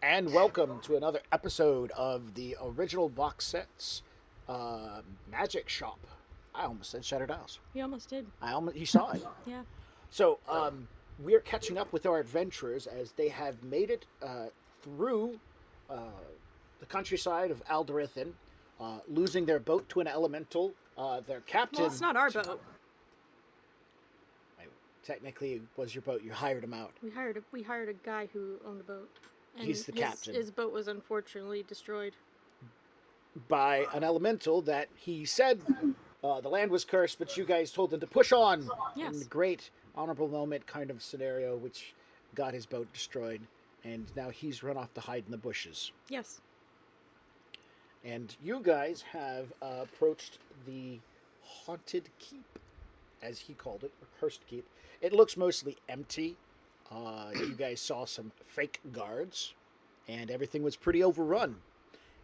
And welcome to another episode of the original box sets magic shop. I almost said Shattered House. You almost did. You saw it. Yeah. So, we are catching up with our adventurers as they have made it through uh, the countryside of Alderithan, losing their boat to an elemental. Their captain. Well, it's not our boat. Technically, it was your boat. You hired him out. We hired a guy who owned a boat. And He's the captain. His boat was unfortunately destroyed by an elemental that he said the land was cursed, but you guys told him to push on. Yes. In the great honorable moment kind of scenario, which got his boat destroyed, and now he's run off to hide in the bushes. Yes. And you guys have approached the haunted keep, as he called it, or cursed keep. It looks mostly empty. You guys saw some fake guards, and everything was pretty overrun.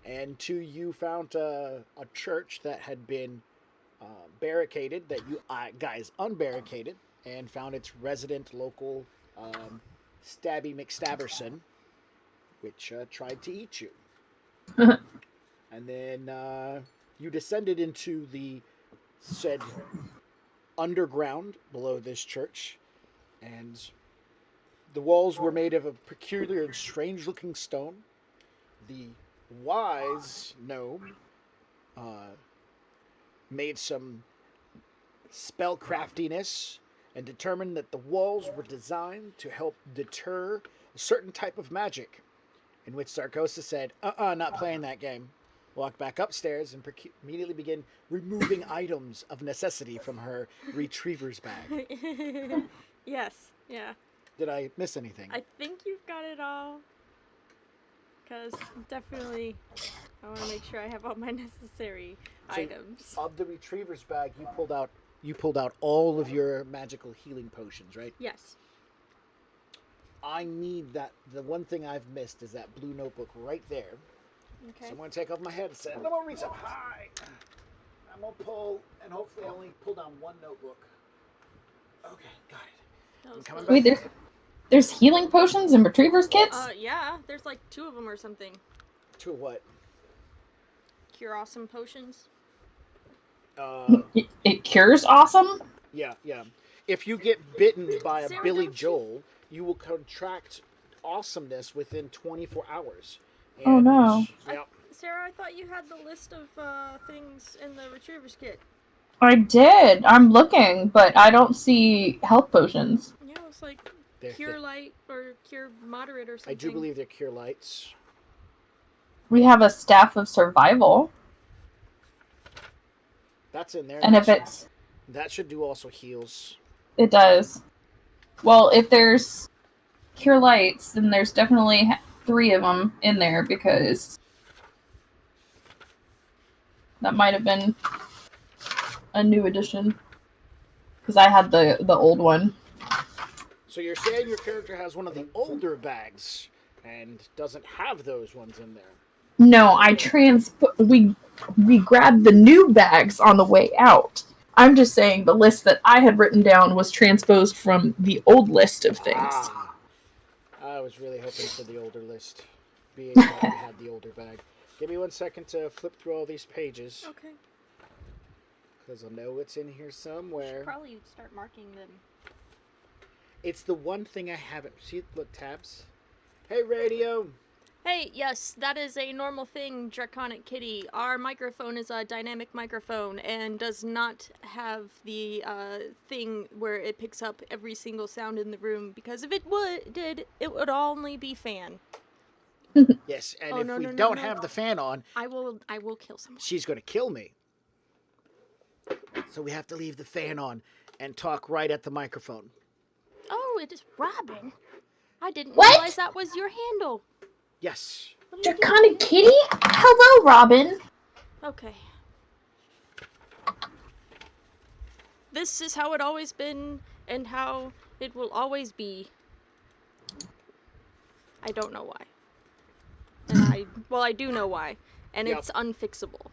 And you found a church that had been barricaded, that you guys unbarricaded, and found its resident local Stabby McStabberson, which tried to eat you. And then you descended into the said underground below this church, and the walls were made of a peculiar and strange-looking stone. The wise gnome made some spell craftiness and determined that the walls were designed to help deter a certain type of magic, in which Sarkosa said, not playing that game. Walked back upstairs and immediately began removing items of necessity from her retriever's bag. Yes, yeah. Did I miss anything? I think you've got it all. Because definitely I want to make sure I have all my necessary items. Of the retriever's bag, you pulled out all of your magical healing potions, right? Yes. I need that. The one thing I've missed is that blue notebook right there. Okay. So I'm going to take off my headset, and I'm going to reach up high. I'm going to pull, and hopefully I only pull down one notebook. Okay, got it. Wait, there's healing potions and retrievers kits? Yeah, there's like 2 of them or something. 2 of what? Cure awesome potions. It cures awesome? Yeah. If you get bitten by a Sarah, Billy Joel, you will contract awesomeness within 24 hours. And, oh no. Yeah. Sarah, I thought you had the list of things in the retriever's kit. I did. I'm looking, but I don't see health potions. Yeah, it's like Cure Light or Cure Moderate or something. I do believe they're Cure Lights. We have a Staff of Survival. That's in there. And if it's... That should do also heals. It does. Well, if there's Cure Lights, then there's definitely 3 of them in there, because that might have been a new edition. Because I had the old one. So you're saying your character has one of the older bags and doesn't have those ones in there? No, we grabbed the new bags on the way out. I'm just saying the list that I had written down was transposed from the old list of things. I was really hoping for the older list, being that I had the older bag. Give me 1 second to flip through all these pages. Okay. Because I know it's in here somewhere. Should probably start marking them. It's the one thing I haven't. See, look, tabs. Hey, radio. Hey, yes, that is a normal thing, Draconic Kitty. Our microphone is a dynamic microphone and does not have the thing where it picks up every single sound in the room, because if it it would only be fan. Yes, and if we don't have the fan on, I will kill someone. She's going to kill me. So we have to leave the fan on and talk right at the microphone. Oh, it is Robin. I didn't What? realize that was your handle. Yes. Draconic Kitty? Hello, Robin. Okay. This is how it always been, and how it will always be. I don't know why. And I do know why. And it's unfixable.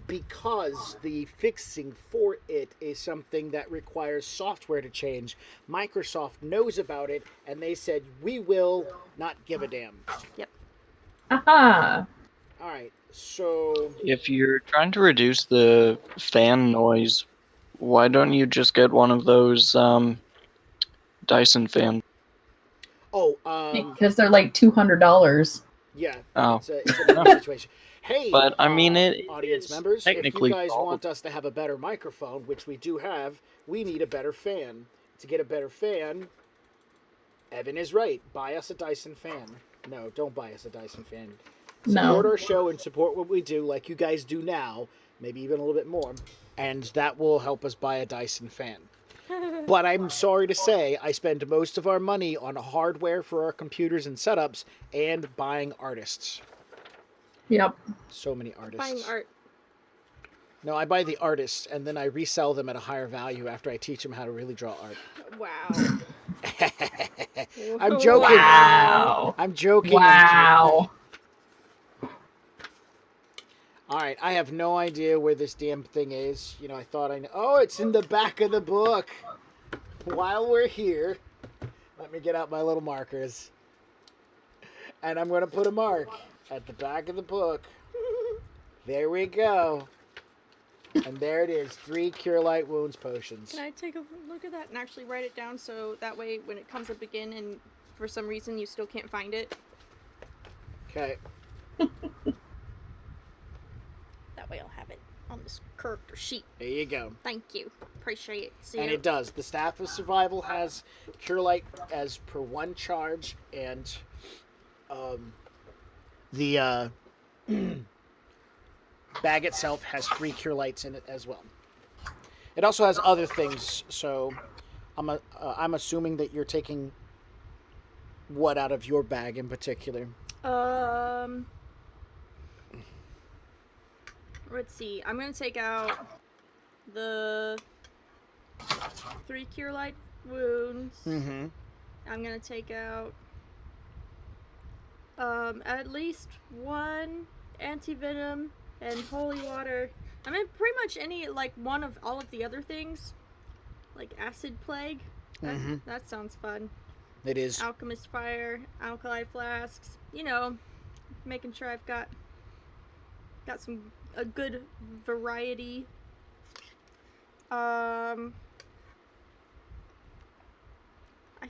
Because the fixing for it is something that requires software to change. Microsoft knows about it, and they said, we will not give a damn. Yep. Aha. All right, so... If you're trying to reduce the fan noise, why don't you just get one of those Dyson fan. Oh, because they're like $200. yeah, Oh. it's a nice situation. Hey, But, I mean, it audience is members, if you technically guys want solvable. us to have a better microphone, which we do have, we need a better fan. To get a better fan, Evan is right. Buy us a Dyson fan. No, don't buy us a Dyson fan. Support No. our show and support what we do, like you guys do now, maybe even a little bit more, and that will help us buy a Dyson fan. But I'm sorry to say, I spend most of our money on hardware for our computers and setups and buying artists. Yep. So many artists. Buying art. No, I buy the artists and then I resell them at a higher value after I teach them how to really draw art. Wow. I'm joking. Wow. I'm joking. Wow. All right, I have no idea where this damn thing is. You know, I thought I know. Oh, it's in the back of the book. While we're here, let me get out my little markers. And I'm going to put a mark at the back of the book. There we go. And there it is, 3 Cure Light Wounds potions. Can I take a look at that and actually write it down so that way when it comes up again and for some reason you still can't find it, Okay. that way I'll have it on this character sheet. There you go. Thank you. Appreciate it. See And you. it does. The Staff of Survival has Cure Light as per 1 charge, and the bag itself has 3 Cure Lights in it as well. It also has other things, so I'm assuming that you're taking what out of your bag in particular? Let's see. I'm gonna take out the 3 Cure Light Wounds. Mm-hmm. I'm gonna take out at least 1 anti-venom and holy water. I mean, pretty much any, like, one of all of the other things. Like acid plague. That sounds fun. It is. Alchemist fire, alkali flasks. You know, making sure I've got a good variety. I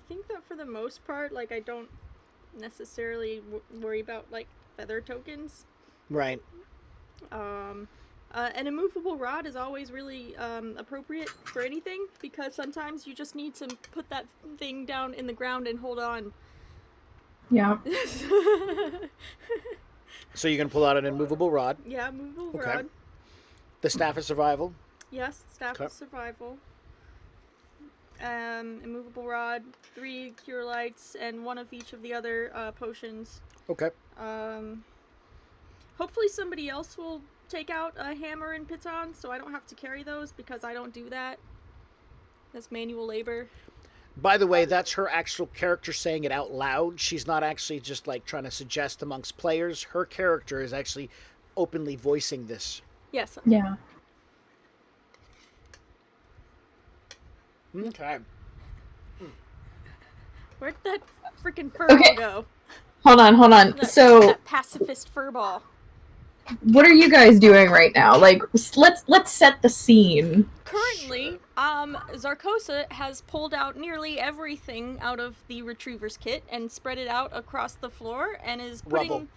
think that for the most part, like, I don't necessarily worry about, like, feather tokens. Right. An immovable rod is always really appropriate for anything, because sometimes you just need to put that thing down in the ground and hold on. Yeah. So you can pull out an immovable rod. Yeah, immovable Okay. rod. The Staff of Survival. Yes, staff Okay. of survival. Immovable rod, 3 cure lights, and 1 of each of the other potions. Okay. Hopefully somebody else will take out a hammer and piton, so I don't have to carry those, because I don't do that. That's manual labor. By the way, that's her actual character saying it out loud. She's not actually just like trying to suggest amongst players. Her character is actually openly voicing this. Yes. Yeah. Okay. Where'd that freaking furball go? Hold on. So, That pacifist furball. what are you guys doing right now? Like, let's set the scene. Currently, Zarkosa has pulled out nearly everything out of the retriever's kit and spread it out across the floor and is putting... Rubble.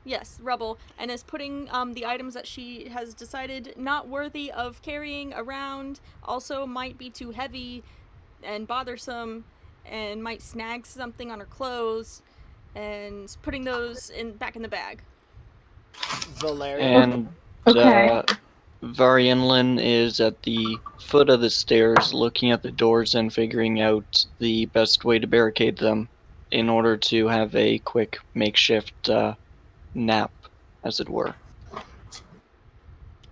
Yes, rubble. And is putting the items that she has decided not worthy of carrying around, also might be too heavy and bothersome, and might snag something on her clothes, and putting those back in the bag. Valerian. And Okay. Varianlin is at the foot of the stairs looking at the doors and figuring out the best way to barricade them in order to have a quick makeshift nap, as it were.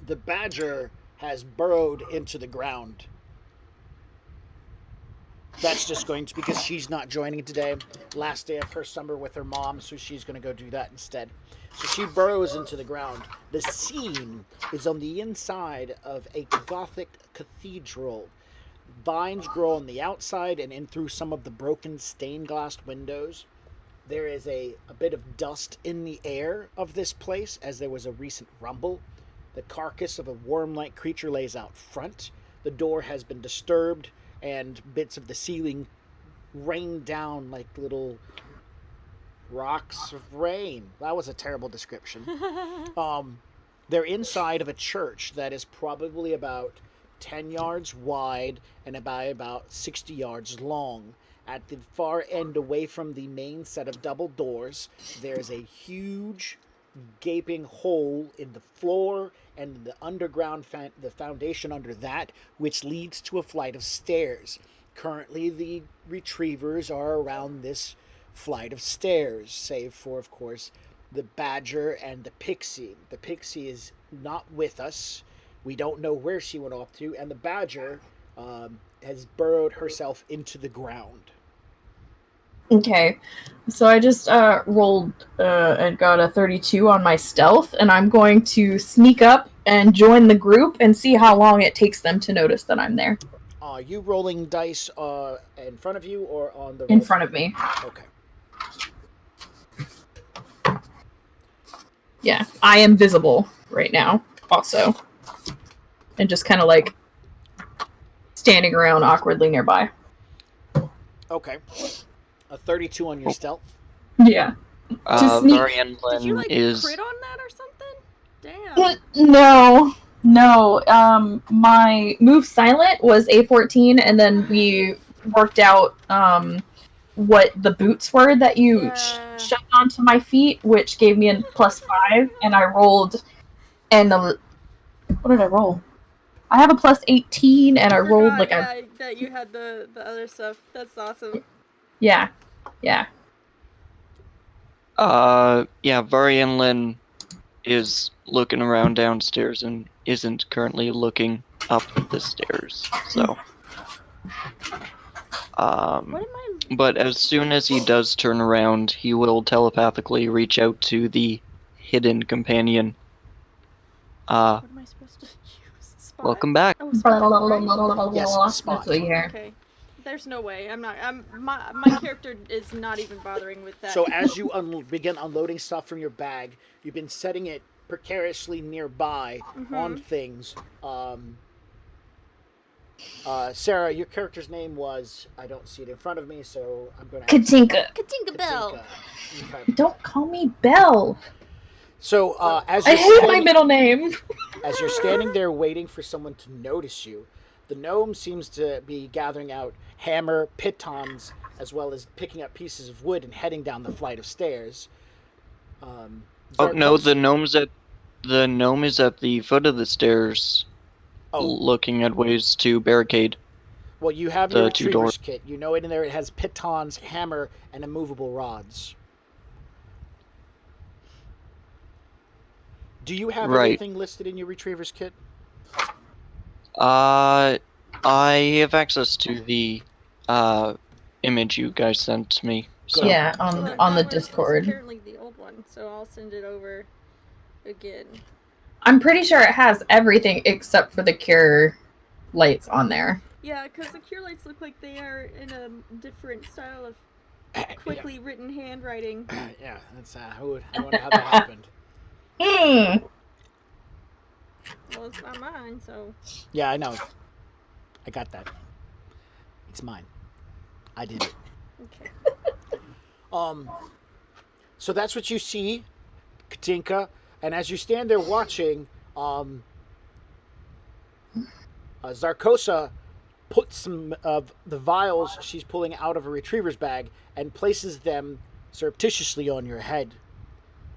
The badger has burrowed into the ground. That's just going to, because she's not joining today. Last day of her summer with her mom, so she's going to go do that instead. So she burrows into the ground. The scene is on the inside of a Gothic cathedral. Vines grow on the outside and in through some of the broken stained glass windows. There is a bit of dust in the air of this place as there was a recent rumble. The carcass of a worm-like creature lays out front. The door has been disturbed and bits of the ceiling rain down like little rocks of rain. That was a terrible description. They're inside of a church that is probably about 10 yards wide and about 60 yards long. At the far end, away from the main set of double doors, there's a huge gaping hole in the floor and the underground the foundation under that, which leads to a flight of stairs. Currently, the retrievers are around this flight of stairs, save for, of course, the badger and the pixie. The pixie is not with us. We don't know where she went off to, and the badger has burrowed herself into the ground. Okay, so I just rolled and got a 32 on my stealth, and I'm going to sneak up and join the group and see how long it takes them to notice that I'm there. Are you rolling dice in front of you or on the In roll? front of me. Okay. Yeah, I am visible right now, also. And just kind of like standing around awkwardly nearby. Okay. A 32 on your stealth. Yeah. To sneak. Varian Did you like is crit on that or something? Damn. No. My move silent was a 14, and then we worked out what the boots were that you shoved onto my feet, which gave me a +5, and I rolled what did I roll? I have a +18, and I rolled like that you had the other stuff. That's awesome. Yeah. Varian Lin is looking around downstairs and isn't currently looking up the stairs. So, What am I? but as soon as he does turn around, he will telepathically reach out to the hidden companion. What am I supposed to use? Spot? Welcome back. Oh, spot, right? Yes, spot. That's what you hear. Okay. There's no way. My character is not even bothering with that. So as you begin unloading stuff from your bag, you've been setting it precariously nearby on things. Sarah, your character's name was, I don't see it in front of me, so I'm going to... Katinka. Katinka Bell. Okay. Don't call me Belle. So as I you're hate my standing, middle name. as you're standing there waiting for someone to notice you, the gnome seems to be gathering out hammer, pitons, as well as picking up pieces of wood and heading down the flight of stairs. Oh no, the gnome is at the foot of the stairs, looking at ways to barricade. Well, you have the your two retriever's doors. kit. You know in there it has pitons, hammer, and immovable rods. Do you have anything listed in your retriever's kit? I have access to the image you guys sent me. So. Yeah, on the Discord. It's apparently the old one, so I'll send it over again. I'm pretty sure it has everything except for the cure lights on there. Yeah, because the cure lights look like they are in a different style of quickly written handwriting. Yeah, that's I wonder how that happened. Hmm. Well, it's not mine, so... Yeah, I know. I got that. It's mine. I did it. Okay. So that's what you see, Katinka, and as you stand there watching, Zarkosa puts some of the vials she's pulling out of a retriever's bag and places them surreptitiously on your head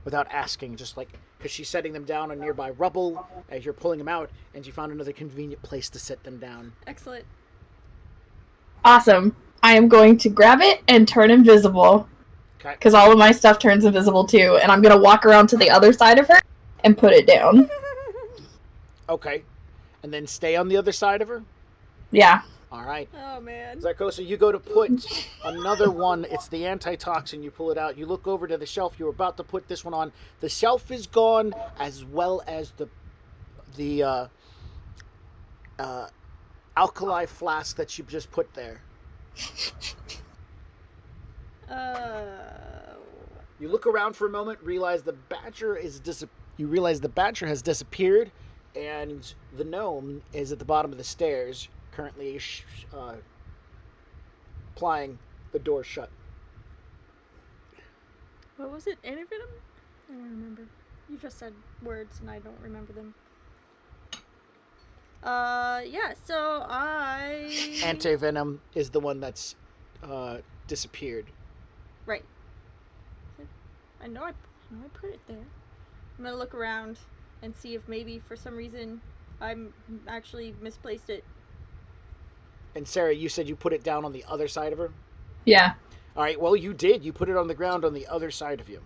without asking, just like, because she's setting them down on nearby rubble as you're pulling them out, and you found another convenient place to set them down. Excellent. Awesome. I am going to grab it and turn invisible. Okay. Because all of my stuff turns invisible too, and I'm going to walk around to the other side of her and put it down. Okay. And then stay on the other side of her? Yeah. All right. Oh, man. Zarkosa, you go to put another one. It's the antitoxin. You pull it out. You look over to the shelf. You're about to put this one on. The shelf is gone, as well as the alkali flask that you just put there. You look around for a moment, realize the badger has disappeared, and the gnome is at the bottom of the stairs, currently applying the door shut. What was it? Antivenom? I don't remember. You just said words and I don't remember them. Yeah, so Antivenom is the one that's disappeared. Right. I know I put it there. I'm gonna look around and see if maybe for some reason I'm actually misplaced it. And Sarah, you said you put it down on the other side of her? Yeah. All right, well, you did. You put it on the ground on the other side of you.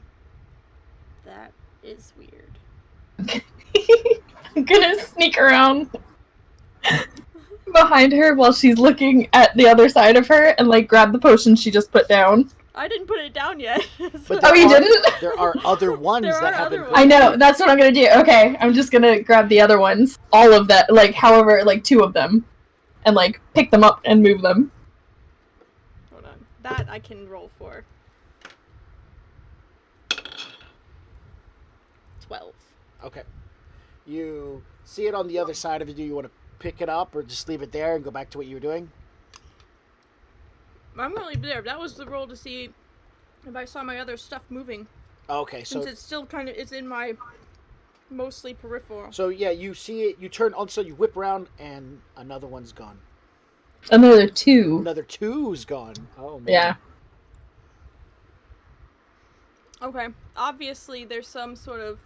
That is weird. I'm gonna sneak around behind her while she's looking at the other side of her and like grab the potion she just put down. I didn't put it down yet. But Oh, you didn't? There are other ones There that are have other been. ones. I know, that's what I'm gonna do. Okay, I'm just gonna grab the other ones. All of that, like however, like 2 of them. And like pick them up and move them. Hold on. That I can roll for. 12. Okay. You see it on the other side of you. Do you want to pick it up or just leave it there and go back to what you were doing? I'm gonna leave it there. That was the roll to see if I saw my other stuff moving. Okay, so Since it's still it's in my mostly peripheral. so yeah, you see it. You turn on, so you whip around, and another one's gone. Another 2. Another two's gone. Oh man. Yeah. Okay. Obviously, there's some sort of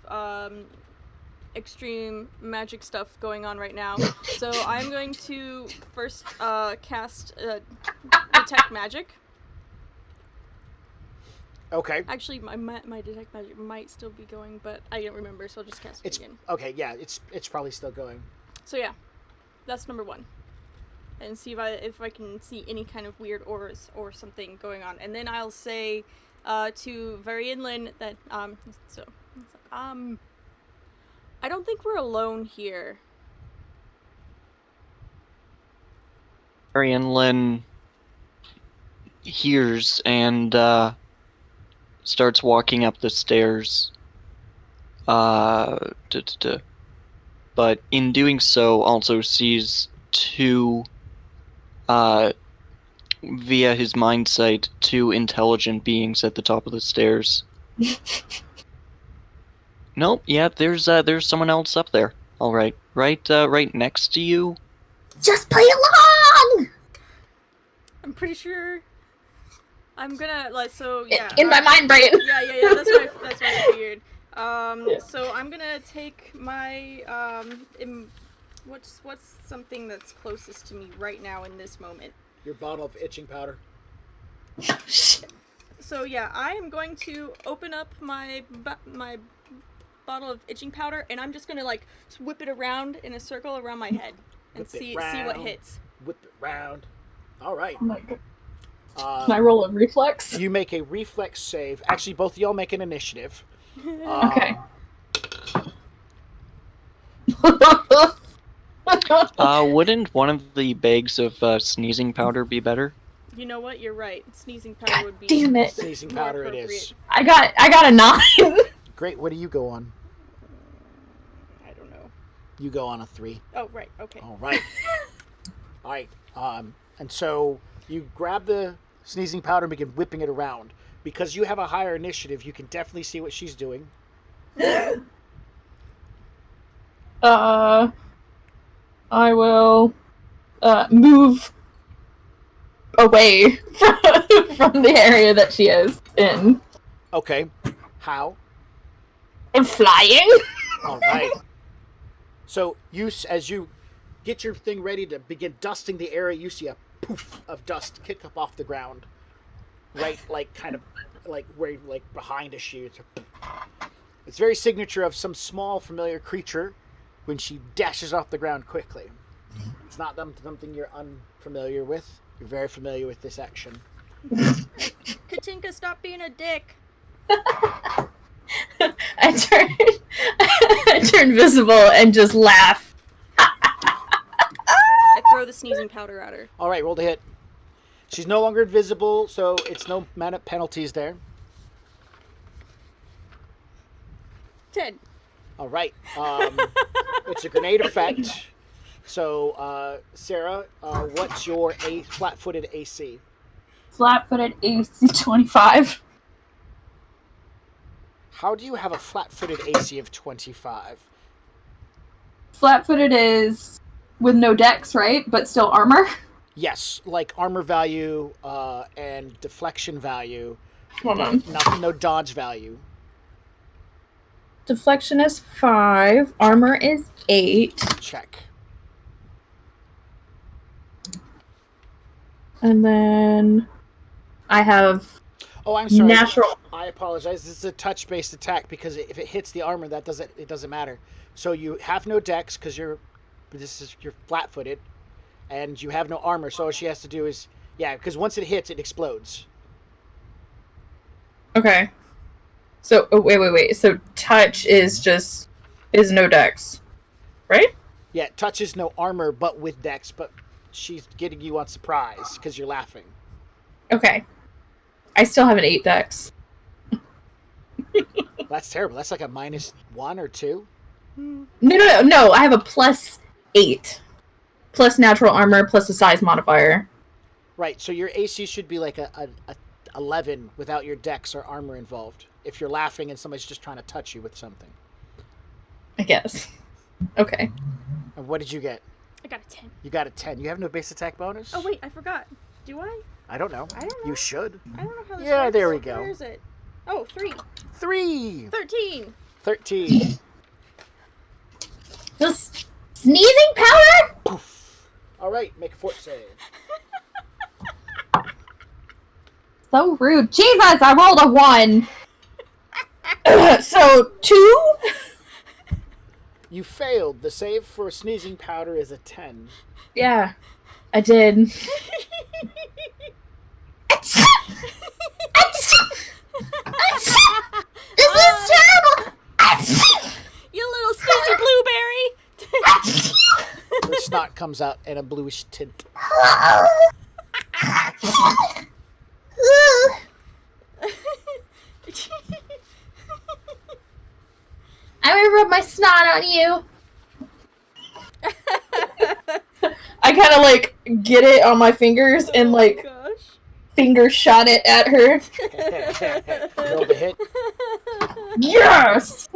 extreme magic stuff going on right now. So I'm going to first cast detect magic. Okay. Actually, my detect magic might still be going, but I don't remember, so I'll just cast it It's again. okay. Yeah, it's probably still going. So yeah, that's number 1. And see if I can see any kind of weird auras or something going on. And then I'll say to Varianlin that I don't think we're alone here. Marion Lynn hears and starts walking up the stairs. But in doing so, also sees 2, via his mind sight, 2 intelligent beings at the top of the stairs. Nope. Yeah, there's someone else up there. All right, right next to you. Just play along! I'm pretty sure I'm gonna yeah. In my mind brain. Yeah. That's what I figured. So I'm gonna take my what's something that's closest to me right now in this moment. Your bottle of itching powder. So yeah, I am going to open up my bottle of itching powder, and I'm just gonna like whip it around in a circle around my head and see what hits. Whip it round. All right. Oh my God. Can I roll a reflex? You make a reflex save. Actually, both of y'all make an initiative. Okay. Wouldn't one of the bags of sneezing powder be better? You know what? You're right. Sneezing powder would be. Damn it. Sneezing more powder it appropriate. is. I got a 9. Great. What do you go on? I don't know. You go on a 3. Oh right. Okay. All right. All right. And so you grab the sneezing powder and begin whipping it around. Because you have a higher initiative, you can definitely see what she's doing. I will move away from the area that she is in. Okay. How? I'm flying. All right. So as you get your thing ready to begin dusting the area, you see a poof of dust kick up off the ground. Right, like kind of like where like behind a shoe. It's very signature of some small familiar creature when she dashes off the ground quickly. It's not something you're unfamiliar with. You're very familiar with this action. Katinka, stop being a dick. I turn visible and just laugh. I throw the sneezing powder at her. All right, roll to hit. She's no longer invisible, so it's no penalties there. 10. All right. It's a grenade effect. So, Sarah, what's your flat-footed AC? flat-footed AC 25. How do you have a flat-footed AC of 25? Flat-footed is with no dex, right? But still armor. Yes, like armor value and deflection value, Hold but on. no dodge value. Deflection is 5. Armor is 8. Check. And then I have Oh, I'm sorry. natural. I apologize. This is a touch-based attack because if it hits the armor, it doesn't matter. So you have no dex because you're flat-footed, and you have no armor. So all she has to do is because once it hits, it explodes. Okay. So wait. So touch is no dex, right? Yeah, touches no armor, but with dex. But she's getting you on surprise because you're laughing. Okay. I still have an 8 dex. That's terrible. That's like a -1 or 2. No. I have a +8. Plus natural armor plus a size modifier. Right. So your AC should be like a 11 without your dex or armor involved. If you're laughing and somebody's just trying to touch you with something. I guess. Okay. And what did you get? I got a 10. You got a 10. You have no base attack bonus? Oh, wait, I forgot. Do I? I don't know. I don't know. You should. I don't know how this Yeah, works. there we go. Where is it? Oh, 3. 3. 13. 13. Just sneezing powder? Poof. All right, make a fort save. So rude. Jesus, I rolled a 1. So 2? You failed. The save for sneezing powder is a 10. Yeah, I did. This is terrible. You little sneezy blueberry. Your snot comes out in a bluish tint. I'm gonna rub my snot on you. I kind of like get it on my fingers and like Gosh. finger shot it at her. Roll the hit. Yes.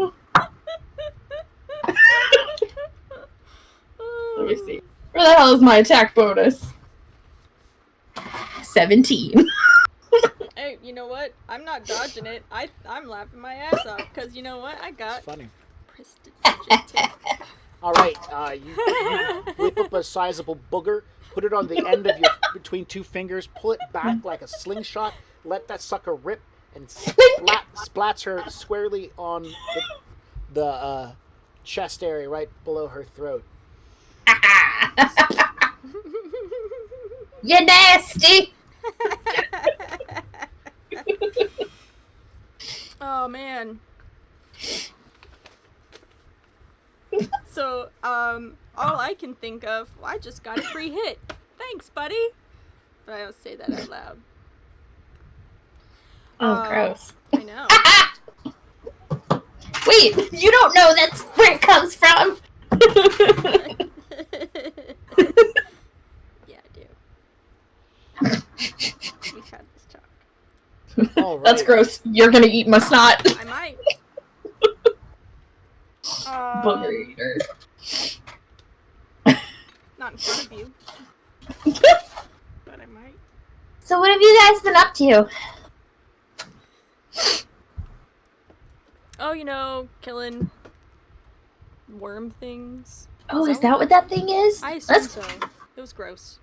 Let me see. Where the hell is my attack bonus? 17. Hey, you know what? I'm not dodging it. I'm laughing my ass off because you know what? I It's got funny. prestidigitation. All right, you whip up a sizable booger, put it on the end of your between two fingers, pull it back like a slingshot, let that sucker rip, and splats her squarely on the chest area right below her throat. You nasty. Oh man. So, all I can think of, I just got a free hit. Thanks, buddy. But I don't say that out loud. Oh, gross. I know. Wait, you don't know that's where it comes from. Yeah, I do. We've had this talk. All right. That's gross. You're gonna eat my snot. I might. Booger eater. Not in front of you. But I might. So what have you guys been up to? Oh, you know, killing worm things. Oh, is that what that thing is? I assume so. It was gross.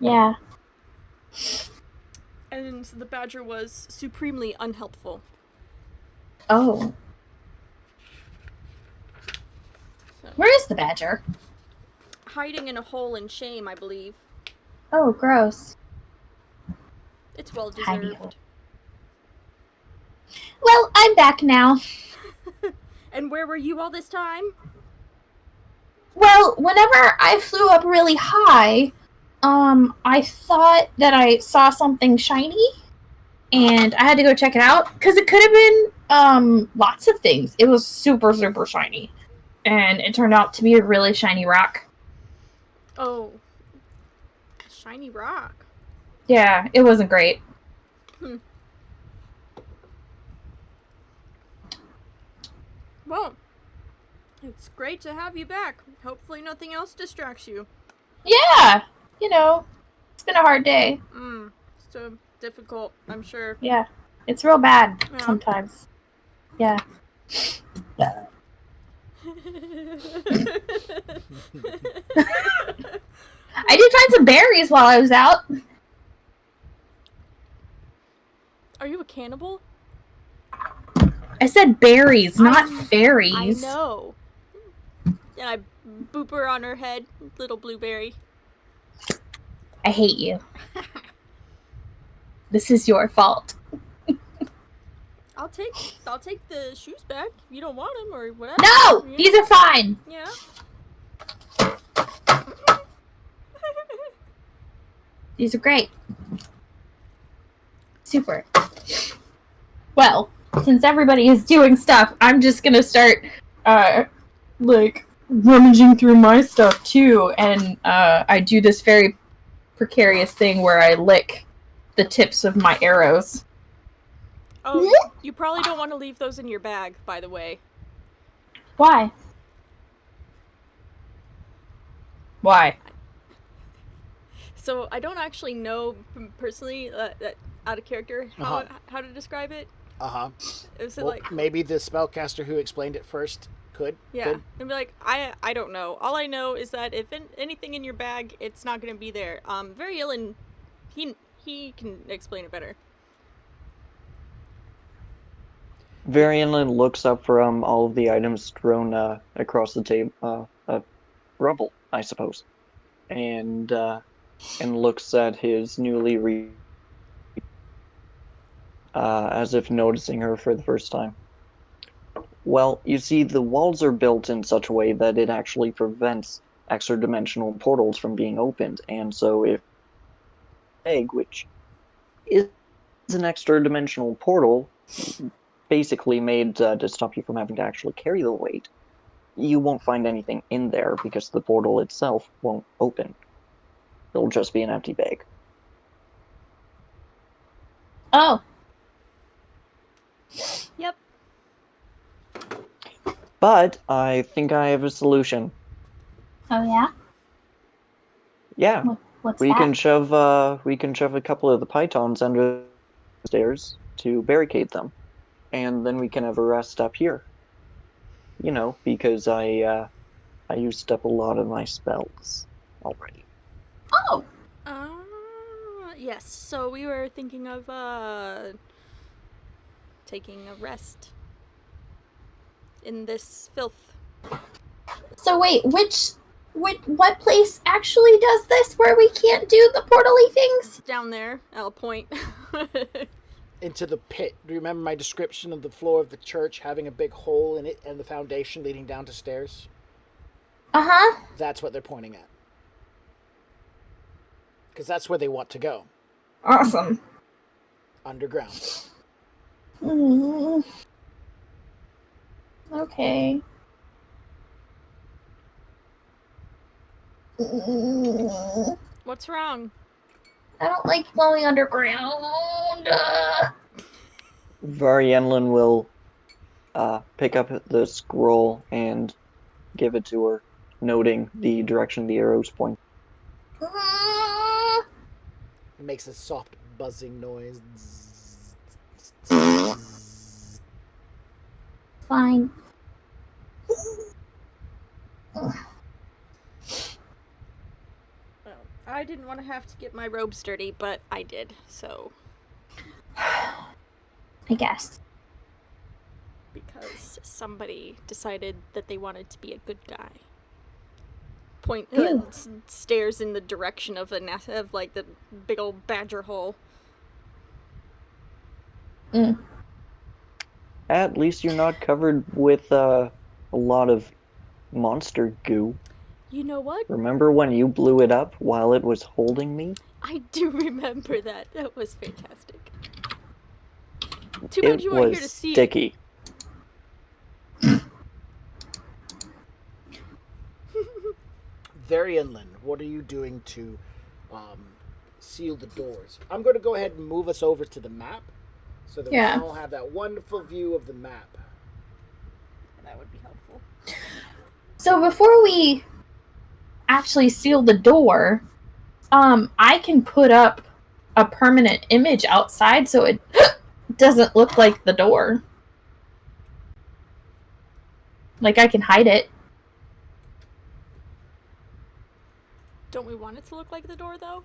Yeah. And the badger was supremely unhelpful. Oh. So, Where is the badger? hiding in a hole in shame, I believe. Oh, gross. It's well Hidey hole. deserved. Well, I'm back now. And where were you all this time? Well, whenever I flew up really high, I thought that I saw something shiny, and I had to go check it out, because it could have been, lots of things. It was super, super shiny. And it turned out to be a really shiny rock. Oh. Shiny rock. Yeah, it wasn't great. Well, it's great to have you back. Hopefully nothing else distracts you. Yeah, it's been a hard day. So difficult, I'm sure. Yeah, it's real bad Yeah. sometimes. Yeah. I did find some berries while I was out. Are you a cannibal? I said berries, not fairies. I know. And I boop her on her head, little blueberry. I hate you. This is your fault. I'll take the shoes back if you don't want them or whatever. No! These are fine! Yeah. These are great. Super. Well, since everybody is doing stuff, I'm just gonna start, rummaging through my stuff too, and I do this very precarious thing where I lick the tips of my arrows. Oh, you probably don't want to leave those in your bag, by the way. Why? Why? So I don't actually know personally, out of character, how to describe it. Is it like maybe the spellcaster who explained it first could? Yeah, Could? and be like, I don't know. All I know is that if anything in your bag, it's not gonna be there. Very Ilan, he can explain it better. Varianlin looks up from all of the items strewn across the table, rubble, I suppose, and looks at his newly as if noticing her for the first time. Well, you see, the walls are built in such a way that it actually prevents extra-dimensional portals from being opened, and so if egg, which is an extra-dimensional portal, basically made to stop you from having to actually carry the weight, you won't find anything in there because the portal itself won't open. It'll just be an empty bag. Oh. Yep. But I think I have a solution. Oh yeah? Yeah. What's We that? can shove a couple of the pythons under the stairs to barricade them. And then we can have a rest up here. Because I used up a lot of my spells already. Oh. Yes. So we were thinking of taking a rest in this filth. So wait, what place actually does this where we can't do the portal-y things? Down there, I'll point. Into the pit. Do you remember my description of the floor of the church having a big hole in it and the foundation leading down to stairs? Uh-huh. That's what they're pointing at. Because that's where they want to go. Awesome. Underground. Okay. What's wrong? I don't like going underground. Varianlin will pick up the scroll and give it to her, noting the direction the arrows point. It makes a soft buzzing noise. Fine. Well, I didn't want to have to get my robes dirty, but I did, so. I guess. Because somebody decided that they wanted to be a good guy. Stares in the direction of the big old badger hole. At least you're not covered with a lot of monster goo. You know what? Remember when you blew it up while it was holding me? I do remember that. That was fantastic. Too bad you weren't here to see sticky. Varianlin, what are you doing to seal the doors? I'm going to go ahead and move us over to the map so that we all have that wonderful view of the map. That would be helpful. So before we actually seal the door, I can put up a permanent image outside so it doesn't look like the door. Like, I can hide it. Don't we want it to look like the door, though?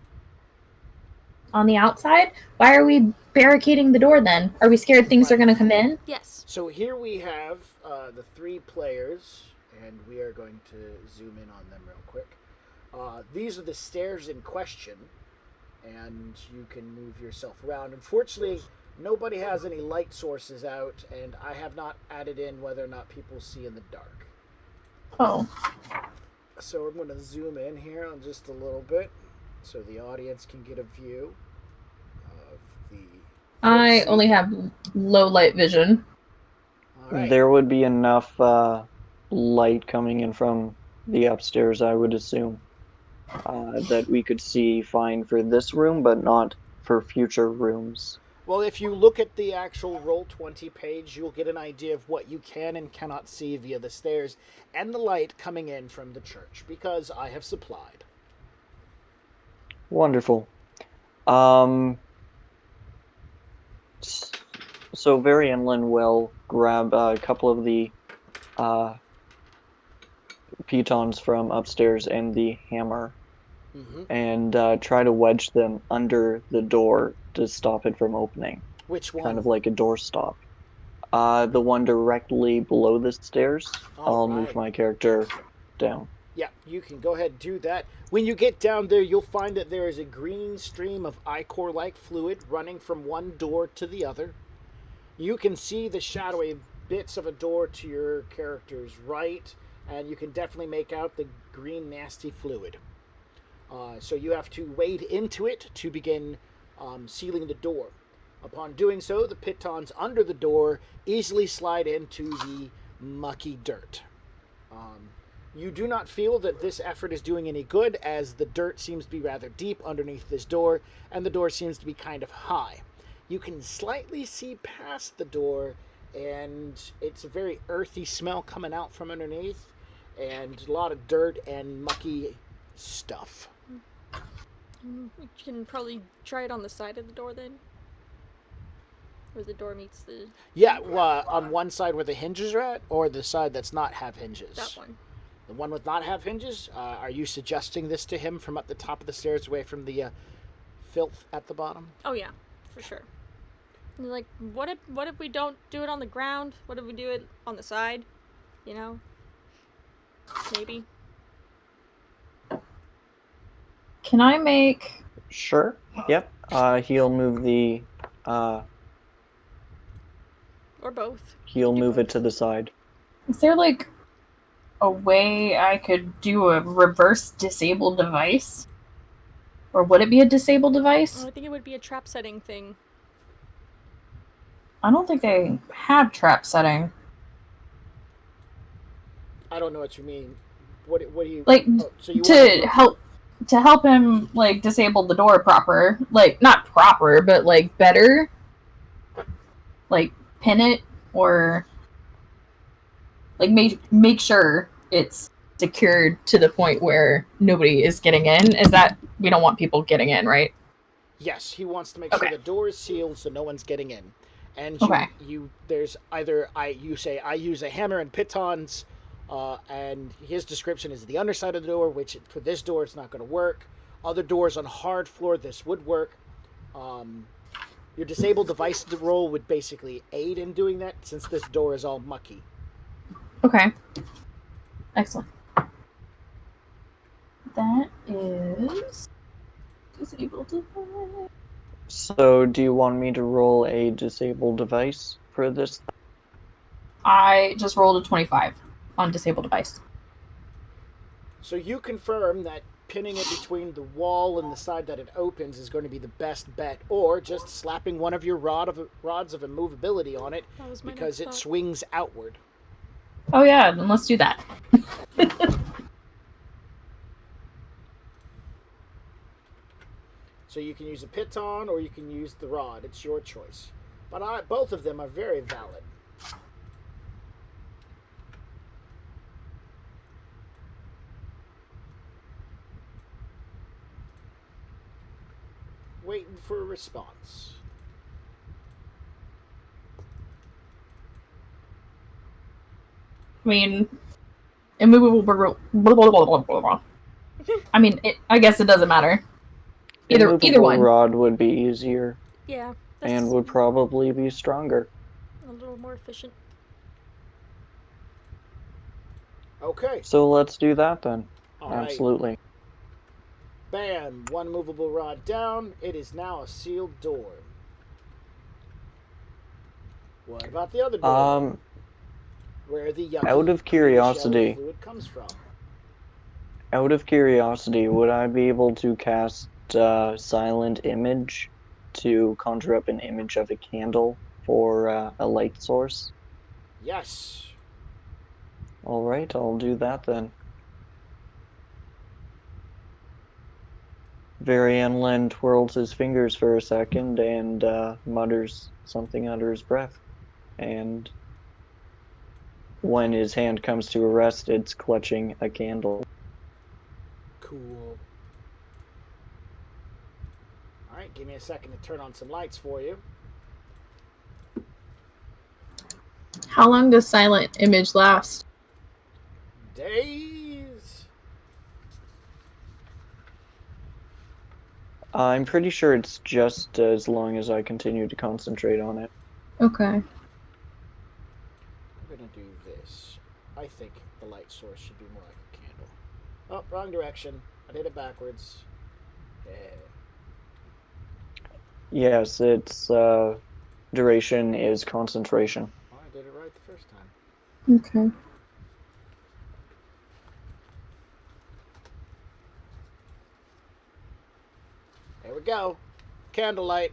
On the outside? Why are we barricading the door then? Are we scared things are going to come in? Yes. So here we have the 3 players, and we are going to zoom in on them real quick. These are the stairs in question, and you can move yourself around. Unfortunately, nobody has any light sources out, and I have not added in whether or not people see in the dark. Oh. So I'm going to zoom in here on just a little bit so the audience can get a view of the... I only have low light vision. All right. There would be enough light coming in from the upstairs, I would assume, that we could see fine for this room, but not for future rooms. Well, if you look at the actual Roll20 page, you'll get an idea of what you can and cannot see via the stairs and the light coming in from the church, because I have supplied. Wonderful. So Varianlin will grab a couple of the pitons from upstairs and the hammer and try to wedge them under the door to stop it from opening. Which one? Kind of like a door stop. The one directly below the stairs. I'll move my character down. Yeah, you can go ahead and do that. When you get down there, you'll find that there is a green stream of ichor-like fluid running from one door to the other. You can see the shadowy bits of a door to your character's right, and you can definitely make out the green nasty fluid. So you have to wade into it to begin sealing the door. Upon doing so, the pitons under the door easily slide into the mucky dirt. You do not feel that this effort is doing any good, as the dirt seems to be rather deep underneath this door, and the door seems to be kind of high. You can slightly see past the door, and it's a very earthy smell coming out from underneath, and a lot of dirt and mucky stuff. We can probably try it on the side of the door then. Where the door meets the... Yeah, on one side where the hinges are at, or the side that's not have hinges? That one. The one with not have hinges? Are you suggesting this to him from up the top of the stairs away from the filth at the bottom? Oh yeah, for sure. And like, what if we don't do it on the ground? What if we do it on the side? You know? Maybe. Can I make... Sure. Yep. He'll move the... Or both. He'll move it to the side. Is there, like, a way I could do a reverse disable device? Or would it be a disable device? Oh, I think it would be a trap setting thing. I don't think they have trap setting. I don't know what you mean. What do you... Like, so you to help him, like, disable the door proper. Like, not proper, but, like, better. Like, pin it, or... Like, make sure it's secured to the point where nobody is getting in. Is that... We don't want people getting in, right? Yes, he wants to make sure the door is sealed so no one's getting in. And there's either you say I use a hammer and pitons, and his description is the underside of the door, which for this door it's not going to work. Other doors on hard floor this would work. Your disabled device roll would basically aid in doing that, since this door is all mucky. Okay. Excellent. That is disabled device. So, do you want me to roll a disabled device for this? I just rolled a 25 on disabled device. So you confirm that pinning it between the wall and the side that it opens is going to be the best bet, or just slapping one of your rods of immovability on it because it swings outward. Oh yeah, then let's do that. So you can use a piton or you can use the rod. It's your choice. But both of them are very valid. for a response. I mean, immovable. I mean, I guess it doesn't matter. Either Immovable one. rod would be easier Yeah, that's and would probably be stronger. a little more efficient. Okay. So let's do that then. All right. Absolutely. Bam! One movable rod down. It is now a sealed door. What about the other door? Where the yucky, Out of curiosity, fluid comes from? would I be able to cast Silent Image to conjure up an image of a candle for a light source? Yes. All right, I'll do that then. Varianlin twirls his fingers for a second and mutters something under his breath. And when his hand comes to a rest, it's clutching a candle. Cool. All right, give me a second to turn on some lights for you. How long does silent image last? Days. I'm pretty sure it's just as long as I continue to concentrate on it. Okay. I'm gonna do this. I think the light source should be more like a candle. Oh, wrong direction. I did it backwards. Yeah. Yes, its duration is concentration. Oh, I did it right the first time. Okay. There we go. Candlelight.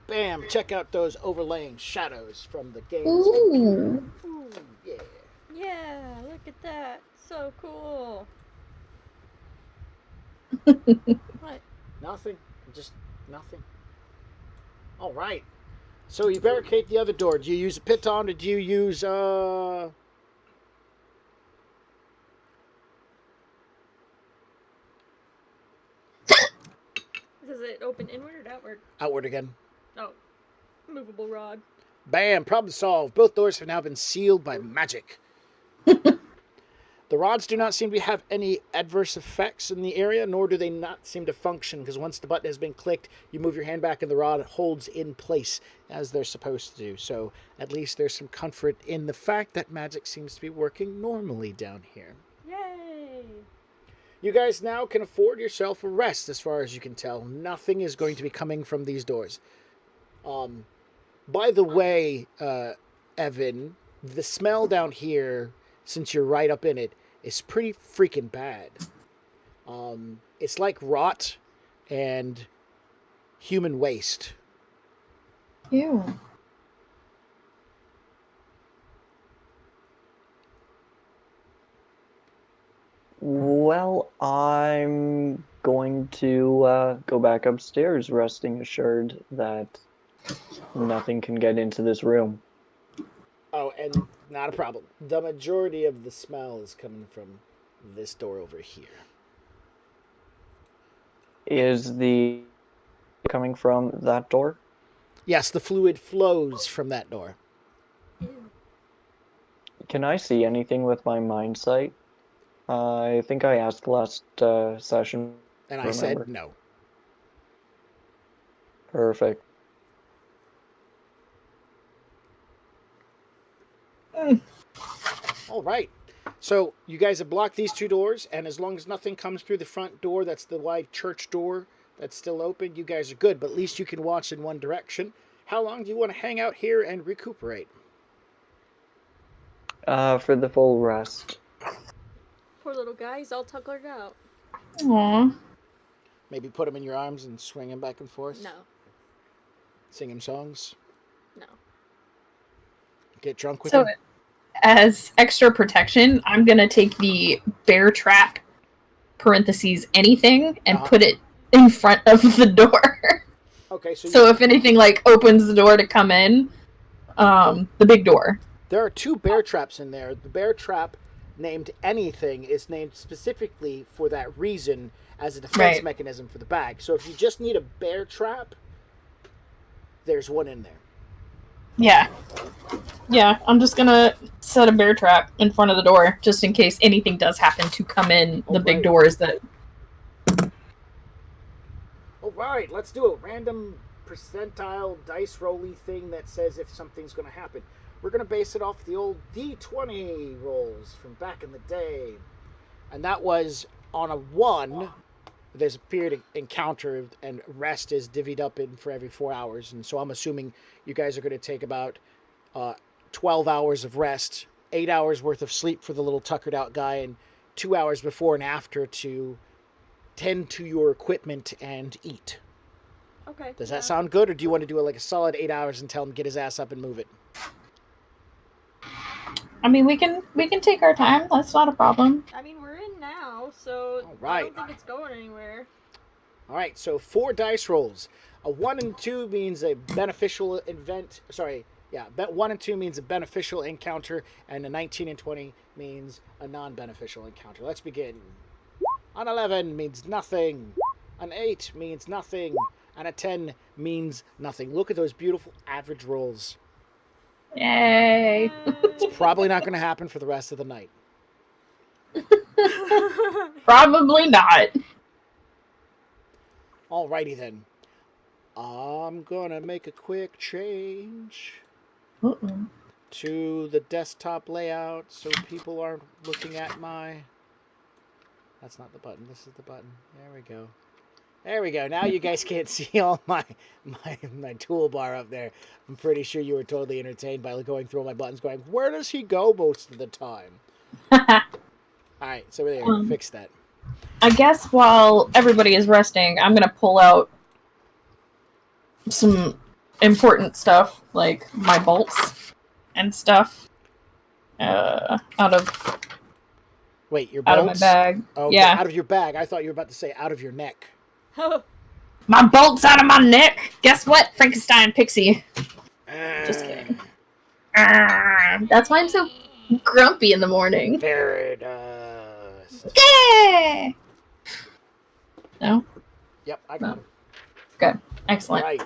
Bam! Check out those overlaying shadows from the game's Ooh. Ooh, yeah. Yeah, look at that. So cool. What? Nothing. Just nothing. All right. So you barricade the other door. Do you use a piton or do you use Does it open inward or outward? outward again? Oh, movable rod. Bam! Problem solved. Both doors have now been sealed by magic. The rods do not seem to have any adverse effects in the area, nor do they not seem to function, because once the button has been clicked, you move your hand back and the rod holds in place as they're supposed to do. So at least there's some comfort in the fact that magic seems to be working normally down here. Yay! You guys now can afford yourself a rest, as far as you can tell. Nothing is going to be coming from these doors. By the way, Evan, the smell down here, since you're right up in it, is pretty freaking bad. It's like rot and human waste. Ew. Well, I'm going to go back upstairs, resting assured that nothing can get into this room. Oh, and not a problem. The majority of the smell is coming from this door over here. Is the coming from that door? Yes, the fluid flows from that door. Ew. Can I see anything with my mind sight? I think I asked last session. And I Remember. said no. Perfect. All right. So you guys have blocked these two doors, and as long as nothing comes through the front door, that's the wide church door that's still open, you guys are good. But at least you can watch in one direction. How long do you want to hang out here and recuperate? For the full rest. Poor little guy, he's all tuckered out. Aww. Maybe put him in your arms and swing him back and forth? No, Sing him songs? no. Get drunk with So, him? as extra protection, I'm gonna take the bear trap (parentheses anything) and put it in front of the door. Okay, So if anything like opens the door to come in, the big door. there are two bear traps in there. The bear trap named anything is named specifically for that reason, as a defense Right. mechanism for the bag. So if you just need a bear trap, there's one in there. Yeah. Yeah, I'm just gonna set a bear trap in front of the door, just in case anything does happen to come in the big Alright. doors that... Alright, let's do a random percentile dice rolly thing that says if something's going to happen. We're going to base it off the old D20 rolls from back in the day. And that was on a 1, there's a period encounter, and rest is divvied up in for every 4 hours. And so I'm assuming you guys are going to take about 12 hours of rest, 8 hours worth of sleep for the little tuckered out guy, and 2 hours before and after to tend to your equipment and eat. Okay. Does that sound good, or do you want to do like a solid 8 hours and tell him to get his ass up and move it? I mean, we can take our time. That's not a problem. I mean, we're in now, so I Alright. don't think it's going anywhere. Alright, so 4 dice rolls. A 1 and 2 means a beneficial event. Sorry, yeah, 1 and 2 means a beneficial encounter, and a 19 and 20 means a non-beneficial encounter. Let's begin. An 11 means nothing. An 8 means nothing. And a 10 means nothing. Look at those beautiful average rolls. Yay. It's probably not going to happen for the rest of the night. Probably not. Alrighty then. I'm going to make a quick change Uh-oh. to the desktop layout so people aren't looking at my... That's not the button. This is the button. There we go. There we go. Now you guys can't see all my toolbar up there. I'm pretty sure you were totally entertained by going through all my buttons going, where does he go most of the time? Alright, so there, fix that. I guess while everybody is resting, I'm gonna pull out some important stuff, like my bolts and stuff, out of Wait, your out of bolts? my bag. Okay, Yeah, out of your bag. I thought you were about to say out of your neck. my bolts out of my neck. Guess what, Frankenstein Pixie? Just kidding. That's why I'm so grumpy in the morning. Paradise. Yeah. No. Yep, I got him. Good. Excellent. Right.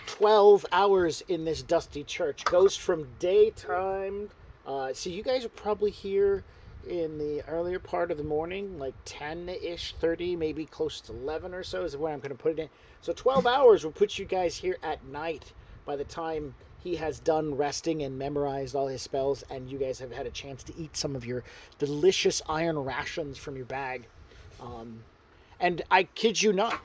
12 hours in this dusty church. Goes from daytime. So you guys are probably here in the earlier part of the morning, like 10-ish, 30, maybe close to 11 or so is when I'm going to put it in. So 12 hours will put you guys here at night by the time he has done resting and memorized all his spells, and you guys have had a chance to eat some of your delicious iron rations from your bag. And I kid you not,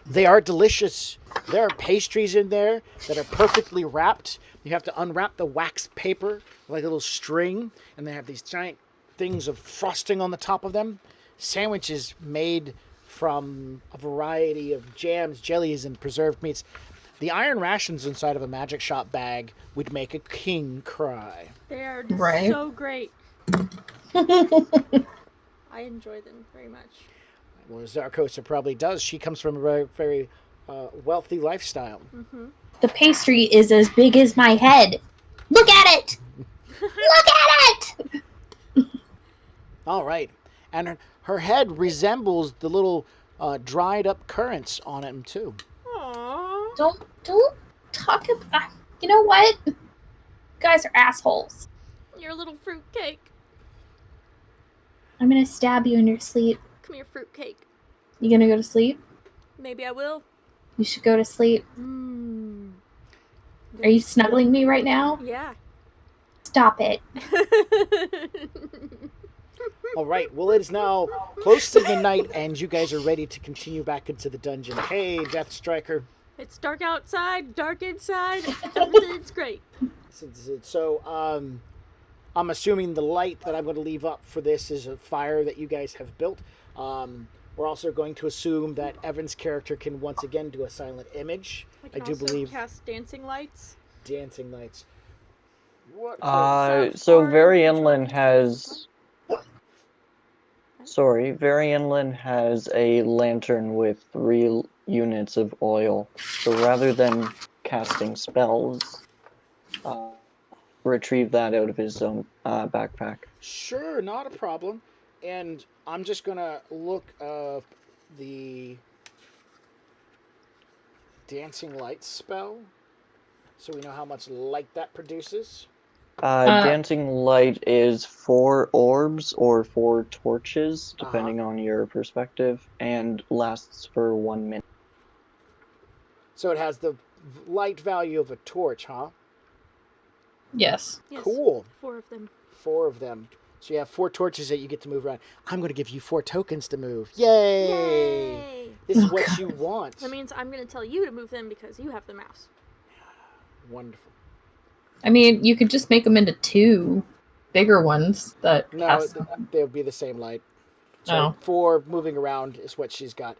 they are delicious. There are pastries in there that are perfectly wrapped. You have to unwrap the wax paper like a little string, and they have these giant things of frosting on the top of them. Sandwiches made from a variety of jams, jellies, and preserved meats. The iron rations inside of a magic shop bag would make a king cry. They are Right. so great. I enjoy them very much. Well, Zaragoza probably does. She comes from a very, very wealthy lifestyle. The pastry is as big as my head. Look at it! Look at it! All right. And her head resembles the little dried up currants on him, too. Aww. Don't talk about... You know what? You guys are assholes. You're a little fruitcake. I'm gonna stab you in your sleep. Come here, fruitcake. You gonna go to sleep? Maybe I will. You should go to sleep. Are you snuggling me right now? Yeah. Stop it. All right. Well, it is now close to midnight, and you guys are ready to continue back into the dungeon. Hey, Death Striker. It's dark outside, dark inside. Everything's great. So, I'm assuming the light that I'm going to leave up for this is a fire that you guys have built. We're also going to assume that Evan's character can once again do a silent image. I do believe cast dancing lights. dancing lights. What? So Very Inland has... Sorry, Very Inland has a lantern with 3 units of oil. So rather than casting spells, retrieve that out of his own backpack. Sure, not a problem. And I'm just gonna look up the dancing light spell, so we know how much light that produces. Dancing light is 4 orbs or 4 torches, depending on your perspective, and lasts for 1 minute. So it has the light value of a torch, huh? Yes. Yes. Cool. 4 of them. 4 of them. So you have 4 torches that you get to move around. I'm going to give you 4 tokens to move. Yay! Yay! This is Oh, what God. you want. That means I'm going to tell you to move them because you have the mouse. Wonderful. I mean, you could just make them into 2 bigger ones that No, cast. they'll be the same light. So Oh. 4 moving around is what she's got.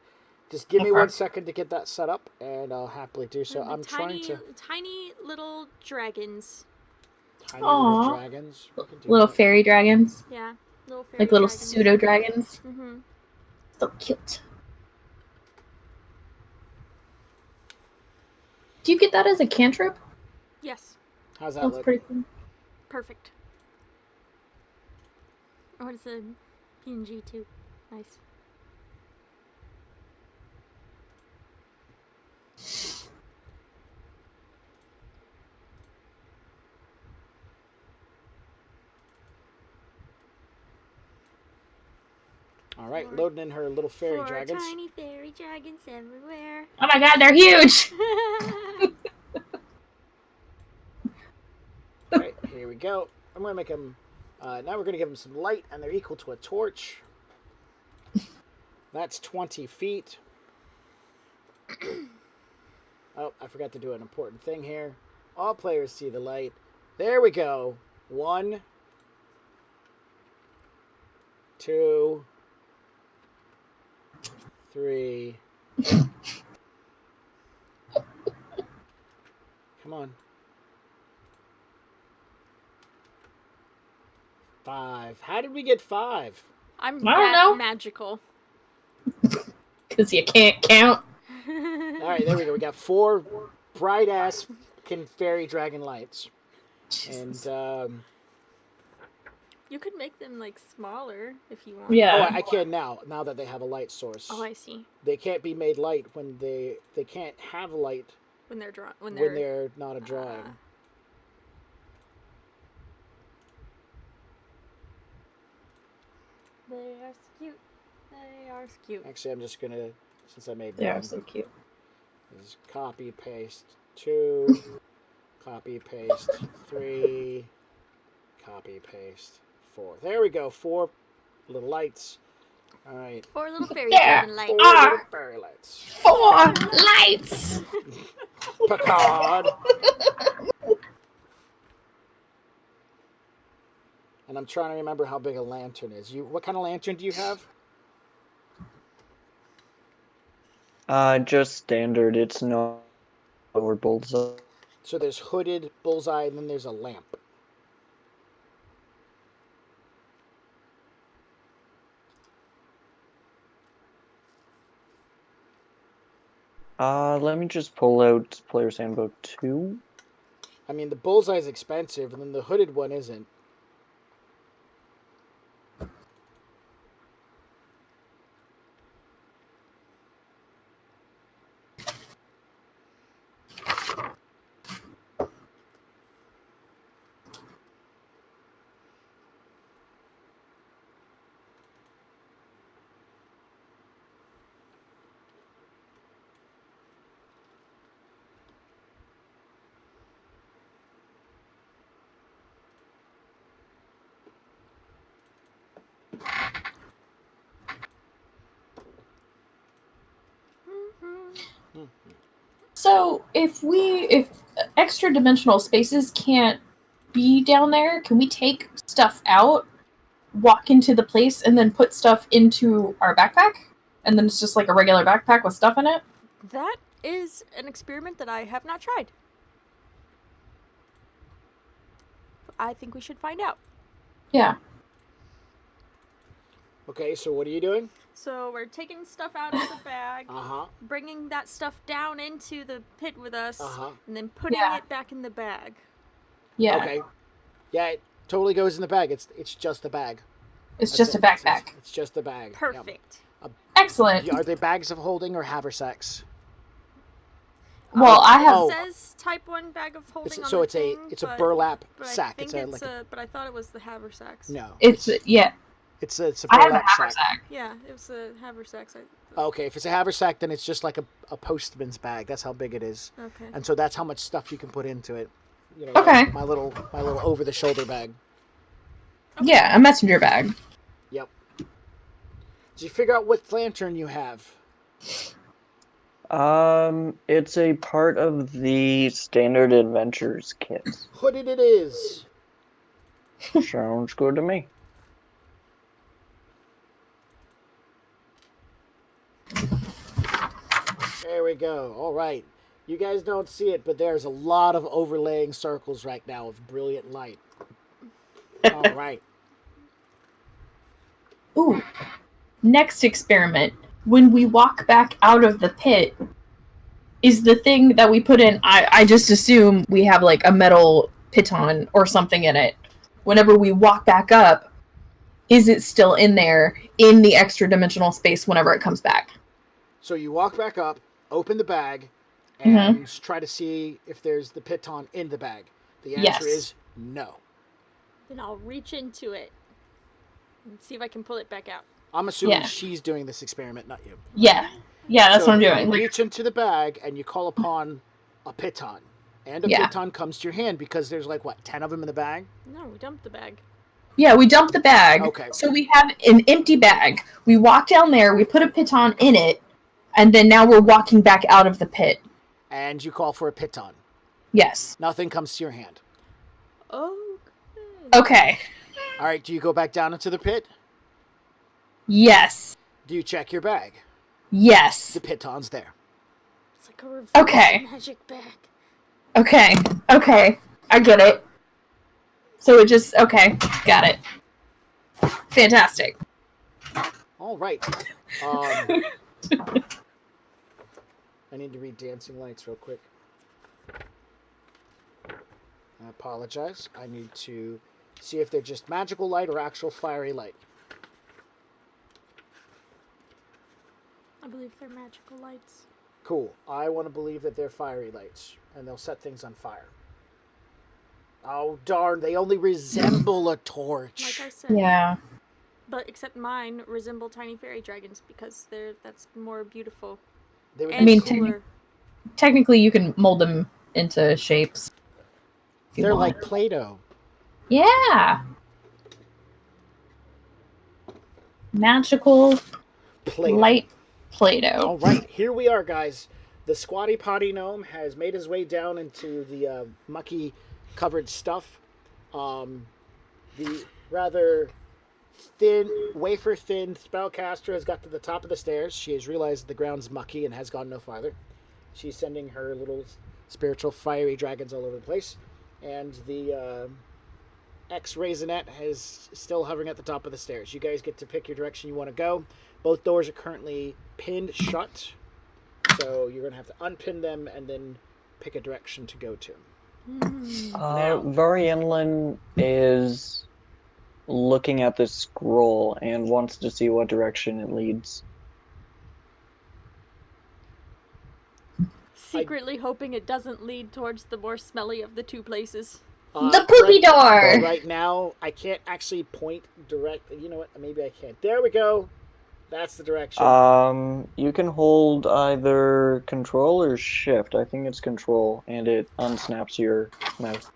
Just give me Okay. 1 second to get that set up, and I'll happily do so. The I'm trying to... tiny little dragons. Tiny little Aw. dragons. We can do Little that. fairy dragons. Yeah, little fairy Like little dragons. pseudo dragons. Mm-hmm. So cute. Do you get that as a cantrip? Yes, How's that That's look? pretty cool. perfect. Oh, it's a PNG too. Nice. All right, loading in her little fairy 4 dragons. tiny fairy dragons everywhere. Oh my god, they're huge! All right, here we go. I'm going to make them... now we're going to give them some light, and they're equal to a torch. That's 20 feet. Oh, I forgot to do an important thing here. All players see the light. There we go. 1, 2, 3. Come on. 5. How did we get 5? I'm I don't know. magical. Because you can't count. All right, there we go. We got 4 bright ass fairy dragon lights, Jesus. and You could make them like smaller if you want. oh, Yeah. I can now. Now that they have a light source, Oh, I see. they can't be made light when they can't have light When they're drawn. when they're not a drawing. They are cute. They are cute. Actually, I'm just gonna, since I made They are one, so cute. is copy paste 2, copy paste 3, copy paste 4. There we go. 4 little lights. All right. 4 little fairy Yeah. dragon lights. 4 Ah. little fairy lights. 4 lights! Picard. And I'm trying to remember how big a lantern is. What kind of lantern do you have? Just standard. It's no or bullseye. So there's hooded, bullseye, and then there's a lamp. Let me just pull out Player's Handbook 2. I mean, the bullseye's expensive, and then the hooded one isn't. So, if extra dimensional spaces can't be down there, can we take stuff out, walk into the place, and then put stuff into our backpack? And then it's just like a regular backpack with stuff in it? That is an experiment that I have not tried. I think we should find out. Yeah. Okay, so what are you doing? So we're taking stuff out of the bag, Uh-huh. bringing that stuff down into the pit with us, Uh-huh. and then putting Yeah. it back in the bag. Yeah. Okay. Yeah, it totally goes in the bag. It's just the bag. It's That's just it. a backpack. It's just a bag. Yep. Perfect. Excellent. Are they bags of holding or haversacks? Well, I have. It says type 1 bag of holding on the thing. It's a burlap but sack. I think It's but I thought it was the haversacks. no. It's yeah. It's a I have a burlap sack. haversack. Yeah, it was the haversacks. Okay, if it's a haversack, then it's just like a postman's bag. That's how big it is. Okay. And so that's how much stuff you can put into it. Okay. My little over the shoulder bag. Yeah, a messenger bag. Yep. Did you figure out what lantern you have? It's a part of the standard adventures kit. Hooded it is. Sounds good to me. There we go. All right. You guys don't see it, but there's a lot of overlaying circles right now of brilliant light. All right. Ooh. Next experiment. When we walk back out of the pit, is the thing that we put in, I just assume we have like a metal piton or something in it. Whenever we walk back up, is it still in there in the extra dimensional space whenever it comes back? So you walk back up, open the bag, and try to see if there's the piton in the bag. The answer is no. Then I'll reach into it and see if I can pull it back out. I'm assuming she's doing this experiment, not you. Yeah. Yeah, that's what I'm doing. You reach into the bag and you call upon a piton. And a piton comes to your hand because there's 10 of them in the bag? No, we dumped the bag. Yeah, we dumped the bag. Okay. So we have an empty bag. We walk down there, we put a piton in it, and then now we're walking back out of the pit. And you call for a piton. Yes. Nothing comes to your hand. Oh. Okay. All right, do you go back down into the pit? Yes. Do you check your bag? Yes. The piton's there. It's like a reverse magic bag. Okay. Okay. I get it. So it just... Okay. Got it. Fantastic. All right. I need to read Dancing Lights real quick. I apologize. I need to see if they're just magical light or actual fiery light. I believe they're magical lights. Cool. I want to believe that they're fiery lights, and they'll set things on fire. Oh, darn. They only resemble a torch. Like I said. Yeah. But except mine resemble tiny fairy dragons because that's more beautiful. They would And mean, cooler. Technically, you can mold them into shapes. they're like Play-Doh. Yeah. Magical Play-Doh. light Play-Doh. All right, here we are, guys. The Squatty Potty Gnome has made his way down into the mucky-covered stuff. The rather thin, wafer-thin spellcaster has got to the top of the stairs. She has realized the ground's mucky and has gone no farther. She's sending her little spiritual fiery dragons all over the place. And the ex-Raisinette is still hovering at the top of the stairs. You guys get to pick your direction you want to go. Both doors are currently pinned shut. So you're going to have to unpin them and then pick a direction to go to. Varianlin is looking at this scroll and wants to see what direction it leads. Secretly hoping it doesn't lead towards the more smelly of the two places. The poopy door! Right now, I can't actually point directly. You know what? Maybe I can't. There we go. That's the direction. You can hold either control or shift. I think it's control, and it unsnaps your mouth.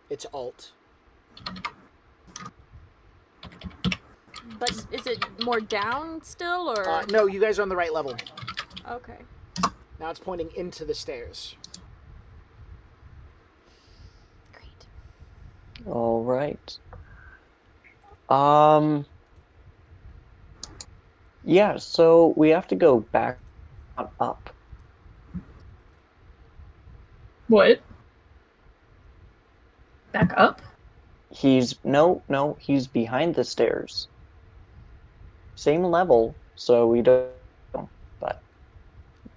It's alt. But is it more down still, or? No, you guys are on the right level. Okay. Now it's pointing into the stairs. Great. All right. Yeah, so we have to go back up. What? Back up? He's he's behind the stairs. Same level, so we don't, but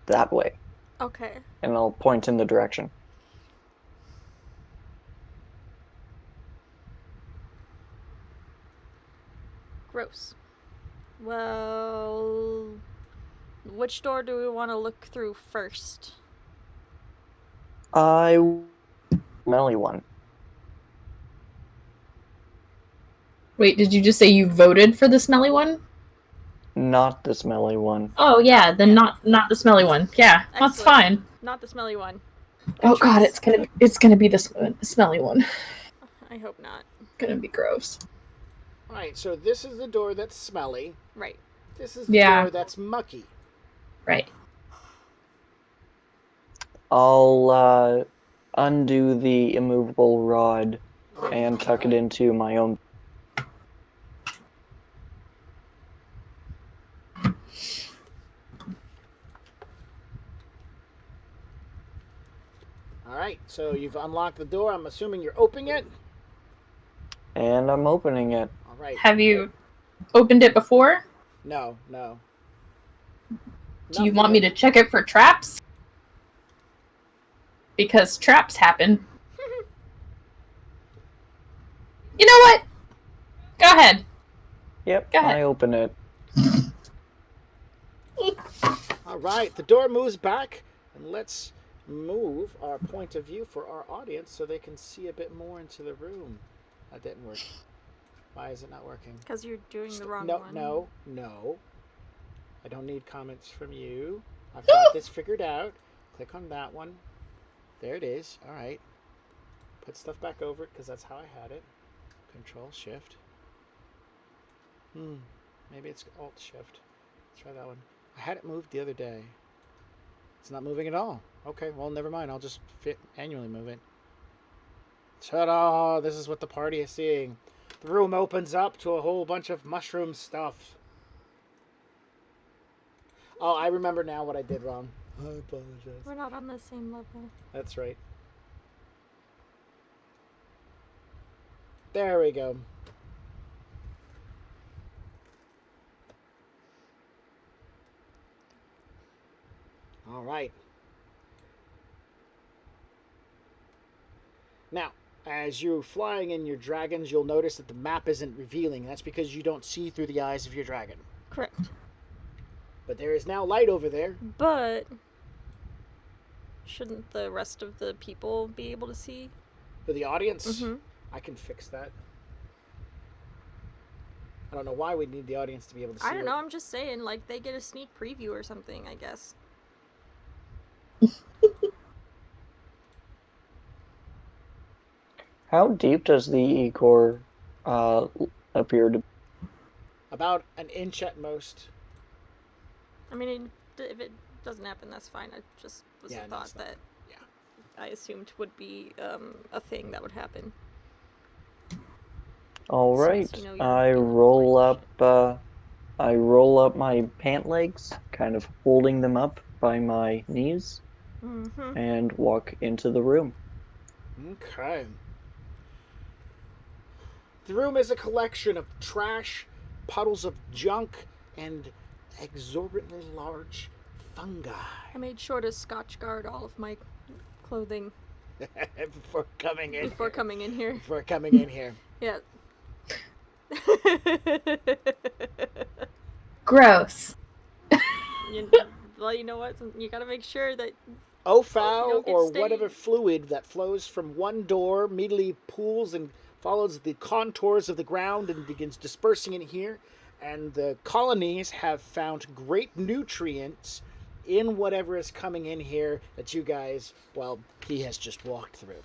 that way. Okay. And I'll point in the direction. Gross. Well, which door do we want to look through first? Smelly one. Wait, did you just say you voted for the smelly one? Not the smelly one. Oh yeah, then not the smelly one. Yeah, that's Excellent. fine. Not the smelly one. Oh god, choice. it's gonna be the smelly one. I hope not. It's gonna be gross. Alright, so this is the door that's smelly. Right. This is the door that's mucky. Right. I'll undo the immovable rod and tuck it into my own. Alright, so you've unlocked the door. I'm assuming you're opening it. And I'm opening it. Alright. Have you opened it before? No. Do you want me to check it for traps? Because traps happen. You know what? Go ahead. Yep, Go ahead. I open it. Alright, the door moves back, and let's move our point of view for our audience so they can see a bit more into the room. That didn't work. Why is it not working? Because you're doing the wrong no, one. No. I don't need comments from you. I've got this figured out. Click on that one. There it is. Alright. Put stuff back over it because that's how I had it. Control Shift. Maybe it's Alt Shift. Let's try that one. I had it moved the other day. It's not moving at all. Okay, well, never mind. I'll just manually move it. Ta-da! This is what the party is seeing. The room opens up to a whole bunch of mushroom stuff. Oh, I remember now what I did wrong. I apologize. We're not on the same level. That's right. There we go. All right. Now, as you're flying in your dragons, you'll notice that the map isn't revealing. That's because you don't see through the eyes of your dragon. Correct. But there is now light over there. But shouldn't the rest of the people be able to see? For the audience, Mm-hmm. I can fix that. I don't know why we need the audience to be able to see I don't know. it. I'm just saying, like, they get a sneak preview or something, I guess. How deep does the E-core appear to be? About an inch at most. I mean, if it doesn't happen, that's fine. I just was Yeah, a no, thought it's not. that Yeah. I assumed would be a thing that would happen. All right, Since, you know, you're I feeling roll like- up. I roll up my pant legs, kind of holding them up by my knees, Mm-hmm. and walk into the room. Okay. The room is a collection of trash, puddles of junk, and exorbitantly large fungi. I made sure to Scotch guard all of my clothing Before coming in. before coming in here. Before coming in here. Yeah. Gross. Well, you know what? You gotta make sure that Ofoul don't get or stained. whatever fluid that flows from one door immediately pools and follows the contours of the ground and begins dispersing in here. And the colonies have found great nutrients in whatever is coming in here that you guys, well, he has just walked through.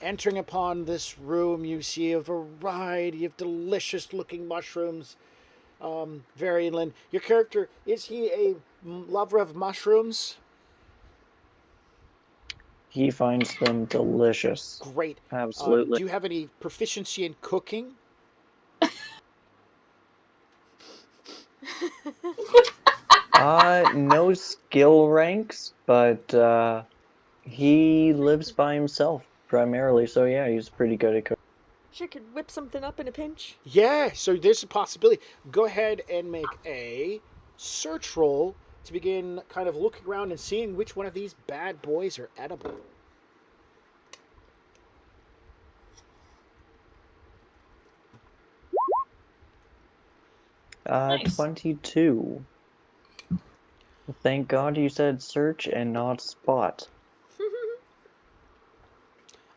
Entering upon this room, you see a variety of delicious looking mushrooms. Varianlin, your character, is he a lover of mushrooms? He finds them delicious. Great. Absolutely. Do you have any proficiency in cooking? No skill ranks, but he lives by himself primarily, so yeah, he's pretty good at cooking. she could whip something up in a pinch. Yeah, so there's a possibility. Go ahead and make a search roll to begin kind of looking around and seeing which one of these bad boys are edible. Nice. 22. Thank God you said search and not spot.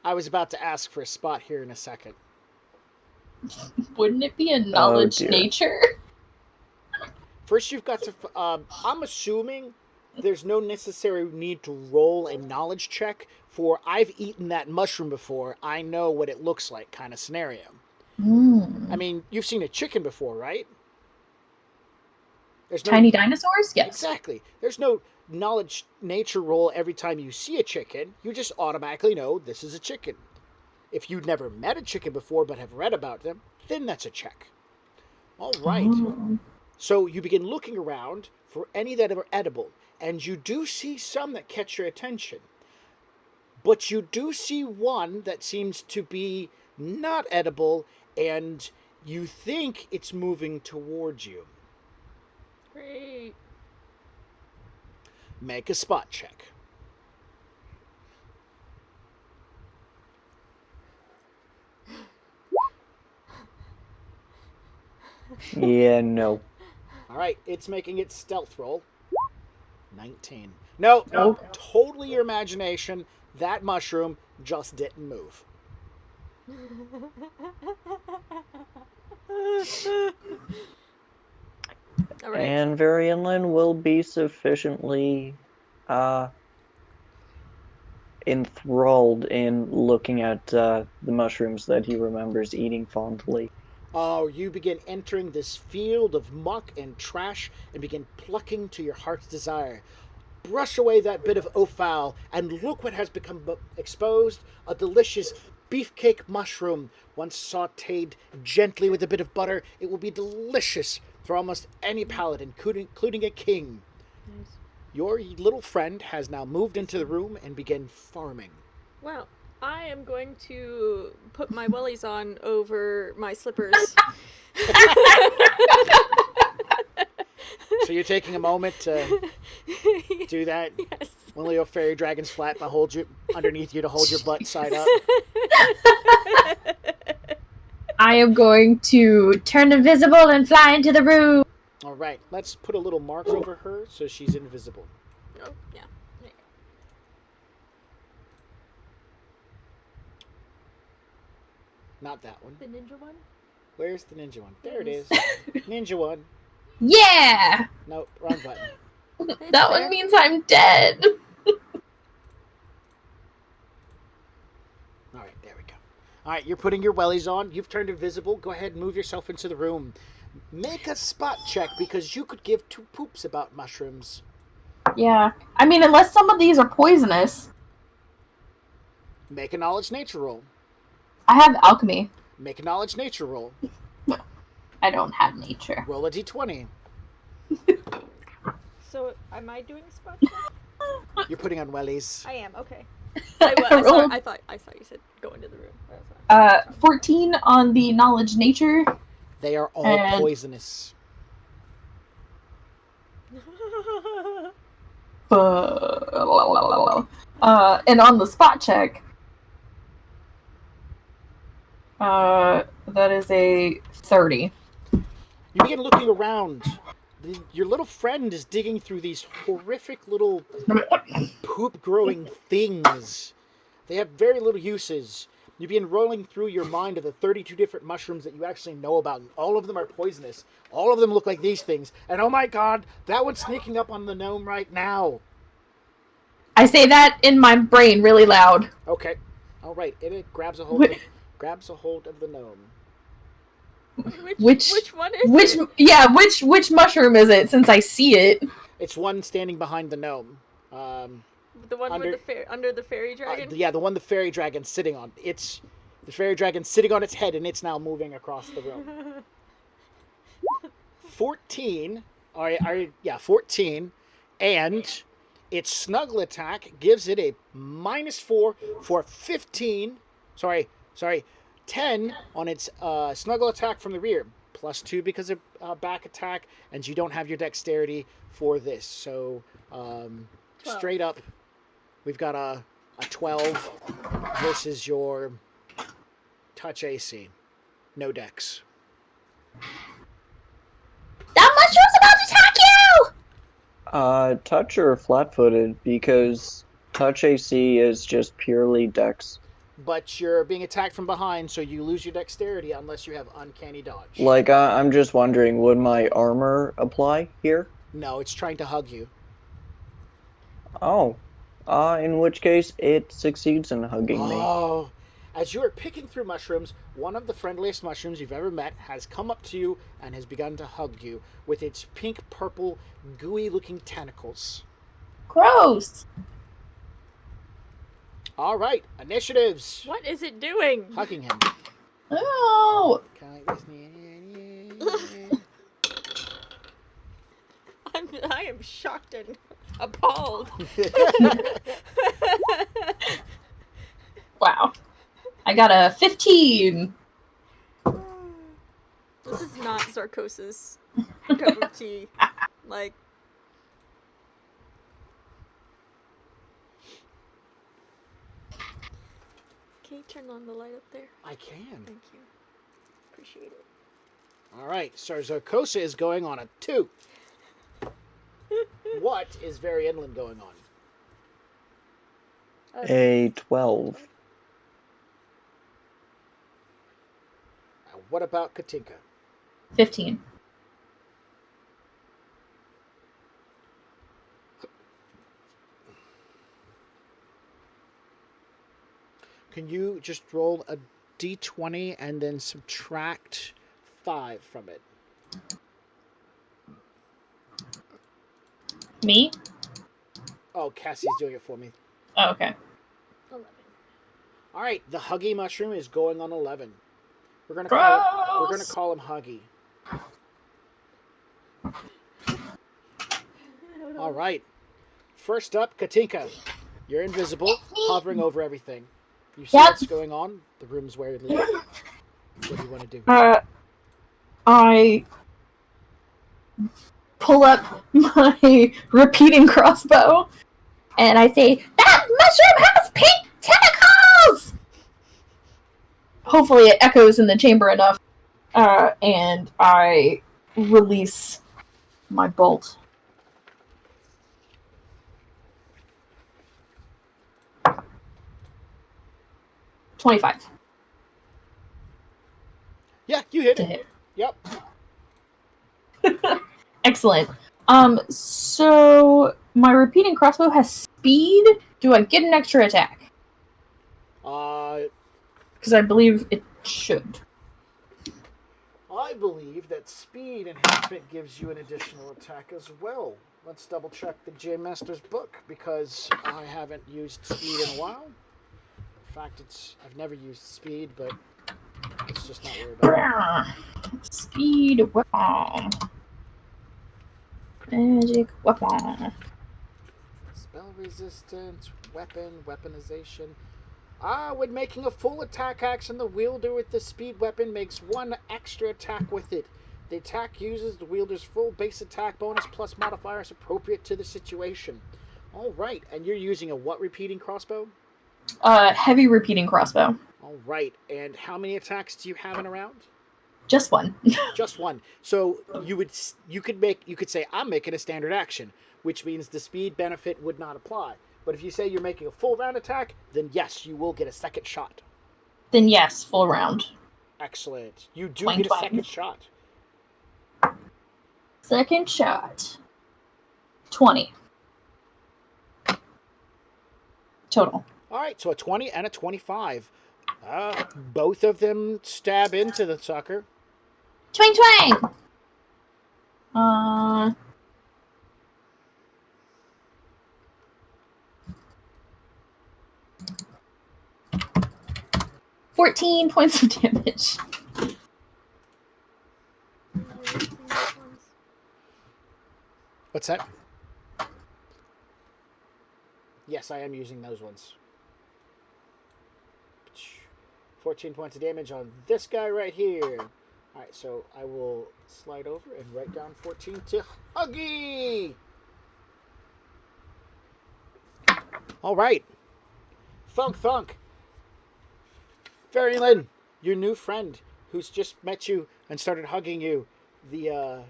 I was about to ask for a spot here in a second. Wouldn't it be a knowledge dear. nature? First, you've got to. I'm assuming there's no necessary need to roll a knowledge check for I've eaten that mushroom before. I know what it looks like kind of scenario. I mean, you've seen a chicken before, right? There's no, Tiny dinosaurs? Yes. Exactly. There's no knowledge nature roll every time you see a chicken. You just automatically know this is a chicken. If you'd never met a chicken before but have read about them, then that's a check. All right. Oh. So you begin looking around for any that are edible, and you do see some that catch your attention. But you do see one that seems to be not edible, and you think it's moving towards you. Great. Make a spot check. Yeah, no. All right, it's making its stealth roll. 19. No, Nope. totally your imagination. That mushroom just didn't move. All right. And Varianlin will be sufficiently enthralled in looking at the mushrooms that he remembers eating fondly. Oh, you begin entering this field of muck and trash and begin plucking to your heart's desire. Brush away that bit of offal and look what has become exposed, a delicious beefcake mushroom. Once sautéed gently with a bit of butter, it will be delicious for almost any palate, including a king. Nice. Your little friend has now moved into the room and began farming. Well, I am going to put my wellies on over my slippers. So you're taking a moment to do that? Yes. One little fairy dragon's flat hold you underneath you to hold your butt side up. I am going to turn invisible and fly into the room. All right, let's put a little mark over her so she's invisible. Oh, yeah. There Not that one. you go. The ninja one? Where's the ninja one? There it is. Ninja one. Yeah! Nope, wrong button. It's That there. one means I'm dead. All right, there we go. All right, you're putting your wellies on. You've turned invisible. Go ahead and move yourself into the room. Make a spot check because you could give two poops about mushrooms. Yeah. I mean, unless some of these are poisonous. Make a knowledge nature roll. I have alchemy. Make a knowledge nature roll. I don't have nature. Roll a d20. So, am I doing a spot check? You're putting on wellies. I am, okay. I rolled I thought you said go into the room. That's fine. 14 on the knowledge nature. They are all And- poisonous. And on the spot check, that is a 30. You begin looking around. Your little friend is digging through these horrific little poop-growing things. They have very little uses. You begin rolling through your mind of the 32 different mushrooms that you actually know about. And all of them are poisonous. All of them look like these things. And oh my god, that one's sneaking up on the gnome right now. I say that in my brain really loud. Okay. All right. It grabs a hold of the gnome. Which one is it? Yeah, which mushroom is it? Since I see it. It's one standing behind the gnome. The one under- with under the fairy dragon? Yeah, the one the fairy dragon's sitting on. It's the fairy dragon's sitting on its head, and it's now moving across the room. 14. All right, 14, and its snuggle attack gives it a -4 for 15. Sorry, 10 on its snuggle attack from the rear. +2 because of back attack, and you don't have your dexterity for this. So, 12. straight up, we've got a 12 versus your touch AC. No dex. That mushroom's about to attack you! Touch or flat-footed, because touch AC is just purely dex. But you're being attacked from behind, so you lose your dexterity unless you have uncanny dodge. Like, I'm just wondering, would my armor apply here? No, it's trying to hug you. Oh. In which case, it succeeds in hugging me. Oh. As you are picking through mushrooms, one of the friendliest mushrooms you've ever met has come up to you and has begun to hug you with its pink-purple, gooey-looking tentacles. Gross. All right, initiatives. What is it doing? Hugging him. Oh. I am shocked and appalled. Wow. I got a 15. This is not Sarkosis cup of tea. Like, can you turn on the light up there? I can. Thank you. Appreciate it. All right, so Zarkosa is going on a 2. What is Very Inland going on? A 12. What about Katinka? 15. Can you just roll a d20 and then subtract 5 from it? Me? Oh, Cassie's doing it for me. Oh, okay. 11. All right, the Huggy mushroom is going on 11. We're gonna Gross. call him Huggy. All right. First up, Katinka. You're invisible, hovering over everything. You see Yep. what's going on. The room's weirdly. What do you want to do? I pull up my repeating crossbow and I say, "That mushroom has pink tentacles!" Hopefully it echoes in the chamber enough. And I release my bolt. $25 Yeah, you hit to it. hit. Yep. Excellent. So my repeating crossbow has speed. Do I get an extra attack? Because I believe it should. I believe that speed enhancement gives you an additional attack as well. Let's double check the J Master's book because I haven't used speed in a while. In fact, I've never used speed, but it's just not worried about it. Speed weapon. Magic weapon. Spell resistance, weaponization. When making a full attack action, the wielder with the speed weapon makes 1 extra attack with it. The attack uses the wielder's full base attack bonus plus modifiers appropriate to the situation. All right, and you're using a what repeating crossbow? Heavy repeating crossbow. All right, and how many attacks do you have in a round? Just one. Just one. So you could say I'm making a standard action, which means the speed benefit would not apply. But if you say you're making a full round attack, then yes, you will get a second shot. Then yes, full round. Excellent. You do Twang, get a twang. second shot. Second shot. 20. Total. All right, so a 20 and a 25. Both of them stab into the sucker. Twang twang! 14 points of damage. What's that? Yes, I am using those ones. 14 points of damage on this guy right here. Alright, so I will slide over and write down 14 to Huggy! Alright. Thunk. Fairyland, your new friend who's just met you and started hugging you. The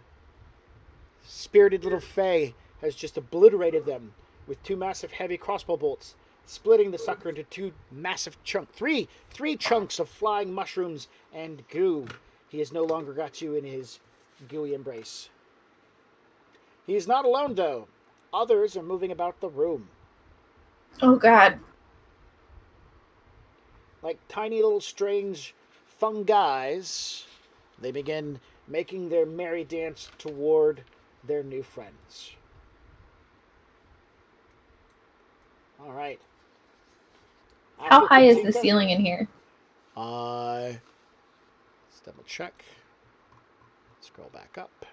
spirited little Fae has just obliterated them with two massive heavy crossbow bolts, splitting the sucker into two massive chunks, three chunks of flying mushrooms and goo. He has no longer got you in his gooey embrace. He is not alone, though. Others are moving about the room. Oh God. Like tiny little strange fungi, they begin making their merry dance toward their new friends. All right. How After high is the Katinka, ceiling in here? let's double check. Scroll back up.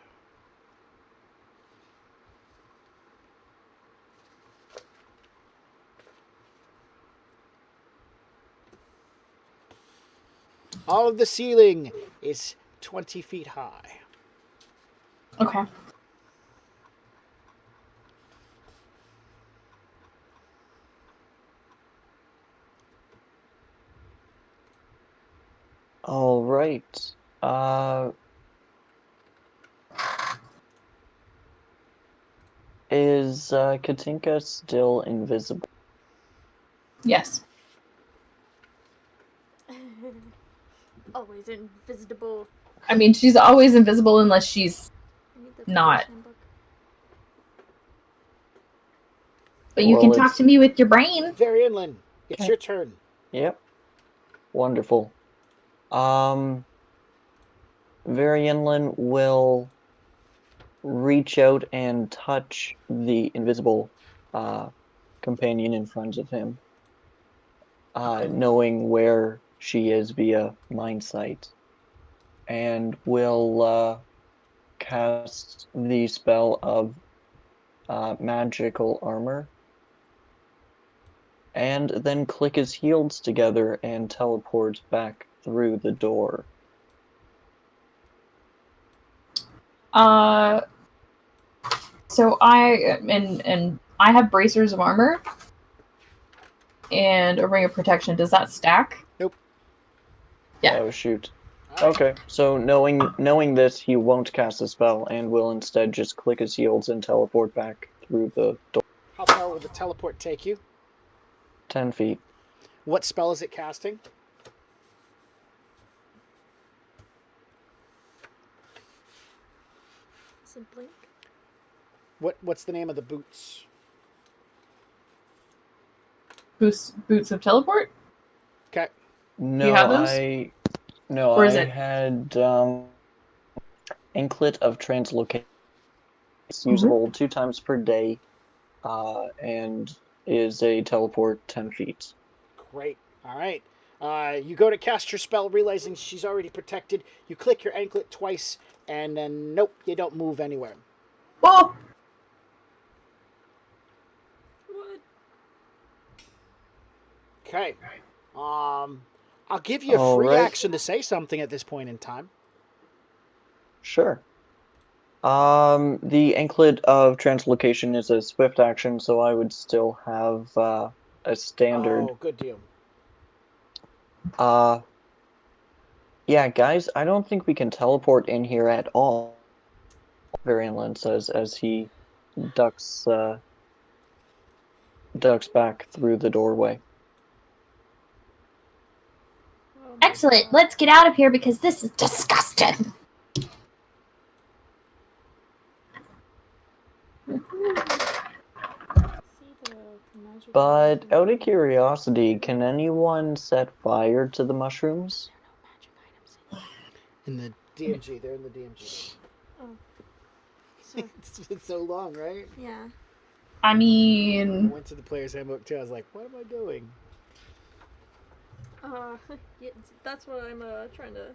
All of the ceiling is 20 feet high. Okay. All right. Is Katinka still invisible? Yes. Always invisible. I mean, she's always invisible unless she's I need the not. player's handbook. But you Well, can talk it's- to me with your brain. Varianlin, it's Okay. your turn. Yep. Wonderful. Varianlin will reach out and touch the invisible companion in front of him, knowing where she is via mind sight, and will cast the spell of magical armor, and then click his heels together and teleport back through the door. So I have bracers of armor and a ring of protection. Does that stack? Nope. Yeah. Oh shoot. All right. Okay, so knowing this, he won't cast a spell and will instead just click his heels and teleport back through the door. How far will the teleport take you? 10 feet. What spell is it casting? Is it blink? What's the name of the boots? Boots of teleport? Okay. No, you have those? Or is I it- had Anklet of Translocation. It's usable 2 times per day, and is a teleport 10 feet. Great. All right. You go to cast your spell, realizing she's already protected. You click your anklet twice, and then nope, you don't move anywhere. Oh! What? Okay. I'll give you a All free right. action to say something at this point in time. Sure. The Anklet of Translocation is a swift action, so I would still have a standard. Oh, good deal. Yeah, guys, I don't think we can teleport in here at all, Varianlin says as he ducks back through the doorway. Oh my Excellent. God. Let's get out of here because this is disgusting. See the magic But items out in of there? curiosity, can anyone set fire to the mushrooms? There are no magic items in there. In the DMG, they're in the DMG. Oh. Sorry. It's been so long, right? Yeah. I I mean, went to the player's handbook too. I was like, what am I doing? Yeah, that's what I'm trying to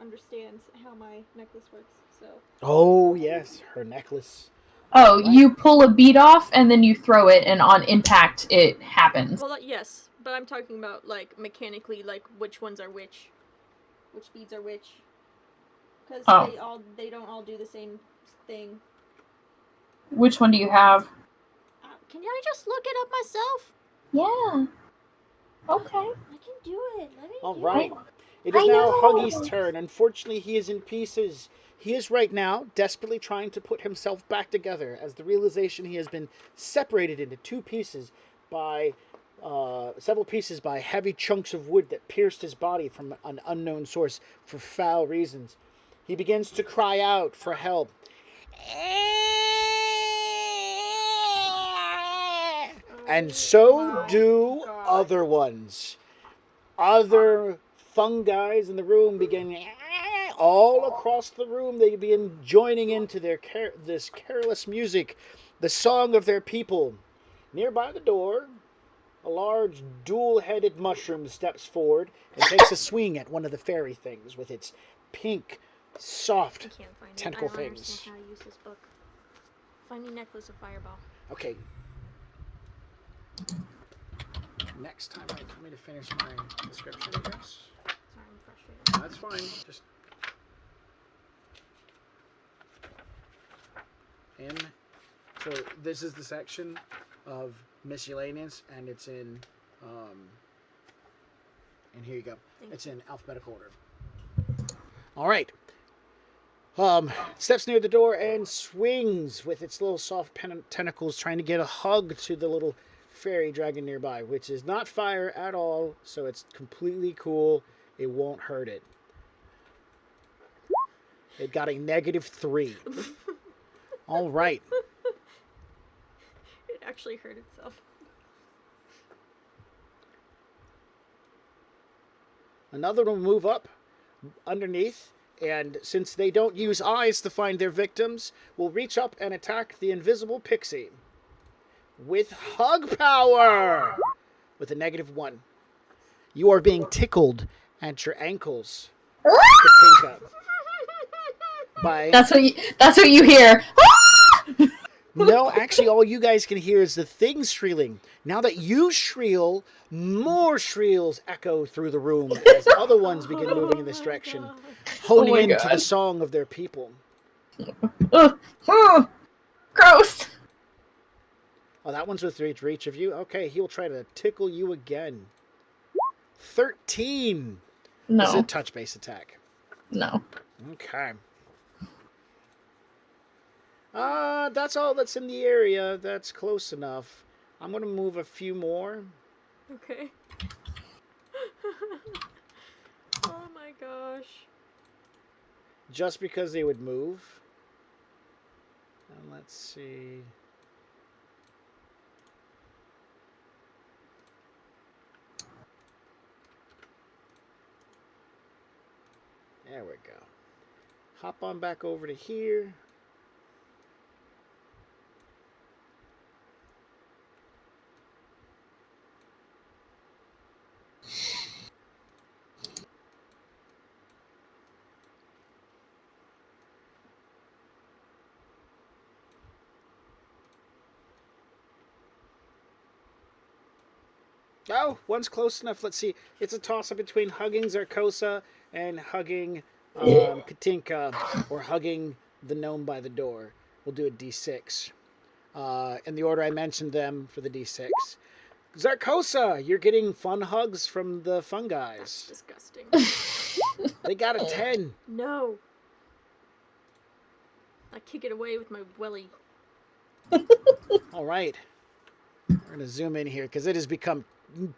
understand how my necklace works. So. Oh yes, her necklace. oh, Right. you pull a bead off and then you throw it, and on impact, it happens. Well, yes, but I'm talking about like mechanically, like which ones are which beads are which, because Oh. they don't all do the same thing. Which one do you have? Can I just look it up myself? Yeah. Okay. I can do it. Let me. All do right. it. It is I now know. Huggy's turn. Unfortunately, he is in pieces. He is right now desperately trying to put himself back together as the realization he has been separated into two pieces by several pieces by heavy chunks of wood that pierced his body from an unknown source for foul reasons. He begins to cry out for help. And so do other ones. Other fungi in the room begin all across the room. They begin joining into this careless music, the song of their people. Nearby the door, a large dual-headed mushroom steps forward and takes a swing at one of the fairy things with its pink, soft I can't find tentacle it. I don't things. understand how to use this book. Finding necklace of fireball. Okay. Next time, wait for me to finish my description, I guess. Sorry, I'm frustrated. That's fine. Just in. So this is the section of miscellaneous, and it's in. And here you go. It's in alphabetical order. All right. Steps near the door and swings with its little soft tentacles, trying to get a hug to the little fairy dragon nearby, which is not fire at all, so it's completely cool. It won't hurt it. It got a -3. All right. It actually hurt itself. Another will move up underneath, and since they don't use eyes to find their victims, will reach up and attack the invisible pixie with hug power with a -1. You are being tickled at your ankles, Katinka. That's what you hear. No, actually, all you guys can hear is the thing shrilling. Now that you shriel, more shriels echo through the room as other ones begin moving in this direction, honing in to the song of their people. Gross. Oh, that one's within reach of you? Okay, he'll try to tickle you again. 13. No. This is a touch-based attack. No. Okay. That's all that's in the area. That's close enough. I'm going to move a few more. Okay. Oh my gosh. Just because they would move. And let's see. There we go. Hop on back over to here. Oh, one's close enough. Let's see. It's a toss-up between hugging Zarkosa and hugging Katinka, or hugging the gnome by the door. We'll do a D6. In the order I mentioned them for the D6. Zarkosa, you're getting fun hugs from the fungis. Disgusting. They got a 10. No. I kick it away with my welly. All right. We're going to zoom in here because it has become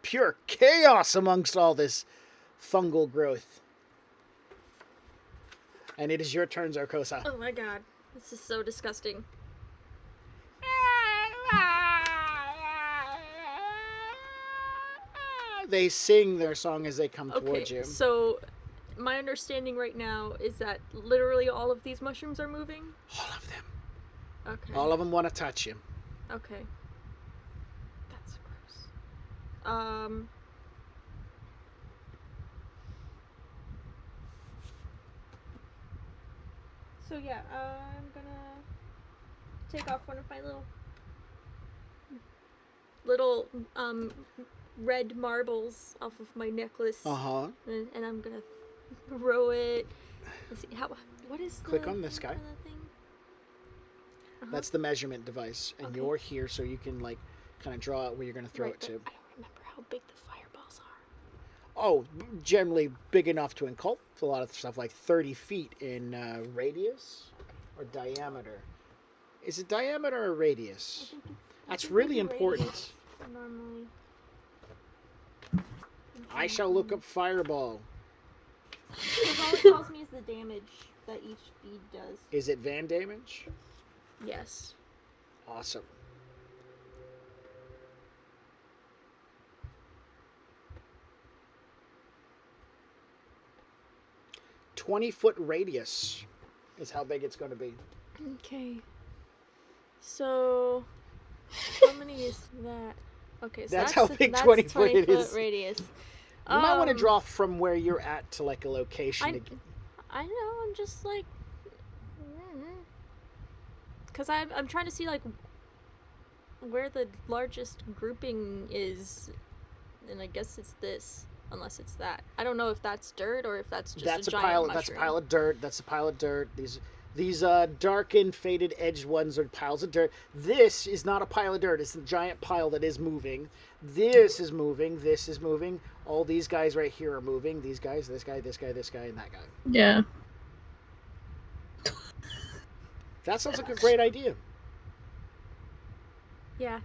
pure chaos amongst all this fungal growth. And it is your turn, Zarkosa. Oh my god. This is so disgusting. They sing their song as they come towards you. So my understanding right now is that literally all of these mushrooms are moving? All of them. Okay. All of them want to touch you. Okay. That's gross. So yeah, I'm gonna take off one of my little red marbles off of my necklace. Uh-huh. And I'm gonna throw it. Let's see, what is Click on this guy. that thing? That's the measurement device. And Okay. you're here so you can, like, kind of draw out where you're going to throw it to. I don't remember how big the fireballs are. Oh, generally big enough to engulf a lot of stuff, like 30 feet in radius or diameter. Is it diameter or radius? That's really important. Normally. I shall look up fireball. Because all it tells me is the damage that each bead does. Is it van damage? Yes. Awesome. "20-foot radius is how big it's going to be. Okay. So, how many is that? Okay, so That's how big that's 20 foot it 20 is. radius. You might want to draw from where you're at to like a location. I know. I'm just like, because I'm trying to see like where the largest grouping is, and I guess it's this, unless it's that. I don't know if that's dirt or if that's just a giant pile. mushroom. That's a pile of dirt. That's a pile of dirt. These darkened, faded edged ones are piles of dirt. This is not a pile of dirt. It's a giant pile that is moving. This is moving. This is moving. All these guys right here are moving. These guys, this guy, this guy, this guy, and that guy. Yeah. That sounds like a great idea. Yeah.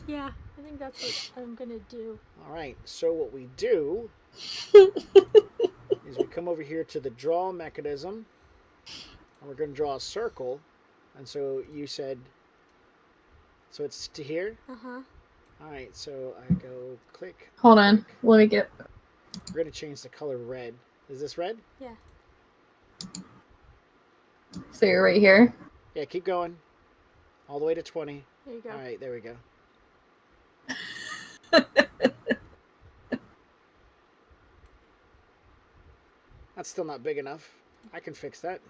Yeah, I think that's what I'm gonna do. All right. So what we do is we come over here to the draw mechanism, and we're going to draw a circle. And so you said, so it's to here? Uh-huh. All right, so I go click. Hold on. Let me get... We're going to change the color red. Is this red? Yeah. So you're right here? Yeah, keep going. All the way to 20. There you go. All right, there we go. That's still not big enough. I can fix that.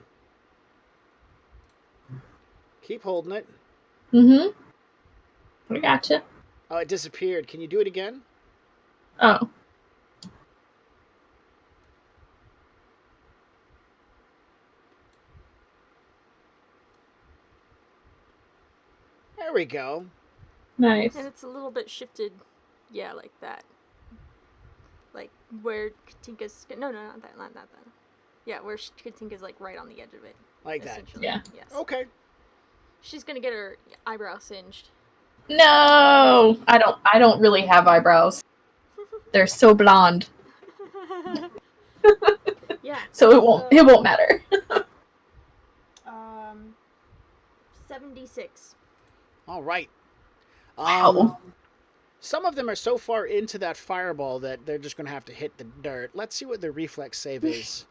Keep holding it. Mm-hmm. I gotcha. Oh, it disappeared. Can you do it again? Oh. There we go. Nice. And it's a little bit shifted, yeah, like that. Like where Katinka's... No, not that. Yeah, where Katinka's like right on the edge of it. Like that. Yeah. Yes. Okay. She's gonna get her eyebrow singed. No! I don't really have eyebrows. They're so blonde. Yeah. So it won't matter. 76. All right. Wow. Some of them are so far into that fireball that they're just going to have to hit the dirt. Let's see what the reflex save is.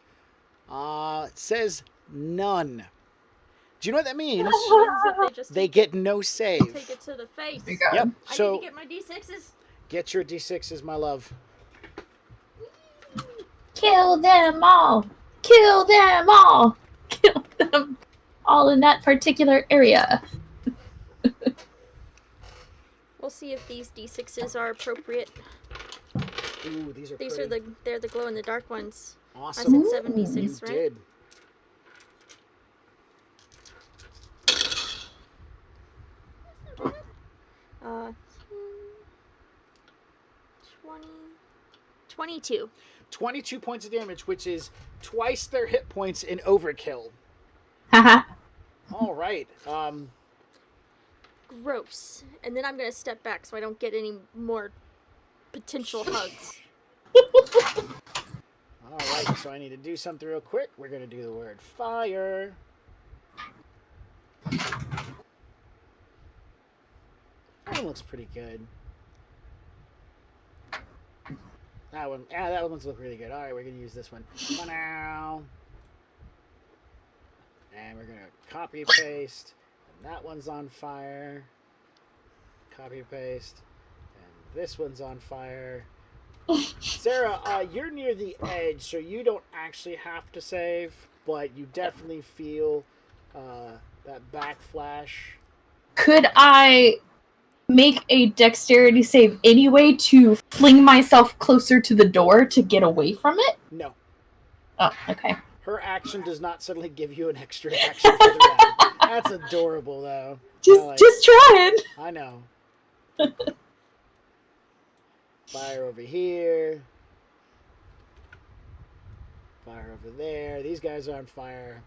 It says none. Do you know what that means? They get no save. Take it to the face. There you go. Yep. I So need to get my D6s. get your d6s, my love. Kill them all! Kill them all! Kill them all in that particular area. We'll see if these D6s are appropriate. Ooh, these are These pretty. they're the glow in the dark ones. Awesome. I said 76, You right? did. Uh, 20, 22. 22 points of damage, which is twice their hit points in overkill. Haha. All right. Gross. And then I'm gonna step back so I don't get any more potential hugs. All right. So I need to do something real quick. We're going to do the word fire. That one looks pretty good. That one's look really good. All right, we're gonna use this one. Now, and we're gonna copy paste. And that one's on fire. Copy paste, and this one's on fire. Sarah, you're near the edge, so you don't actually have to save, but you definitely feel that backflash. Could I make a dexterity save anyway to fling myself closer to the door to get away from it? No. Oh, okay. Her action does not suddenly give you an extra action for the round. That's adorable, though. Just trying. I know. Fire over here. Fire over there. These guys are on fire.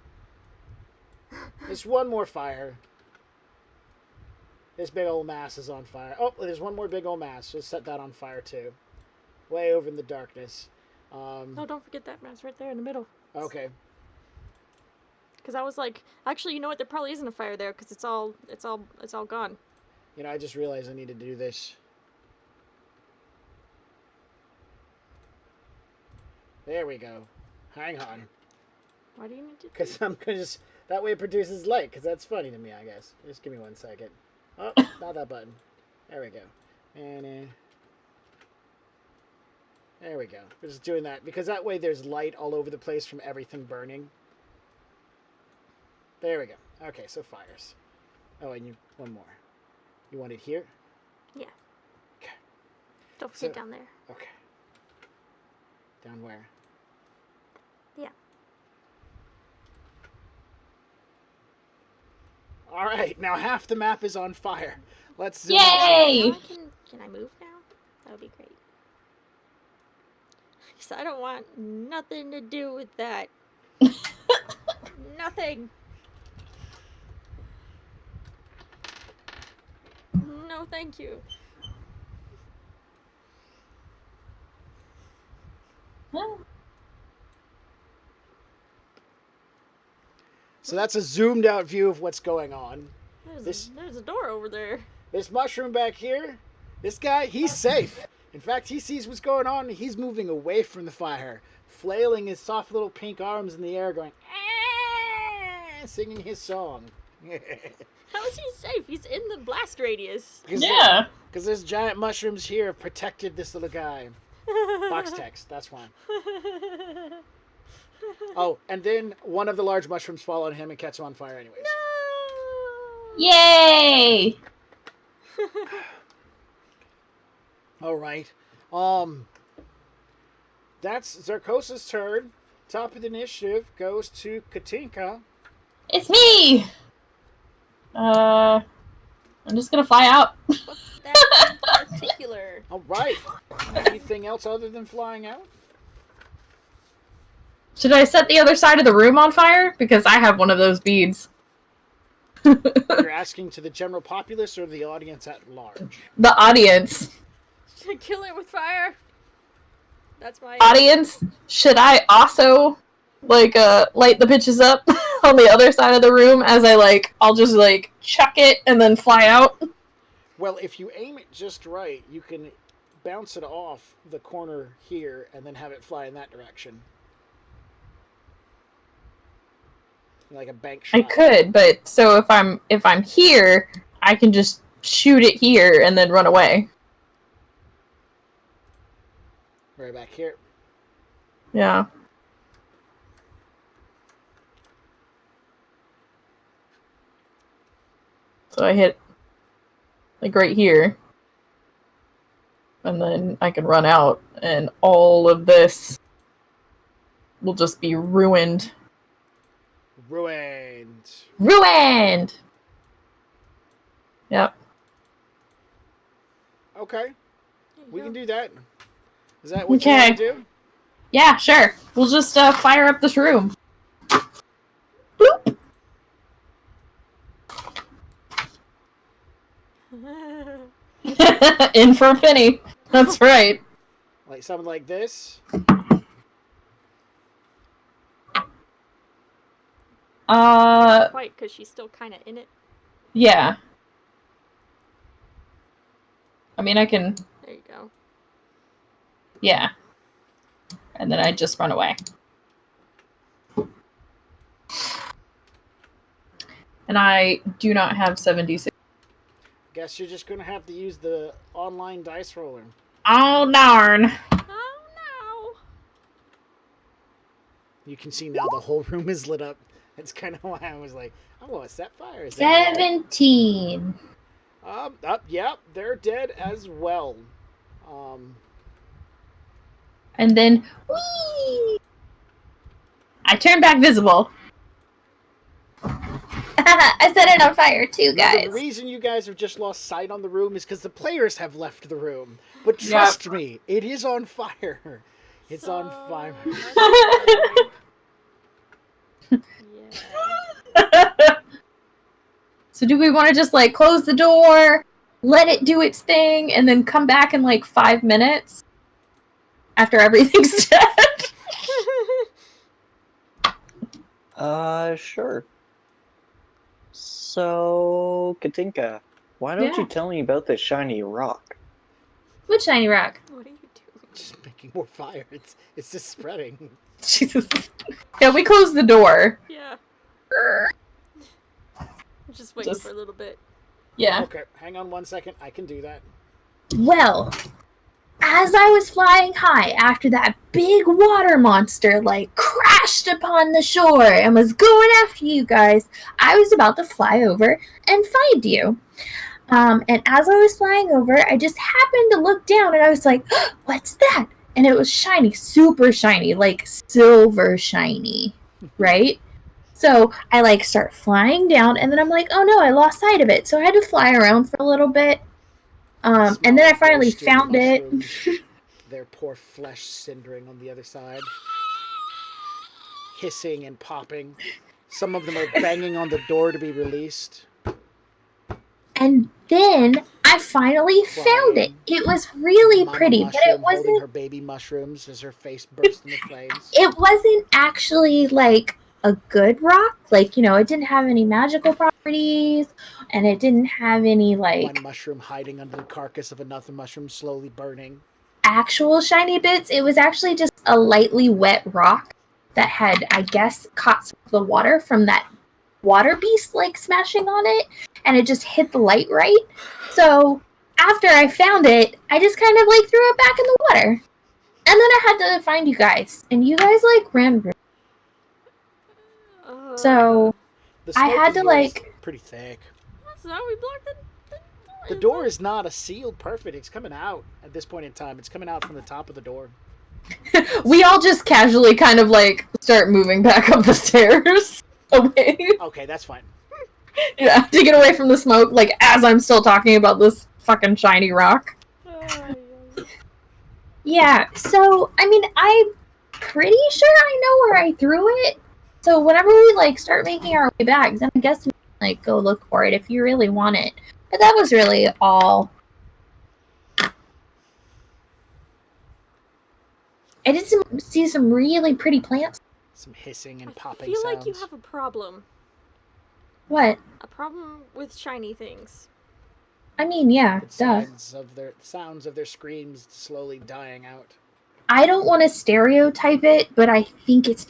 There's one more fire. This big old mass is on fire. Oh, there's one more big old mass. Just set that on fire too. Way over in the darkness. No, don't forget that mass right there in the middle. Okay. Because I was like, actually, you know what? There probably isn't a fire there because it's all gone. You know, I just realized I needed to do this. There we go. Hang on. Why do you need to? Because I'm going to just... That way it produces light, because that's funny to me, I guess. Just give me 1 second. Oh, not that button. There we go. And there we go. We're just doing that, because that way there's light all over the place from everything burning. There we go. Okay, so fires. Oh, and one more. You want it here? Yeah. Okay. Don't forget down there. Okay. Down where? Yeah. All right, now half the map is on fire. Let's zoom Yay! Now can I move now? That would be great. Because I don't want nothing to do with that. Nothing. No, thank you. So that's a zoomed out view of what's going on. There's a door over there. This mushroom back here, this guy, he's safe. In fact, he sees what's going on and he's moving away from the fire, flailing his soft little pink arms in the air, going, "Ah," singing his song. How is he safe? He's in the blast radius. Yeah. Because those giant mushrooms here have protected this little guy. Box text, that's why. Oh, and then one of the large mushrooms fall on him and catch him on fire anyways. No! Yay! All right. That's Zarkosa's turn. Top of the initiative goes to Katinka. It's me! I'm just gonna fly out. What's that in particular? All right. Anything else other than flying out? Should I set the other side of the room on fire? Because I have one of those beads. You're asking to the general populace or the audience at large? The audience. Should I kill it with fire? That's my Audience, should I also, light the bitches up on the other side of the room as I'll just, chuck it and then fly out? Well, if you aim it just right, you can bounce it off the corner here and then have it fly in that direction. Like a bank shot. I could, but so if I'm here, I can just shoot it here and then run away. Right back here. Yeah. So I hit right here. And then I can run out and all of this will just be ruined. Ruined. Ruined! Yep. Okay. There you We go. can do that. Is that what Okay. you want to do? Yeah, sure. We'll just fire up this room. Boop! In for a penny. That's right. Like something like this? Quite, because she's still kind of in it. Yeah. I mean, I can, There you go. yeah. And then I just run away. And I do not have 76. Guess you're just going to have to use the online dice roller. Oh, darn. Oh no! You can see now the whole room is lit up. That's kind of why I was like, I want to set fires. 17. Yep, they're dead as well. And then, whee! I turn back visible. I set it on fire too, guys. The reason you guys have just lost sight on the room is because the players have left the room. But trust me, it is on fire. It's on fire. Yeah. So do we want to just like close the door, let it do its thing, and then come back in like 5 minutes after everything's dead? Sure. So, Katinka, why don't you tell me about the shiny rock? What shiny rock? What are you doing? Just making more fire. It's just spreading. Jesus. Yeah, we closed the door. Yeah. Just wait for a little bit. Yeah. Okay, hang on 1 second. I can do that. Well, as I was flying high after that big water monster, like, crashed upon the shore and was going after you guys, I was about to fly over and find you. And as I was flying over, I just happened to look down and I was like, oh, what's that? And it was shiny, super shiny, like silver shiny, right? So I like start flying down and then I'm like, oh no, I lost sight of it. So I had to fly around for a little bit. And then I finally found it. Their poor flesh cindering on the other side. Hissing and popping. Some of them are banging on the door to be released. And then I finally found it. It was really Mama pretty, but it holding wasn't. her baby mushrooms as her face burst into flames. It wasn't actually like a good rock. Like, you know, it didn't have any magical properties, and it didn't have any like one mushroom hiding under the carcass of another mushroom slowly burning. Actual shiny bits. It was actually just a lightly wet rock that had, I guess, caught some of the water from that water beast like smashing on it, and it just hit the light right. So after I found it, I just kind of like threw it back in the water, and then I had to find you guys, and you guys like ran. So I had to like pretty thick. So we blocked the door. The door is not a sealed perfect. It's coming out at this point in time. It's coming out from the top of the door. We all just casually kind of like start moving back up the stairs away. Okay, that's fine. Yeah, to get away from the smoke, like as I'm still talking about this fucking shiny rock. Yeah, so I mean, I'm pretty sure I know where I threw it. So whenever we like start making our way back, then I guess we can, like go look for it if you really want it. But that was really all. I did see some really pretty plants. Some hissing and I popping feel sounds. like you have a problem. What? A problem with shiny things. I mean, yeah, duh. Sounds of their screams slowly dying out. I don't want to stereotype it, but I think it's.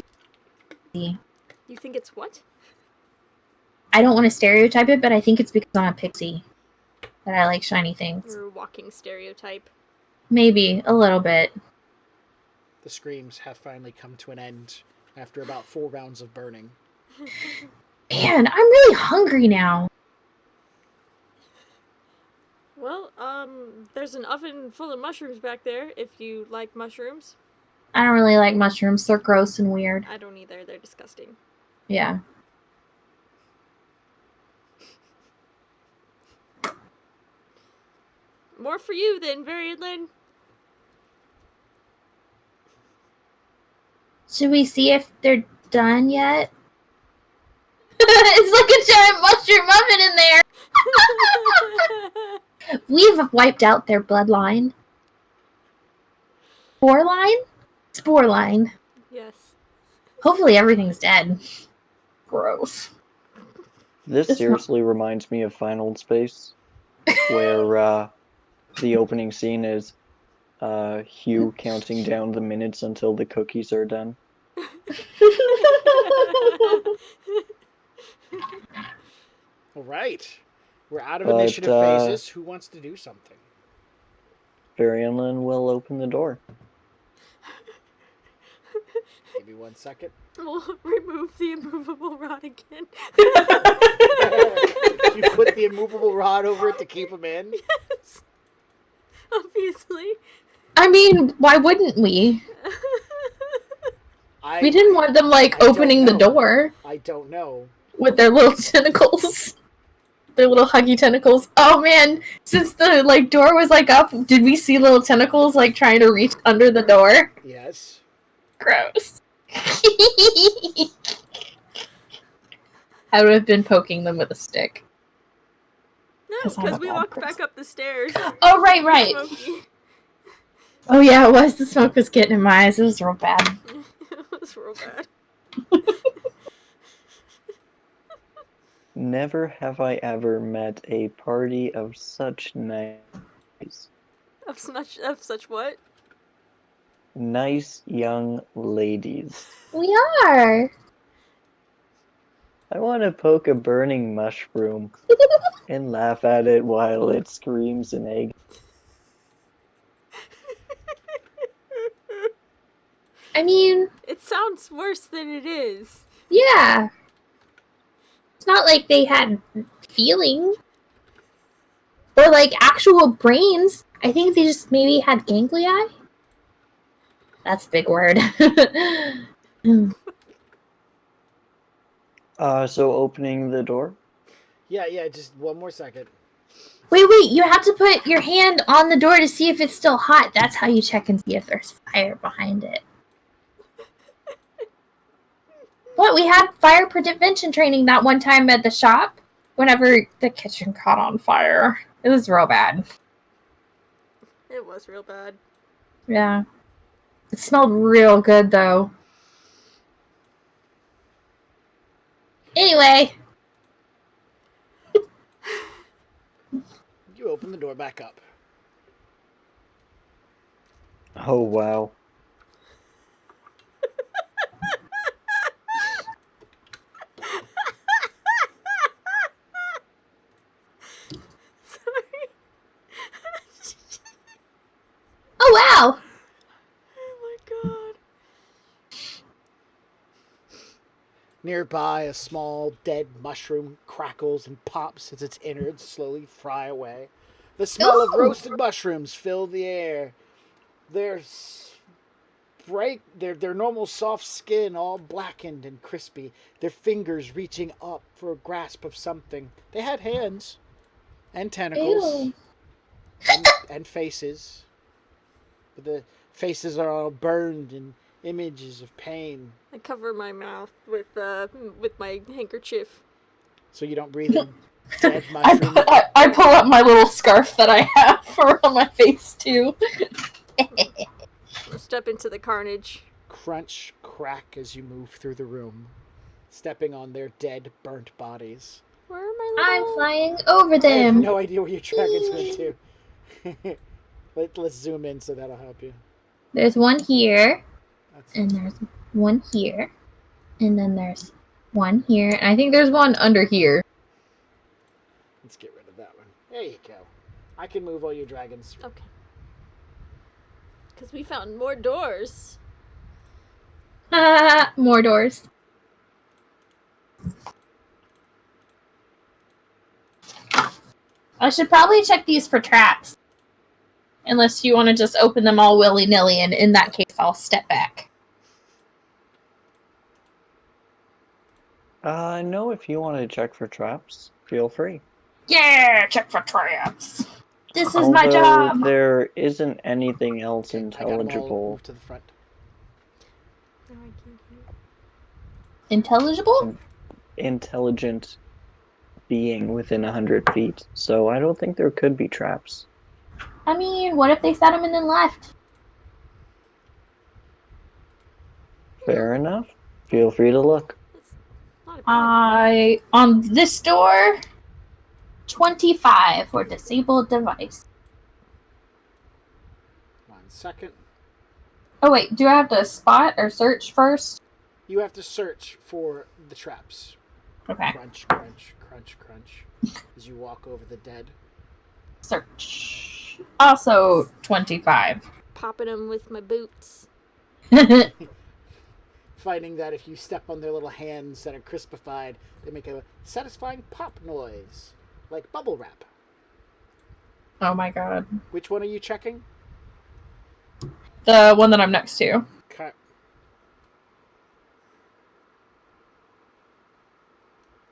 You think it's what? I don't want to stereotype it, but I think it's because I'm a pixie that I like shiny things. You're a walking stereotype. Maybe a little bit. The screams have finally come to an end after about 4 rounds of burning. Man, I'm really hungry now. Well, there's an oven full of mushrooms back there, if you like mushrooms. I don't really like mushrooms. They're gross and weird. I don't either. They're disgusting. Yeah. More for you then, Variedlin. Should we see if they're done yet? It's like a giant mushroom oven in there. We've wiped out their bloodline. Spore line? Spore line. Yes. Hopefully everything's dead. Gross. This seriously reminds me of Final Space, where the opening scene is Hugh counting down the minutes until the cookies are done. All right. We're out of initiative phases. Who wants to do something? Varianlin will open the door. Give me 1 second. We'll remove the immovable rod again. You put the immovable rod over it to keep him in? Yes. Obviously. I mean, why wouldn't we? We didn't want them, like, opening the door. I don't know. with their little tentacles. Their little huggy tentacles. Oh man, since the door was up, did we see little tentacles trying to reach under the door? Yes. Gross. I would have been poking them with a stick. No, 'Cause I'm because a we bad walked person. back up the stairs. Oh right. Smoky. Oh yeah, it was. The smoke was getting in my eyes. It was real bad. It was real bad. Never have I ever met a party of such nice Of such what? young ladies. We are. I want to poke a burning mushroom and laugh at it while it screams in agony. I mean, It sounds worse than it is. yeah. It's not like they had feeling. Or actual brains. I think they just maybe had ganglia. That's a big word. So opening the door? Yeah, just one more second. Wait, you have to put your hand on the door to see if it's still hot. That's how you check and see if there's fire behind it. What? We had fire prevention training that one time at the shop whenever the kitchen caught on fire. It was real bad. It was real bad. Yeah. It smelled real good, though. Anyway. You open the door back up. Oh, wow. Sorry. Oh, wow. Oh my god. Nearby, a small dead mushroom crackles and pops as its innards slowly fry away. The smell of Ooh. roasted mushrooms fill the air. Their normal soft skin all blackened and crispy. Their fingers reaching up for a grasp of something. They had hands and tentacles Ew. and faces. But the faces are all burned in images of pain. I cover my mouth with my handkerchief. So you don't breathe in dead mushroom. I pull up my little scarf that I have around my face, too. Step into the carnage. Crunch, crack as you move through the room, stepping on their dead, burnt bodies. Where are my I'm little... flying over I have them. no idea where your dragons went to. Let's zoom in so that'll help you. There's one here, That's and there's one here, and then there's one here, and I think there's one under here. Let's get rid of that one. There you go. I can move all your dragons. Okay. Because we found more doors. More doors. I should probably check these for traps. Unless you want to just open them all willy-nilly, and in that case, I'll step back. No, if you want to check for traps, feel free. Yeah, check for traps. This is my job. There isn't anything else Okay, I got them all intelligible. moved to the front. No, I can't hear. Intelligible? Intelligent being within 100 feet, so I don't think there could be traps. I mean, what if they set them and then left? Fair enough. Feel free to look. It's not a bad On this door, 25 for disabled device. 1 second. Oh wait, do I have to spot or search first? You have to search for the traps. Okay, Crunch, crunch, crunch, crunch. As you walk over the dead. search. Also 25. Popping them with my boots. Finding that if you step on their little hands that are crispified, they make a satisfying pop noise, like bubble wrap. Oh my god. Which one are you checking? The one that I'm next to. Okay.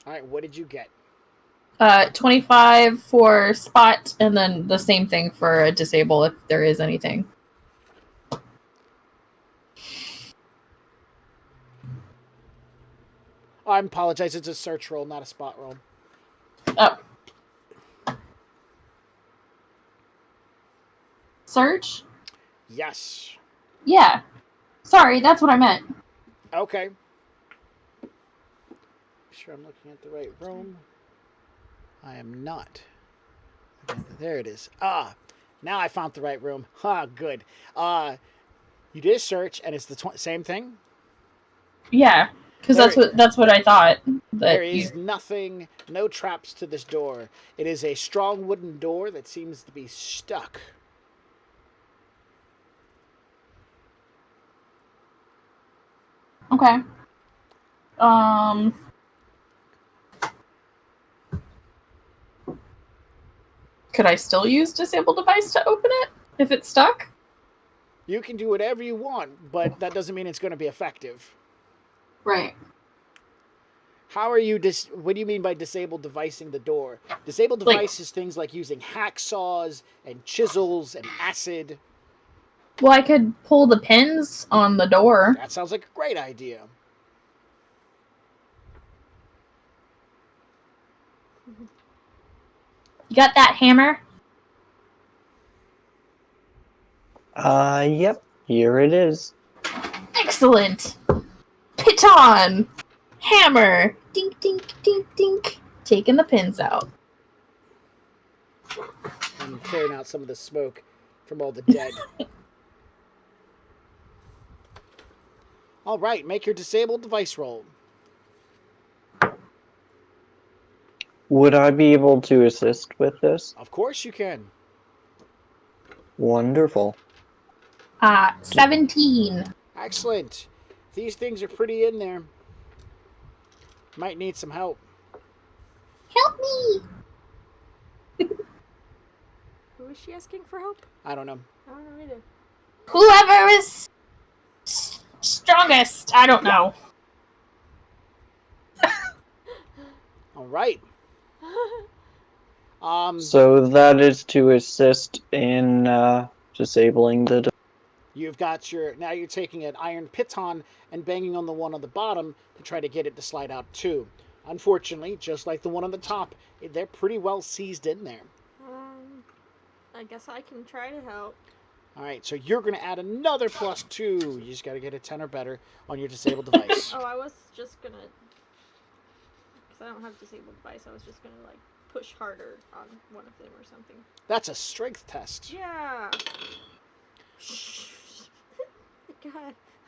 All right, what did you get? 25 for spot, and then the same thing for a disable if there is anything. Oh, I apologize. It's a search roll, not a spot roll. Oh. Search? Yes. Yeah. Sorry, that's what I meant. Okay. Sure, I'm looking at the right room. I am not. There it is. Now I found the right room. Good. You did a search, and it's the same thing. Yeah, because that's what I thought. There That you. is nothing, no traps to this door. It is a strong wooden door that seems to be stuck. Okay. Could I still use disable device to open it if it's stuck? You can do whatever you want, but that doesn't mean it's going to be effective. Right. How are you what do you mean by disabled devicing the door? Disabled device is things like using hacksaws and chisels and acid. Well, I could pull the pins on the door. That sounds like a great idea. You got that hammer? Yep. Here it is. Excellent. Piton. Hammer. Dink, dink, dink, dink. Taking the pins out. I'm clearing out some of the smoke from all the dead. All right, make your disabled device roll. Would I be able to assist with this? Of course you can. Wonderful. 17. Excellent. These things are pretty in there. Might need some help. Help me. Who is she asking for help? I don't know. I don't know either. Whoever is strongest. I don't know. All right. So that is to assist in disabling the. You've got now you're taking an iron piton and banging on the one on the bottom to try to get it to slide out too. Unfortunately, just like the one on the top, they're pretty well seized in there. I guess I can try to help. All right, so you're going to add another +2. You just got to get a 10 or better on your disabled device. Oh, I was just gonna, because I don't have disabled device. I was just gonna like push harder on one of them or something. That's a strength test. Yeah.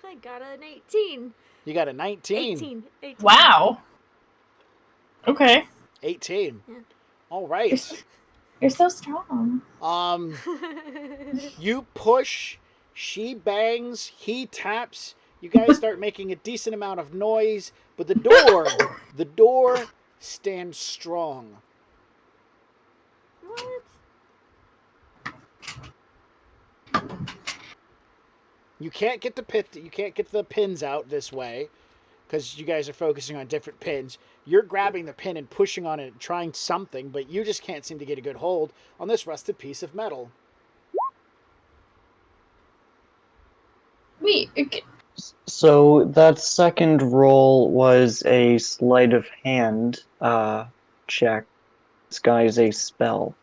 I got an 18. You got a 19. 18. Wow. Okay. 18. Yeah. All right. You're so strong. You push, she bangs, he taps. You guys start making a decent amount of noise, but the door stands strong. What? You can't get the pins out this way because you guys are focusing on different pins. You're grabbing the pin and pushing on it, trying something, but you just can't seem to get a good hold on this rusted piece of metal. Wait. Okay. So that second roll was a sleight of hand check. Disguise a spell.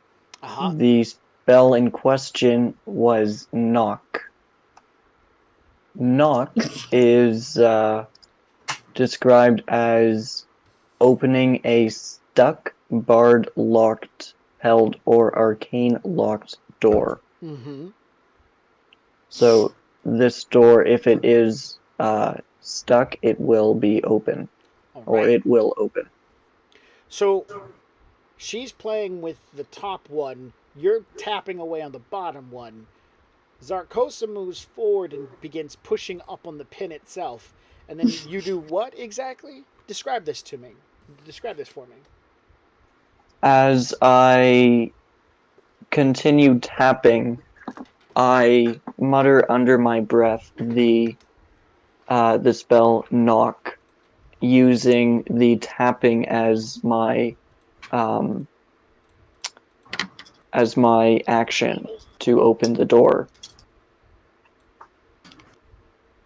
The spell in question was knock. Knock is described as opening a stuck, barred, locked, held, or arcane locked door. Mm-hmm. So this door, if it is stuck, it will be open. Or it will open. So she's playing with the top one. You're tapping away on the bottom one. Zarkosa moves forward and begins pushing up on the pin itself. And then you do what exactly? Describe this to me. Describe this for me. As I continue tapping, I mutter under my breath the spell knock, using the tapping as my action to open the door.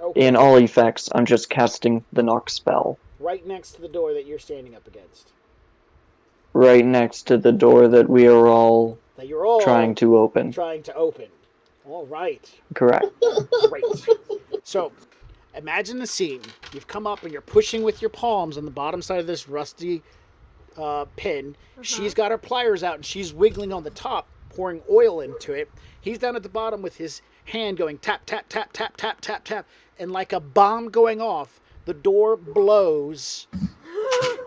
Okay. In all effects, I'm just casting the knock spell Right next to the door that you're standing up against. right next to the door that we are all That you're all trying to open. trying to open. All right. Correct. Great. So, imagine the scene. You've come up and you're pushing with your palms on the bottom side of this rusty pin. She's got her pliers out and she's wiggling on the top, pouring oil into it. He's down at the bottom with his hand going tap, tap, tap, tap, tap, tap, tap. And like a bomb going off, the door blows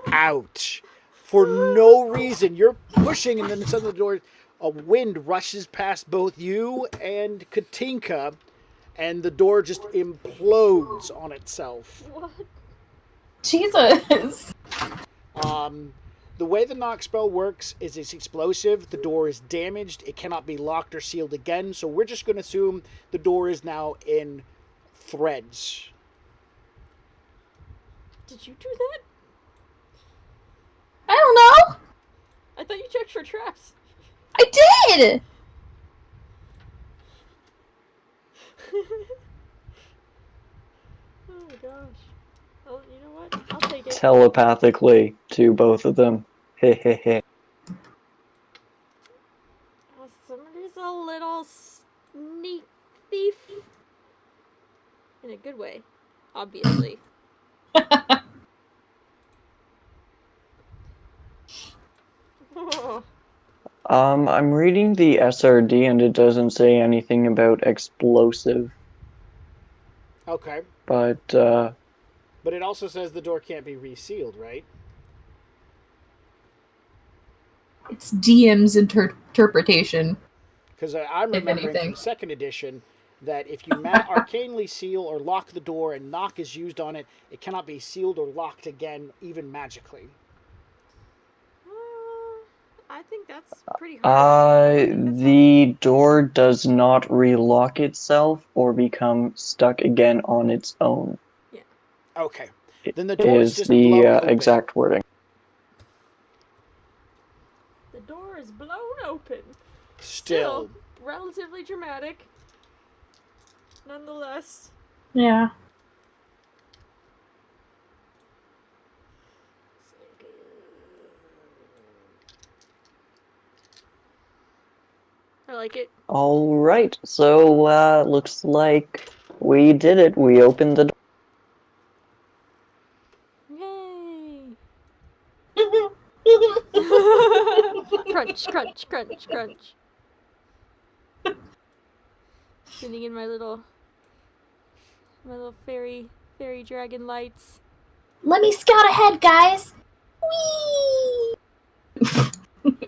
out. For no reason. You're pushing and then suddenly the door, a wind rushes past both you and Katinka and the door just implodes on itself. What? Jesus. The way the knock spell works is it's explosive. The door is damaged. It cannot be locked or sealed again. So we're just going to assume the door is now in threads. Did you do that? I don't know. I thought you checked for traps. I did. Oh my gosh. Oh, you know what? I'll take it. Telepathically to both of them. Hehehe. Somebody's a little sneak thief. In a good way, obviously. Oh. I'm reading the SRD and it doesn't say anything about explosive, Okay. but But it also says the door can't be resealed, right? It's DM's interpretation. Because I'm If remembering anything. from second edition that if you arcanely seal or lock the door and knock is used on it, it cannot be sealed or locked again, even magically. I think that's pretty harsh. the door does not relock itself or become stuck again on its own. Yeah. Okay. It Then the door is is just the blown open. exact wording. The door is blown open. Still. Relatively dramatic. Nonetheless. Yeah. I like it. All right, so looks like we did it. We opened the door. Yay! Crunch, crunch, crunch, crunch. Sitting in my little fairy dragon lights. Let me scout ahead, guys. Whee!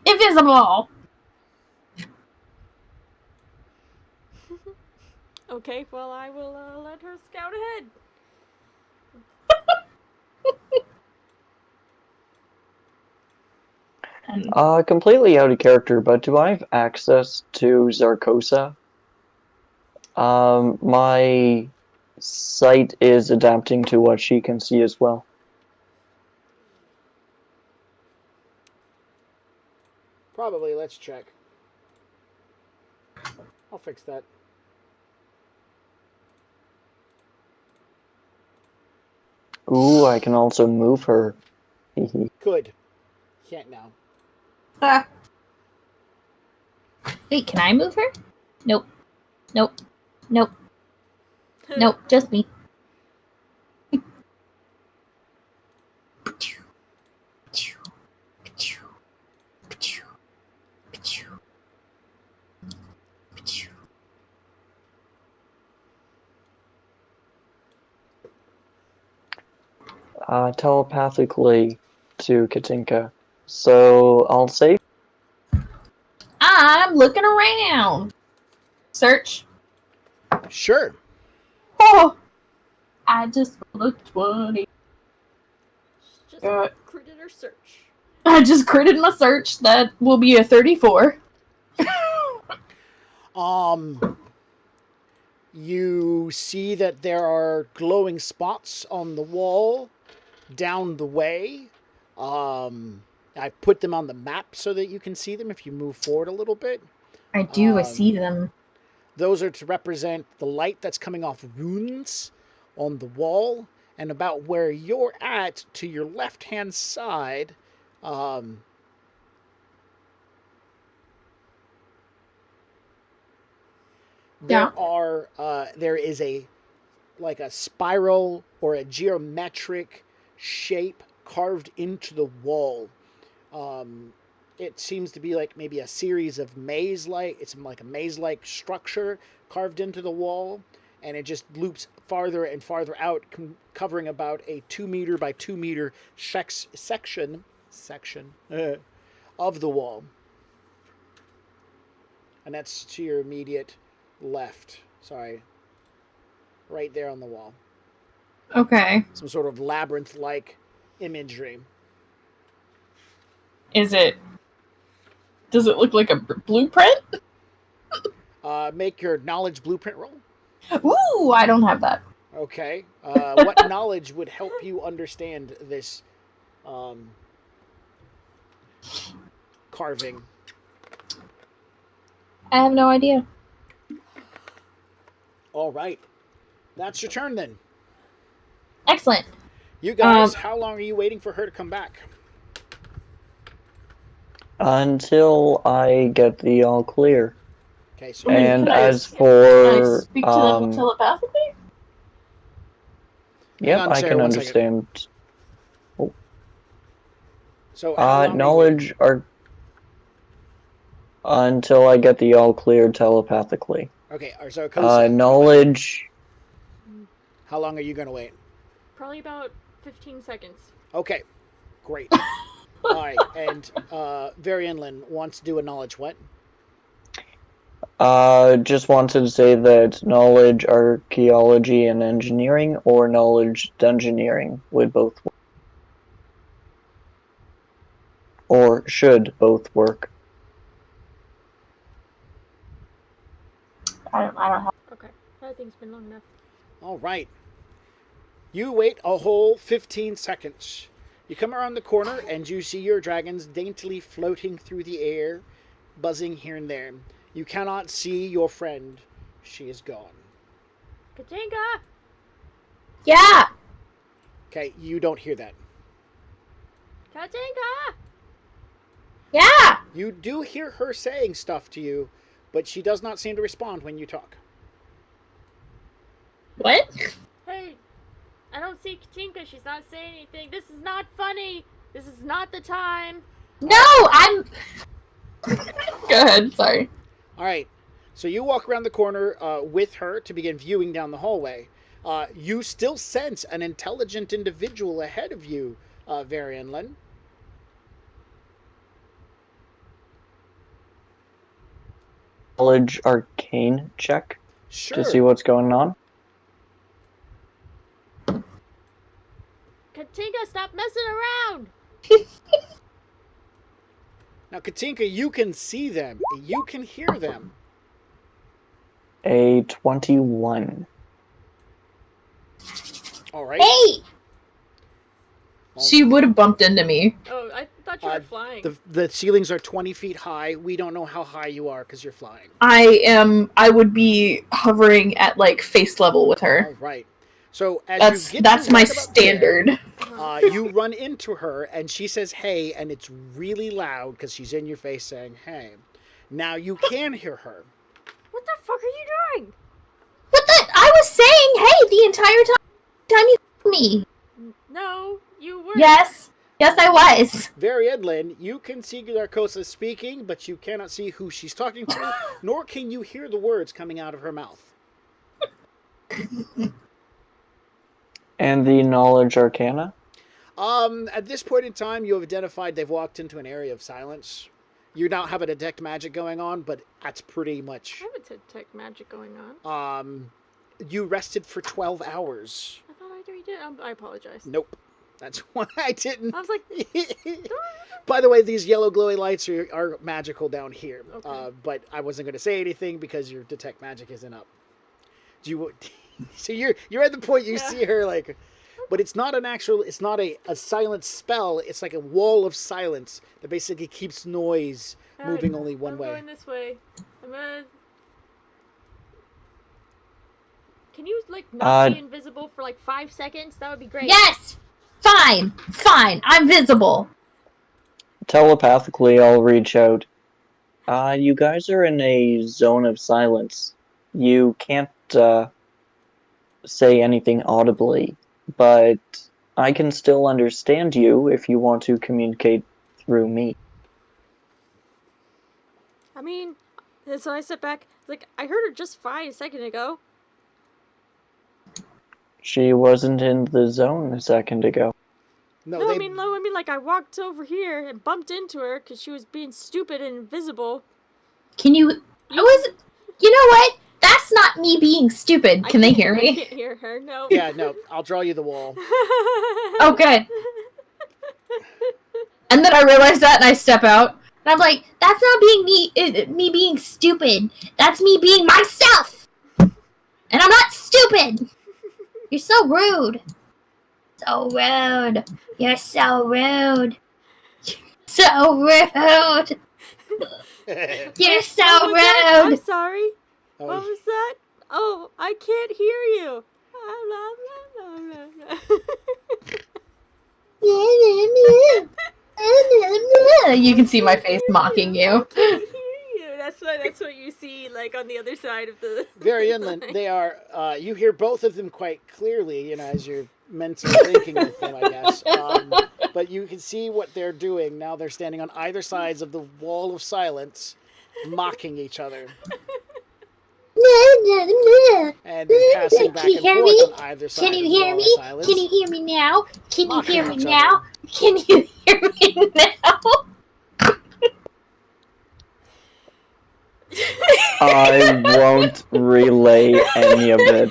Invisible. Okay, well I will let her scout ahead. Completely out of character, but do I have access to Zarkosa? My sight is adapting to what she can see as well. Probably. Let's check. I'll fix that. Ooh, I can also move her. Could. Can't now. Ah. Wait, can I move her? Nope. Nope. Nope. Nope. Just me. Telepathically to Katinka. So I'll say I'm looking around. Search. Sure. Oh, I just rolled a 20. Just Uh, critted her search. I just critted my search. That will be a 34. You see that there are glowing spots on the wall. down the way. I put them on the map so that you can see them if you move forward a little bit. I do. I see them. Those are to represent the light that's coming off runes on the wall, and about where you're at to your left-hand side. There is a like a spiral or a geometric shape carved into the wall. It seems to be like maybe a series of maze-like. It's like a maze-like structure carved into the wall, and it just loops farther and farther out, covering about a 2 meter by 2 meter section of the wall. And that's to your immediate left. Sorry. Right there on the wall. Okay. Some sort of labyrinth-like imagery. Does it look like a blueprint? Make your knowledge blueprint roll. Ooh, I don't have that. Okay. What knowledge would help you understand this carving? I have no idea. All right. That's your turn then. Excellent. You guys, how long are you waiting for her to come back? Until I get the all clear. Okay, so And Can I speak to them telepathically? Yep, on, I Sarah, can 1 second. understand. So how long knowledge are until I get the all clear telepathically. Okay, so Kosa, Knowledge. how long are you going to wait? Probably about 15 seconds. Okay, great. All right, and Varianlin wants to do a knowledge what? Just wanted to say that knowledge, archaeology, and engineering, or knowledge, dungeoneering would both work. Or should both work. I don't have. Okay, I think it's been long enough. All right. You wait a whole 15 seconds. You come around the corner and you see your dragons daintily floating through the air, buzzing here and there. You cannot see your friend. She is gone. Katinka! Yeah. Okay, you don't hear that. Katinka! Yeah. You do hear her saying stuff to you, but she does not seem to respond when you talk. What? Hey, I don't see Katinka. She's not saying anything. This is not funny. This is not the time. No, I'm. Go ahead. Sorry. All right. So you walk around the corner with her to begin viewing down the hallway. You still sense an intelligent individual ahead of you, Varianlin. Knowledge arcane check Sure. to see what's going on. Katinka, stop messing around! Now, Katinka, you can see them. You can hear them. A 21. All right. Hey. She would have bumped into me. Oh, I thought you were flying. The ceilings are 20 feet high. We don't know how high you are because you're flying. I would be hovering at like face level with her. All right. So as that's my standard. There, you run into her and she says, "Hey," and it's really loud because she's in your face saying, "Hey." Now you can hear her. What the fuck are you doing? What the? I was saying, "Hey," the entire time you heard me. No, you were. Yes, I was. Varianlin, you can see Narcosa speaking, but you cannot see who she's talking to, nor can you hear the words coming out of her mouth. And the knowledge arcana? At this point in time, you have identified they've walked into an area of silence. You now have a detect magic going on, but that's pretty much... I have a detect magic going on. You rested for 12 hours. I thought I already did. I apologize. Nope. That's why I didn't. I was like... By the way, these yellow glowy lights are magical down here. Okay. But I wasn't going to say anything because your detect magic isn't up. Do you... So you're at the point you see her like... but it's not it's not a silent spell. It's like a wall of silence that basically keeps noise moving only one way. I'm going this way. I'm gonna... Can you, like, not be invisible for, like, 5 seconds? That would be great. Yes! Fine! I'm visible! Telepathically, I'll reach out. You guys are in a zone of silence. You can't, say anything audibly, but I can still understand you if you want to communicate through me. I mean, so I step back. Like, I heard her just fine a second ago. She wasn't in the zone a second ago. No, I mean, like, I walked over here and bumped into her because she was being stupid and invisible. Can you... You know what? That's not me being stupid. Can they hear me? I can't hear her, no. Yeah, no. I'll draw you the wall. Oh, good. And then I realize that and I step out. And I'm like, that's not being me being stupid. That's me being myself. And I'm not stupid. You're so rude. So rude. You're so rude. So rude. You're so rude. I'm sorry. Oh, What was that? Oh, I can't hear you. You can see my face mocking you. That's what you see, like, on the other side of the... very inland. They are, you hear both of them quite clearly, you know, as you're mentally thinking with them, I guess. But you can see what they're doing. Now they're standing on either sides of the wall of silence, mocking each other. And passing back and forth on either side of the wall of silence. Can you hear me now? Can you Mocking hear me each now? other. Can you hear me now? I won't relay any of it,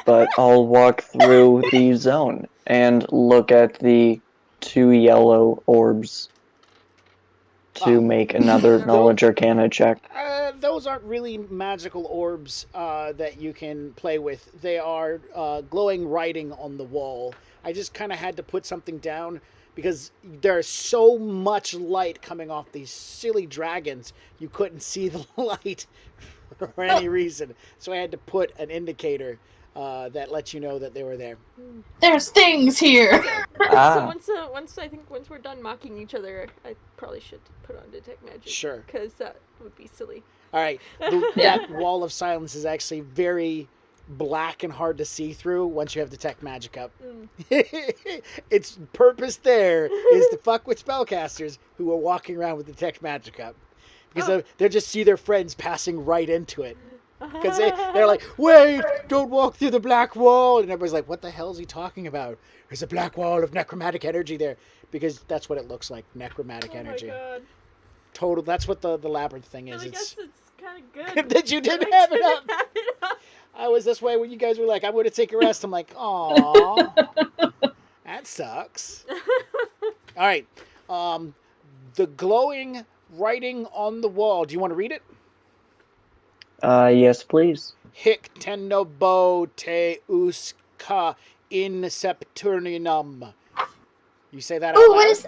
but I'll walk through the zone and look at the 2 yellow orbs to make another knowledge arcana check. Those aren't really magical orbs that you can play with. They are glowing writing on the wall. I just kind of had to put something down because there's so much light coming off these silly dragons, you couldn't see the light for any reason. So I had to put an indicator that lets you know that they were there. There's things here. So once we're done mocking each other, I probably should put on detect magic. Sure. Because that would be silly. All right. That wall of silence is actually very black and hard to see through once you have detect magic up. Its purpose there is to fuck with spellcasters who are walking around with detect magic up. Because they'll just see their friends passing right into it. Because they're like, wait, don't walk through the black wall. And everybody's like, what the hell is he talking about? There's a black wall of necromantic energy there. Because that's what it looks like, necromantic energy. Oh my god. Total, that's what the labyrinth thing is. I guess it's kind of good. That you didn't have it up. I was this way when you guys were like, I'm going to take a rest. I'm like, aw, that sucks. All right. The glowing writing on the wall. Do you want to read it? Yes, please. Hic tenobo te usca in septurnum. You say that out loud? What is...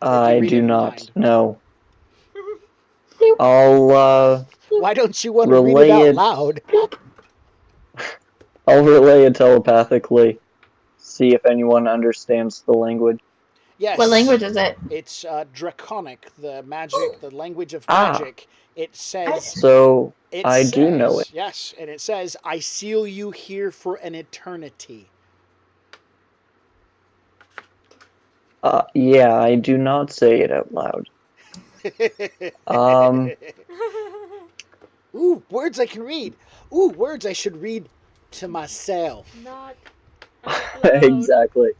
I do not know. I'll, Why don't you want to read it out loud? I'll relay it telepathically. See if anyone understands the language. Yes. What language is it? It's Draconic, the magic, the language of magic. It says... So, I do know it. Yes, and it says, I seal you here for an eternity. Yeah, I do not say it out loud. Ooh, words I can read. Ooh, words I should read to myself. Not Exactly.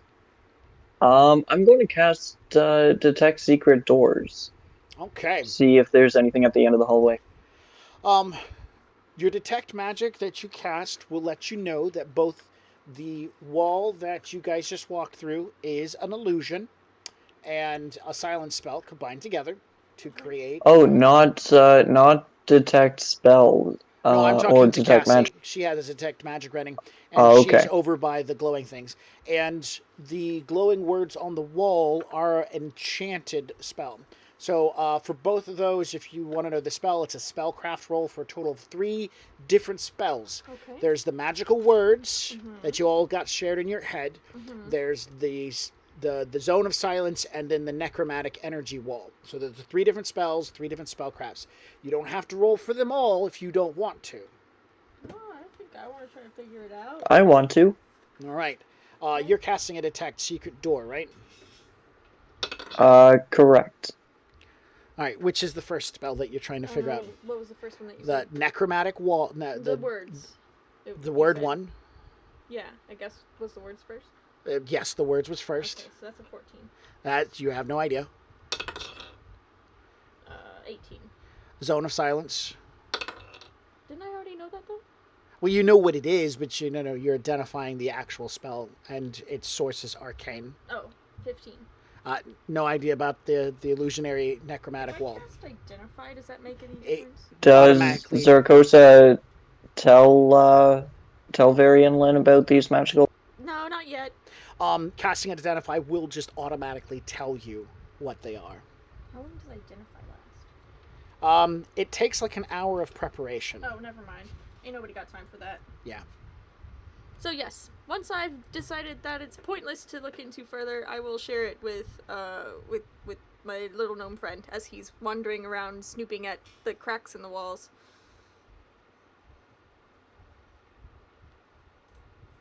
I'm going to cast Detect Secret Doors. Okay. See if there's anything at the end of the hallway. Your detect magic that you cast will let you know that both the wall that you guys just walked through is an illusion and a silent spell combined together to create... Oh, not Detect Spell. No, I'm or talking to detect Cassie. magic? She has a detect magic running, and Oh, she's okay. over by the glowing things. And the glowing words on the wall are enchanted spell. So for both of those, if you want to know the spell, it's a spellcraft roll for a total of 3 different spells. Okay. There's the magical words that you all got shared in your head. There's the zone of silence, and then the necromantic energy wall. So there's the 3 different spells, 3 different spellcrafts. You don't have to roll for them all if you don't want to. Oh, I think I want to try to figure it out. I want to. All right. You're casting a detect secret door, right? Correct. All right. Which is the first spell that you're trying to figure out? What was the first one that you The said? necromantic wall. The words. The word one. Yeah, I guess was the words first. Yes, the words was first. Okay, so that's a 14. That you have no idea. 18. Zone of silence. Didn't I already know that though? Well, you know what it is, but you're identifying the actual spell, and its source is arcane. Oh, 15. No idea about the illusionary necromantic wall. If I cast identify, does that make any It- difference? Does Automatically. Zaragoza tell Varian Lin about these magical? No, not yet. Casting identify will just automatically tell you what they are. How long does identify last? It takes like an hour of preparation. Oh, never mind. Ain't nobody got time for that. Yeah. So yes, once I've decided that it's pointless to look into further, I will share it with my little gnome friend as he's wandering around snooping at the cracks in the walls.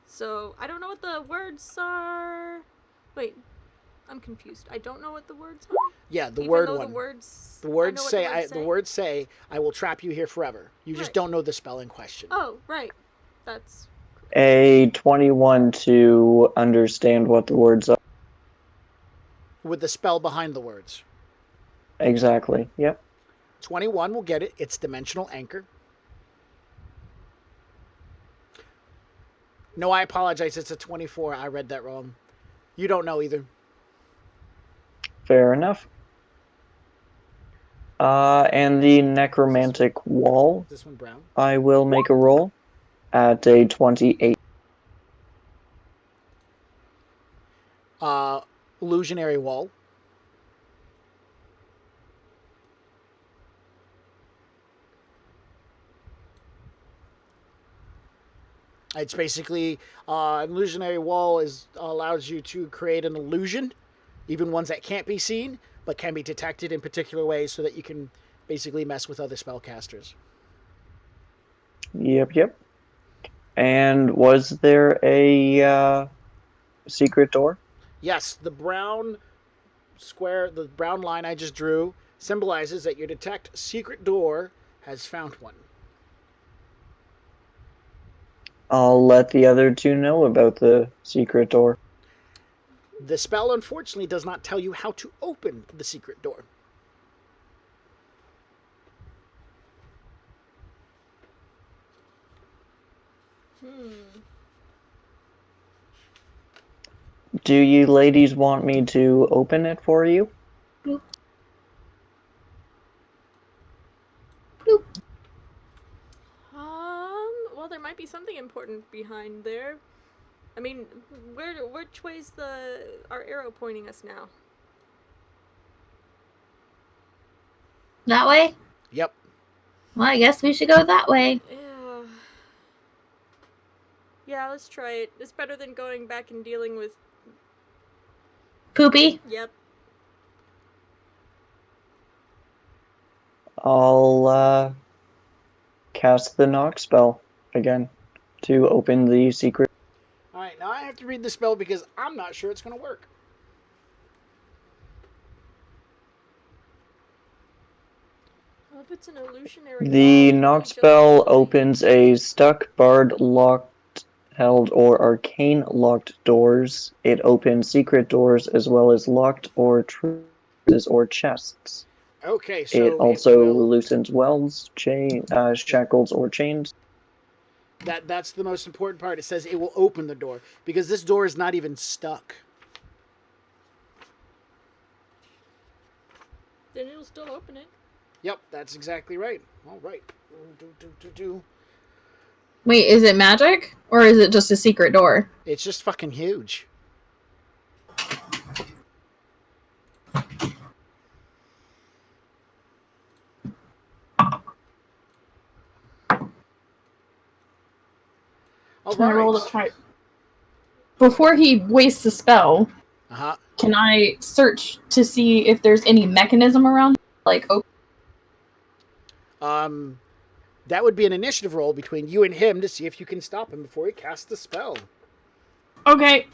So I don't know what the words are. Wait, I'm confused. I don't know what the words are. Yeah, the Even word though one. The words. The words I know what say, the the words say, I will trap you here forever. You just Right. don't know the spell in question. Oh, right. That's A 21 to understand what the words are. With the spell behind the words. Exactly. Yep. 21 will get it. It's dimensional anchor. No, I apologize. It's a 24. I read that wrong. You don't know either. Fair enough. And the necromantic wall, This one brown. I will make a roll at a 28. Illusionary wall. It's basically an illusionary wall allows you to create an illusion, even ones that can't be seen, but can be detected in particular ways, so that you can basically mess with other spellcasters. Yep. And was there a secret door? Yes, the brown square, the brown line I just drew, symbolizes that your detect secret door has found one. I'll let the other two know about the secret door. The spell, unfortunately, does not tell you how to open the secret door. Do you ladies want me to open it for you? Bloop. Bloop. Well, there might be something important behind there. I mean, which way's our arrow pointing us now? That way? Yep. Well, I guess we should go that way. Yeah. Yeah, let's try it. It's better than going back and dealing with. Poopy? Yep. I'll cast the knock spell again to open the secret. Alright, now I have to read the spell because I'm not sure it's going to work. Well, if it's an illusionary The wall, knock can't we just spell easily- opens a stuck, barred, locked, held, or arcane locked doors. It opens secret doors as well as locked or treasures or chests. Okay, It so also will... loosens wells, shackles, or chains. That's the most important part. It says it will open the door, because this door is not even stuck. Then it'll still open it. Yep, that's exactly right. All right. Wait, is it magic? Or is it just a secret door? It's just fucking huge. All Can I roll right. to try? Before he wastes a spell, Uh-huh. can I search to see if there's any mechanism around? Like, oh, That would be an initiative roll between you and him to see if you can stop him before he casts the spell. okay.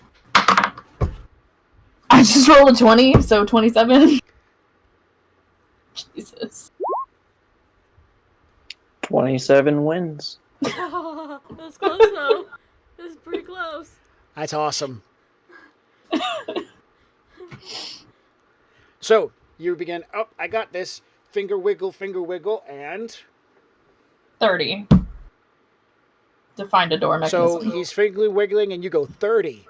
I just rolled a 20, so 27. Jesus. 27 wins. That's close though. That's pretty close. That's awesome. So, you begin, oh, I got this. Finger wiggle, and... 30. To find a door So, mechanism. he's finger wiggling, and you go 30.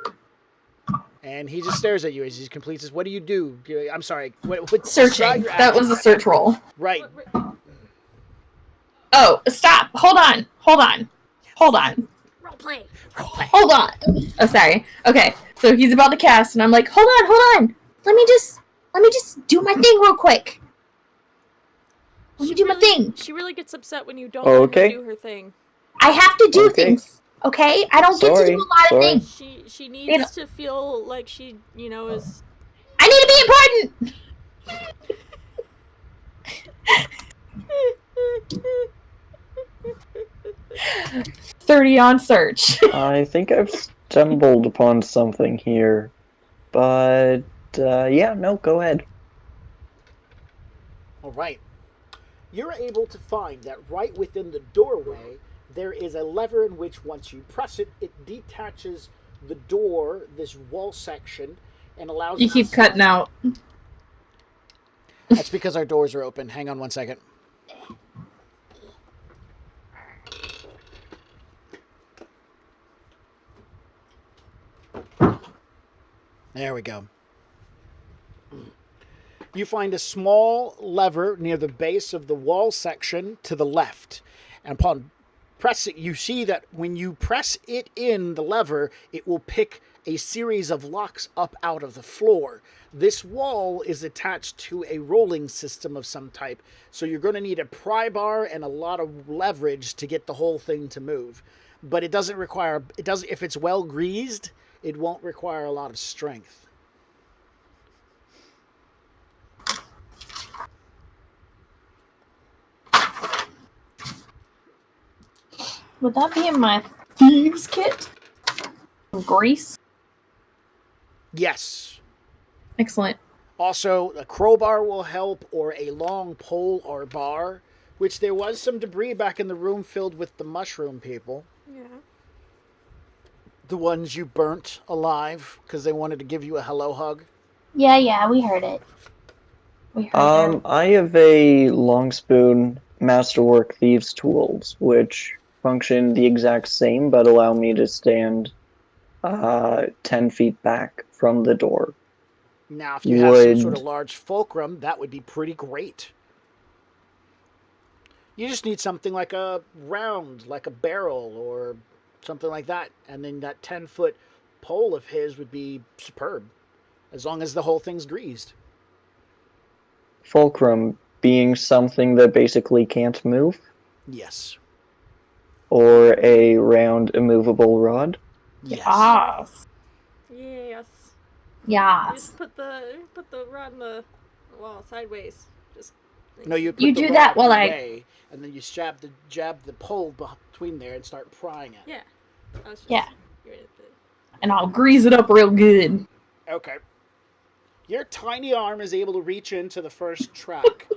And he just stares at you as he completes this. What do you do? I'm sorry. What's Searching. your That was a search roll. Right. Oh, stop. Hold on. Roleplay. Hold on. Oh, sorry. Okay, so he's about to cast, and I'm like, hold on. Let me just do my thing real quick. Let me do my thing. She really gets upset when you don't let Okay. her do her thing. I have to do Okay. things. Okay? I don't get to do a lot of things. She needs to feel like she, is... I need to be important. 30 on search. I think I've stumbled upon something here. But, yeah, no, go ahead. All right. You're able to find that right within the doorway, there is a lever in which once you press it, it detaches the door, this wall section, and allows You keep cutting out. That's because our doors are open. Hang on one second. There we go. You find a small lever near the base of the wall section to the left. And upon pressing, you see that when you press it in the lever, it will pick a series of locks up out of the floor. This wall is attached to a rolling system of some type, so you're going to need a pry bar and a lot of leverage to get the whole thing to move. But it doesn't require, if it's well greased, it won't require a lot of strength. Would that be in my thieves kit? Grease? Yes. Excellent. Also, a crowbar will help, or a long pole or bar, which there was some debris back in the room filled with the mushroom people. Yeah. The ones you burnt alive because they wanted to give you a hello hug. Yeah, we heard it. I have a long spoon masterwork thieves tools, which function the exact same, but allow me to stand 10 feet back from the door. Now, if you have some sort of large fulcrum, that would be pretty great. You just need something like a round, like a barrel or something like that. And then that 10-foot pole of his would be superb, as long as the whole thing's greased. Fulcrum being something that basically can't move? Yes. Or a round immovable rod? Yes. Yes. Yes. Just put the rod in the wall sideways. Just No, you put You the do rod that while I- away, and then you jab the pole between there and start prying it. yeah. I was just Yeah. doing it. And I'll grease it up real good. Okay. Your tiny arm is able to reach into the first track,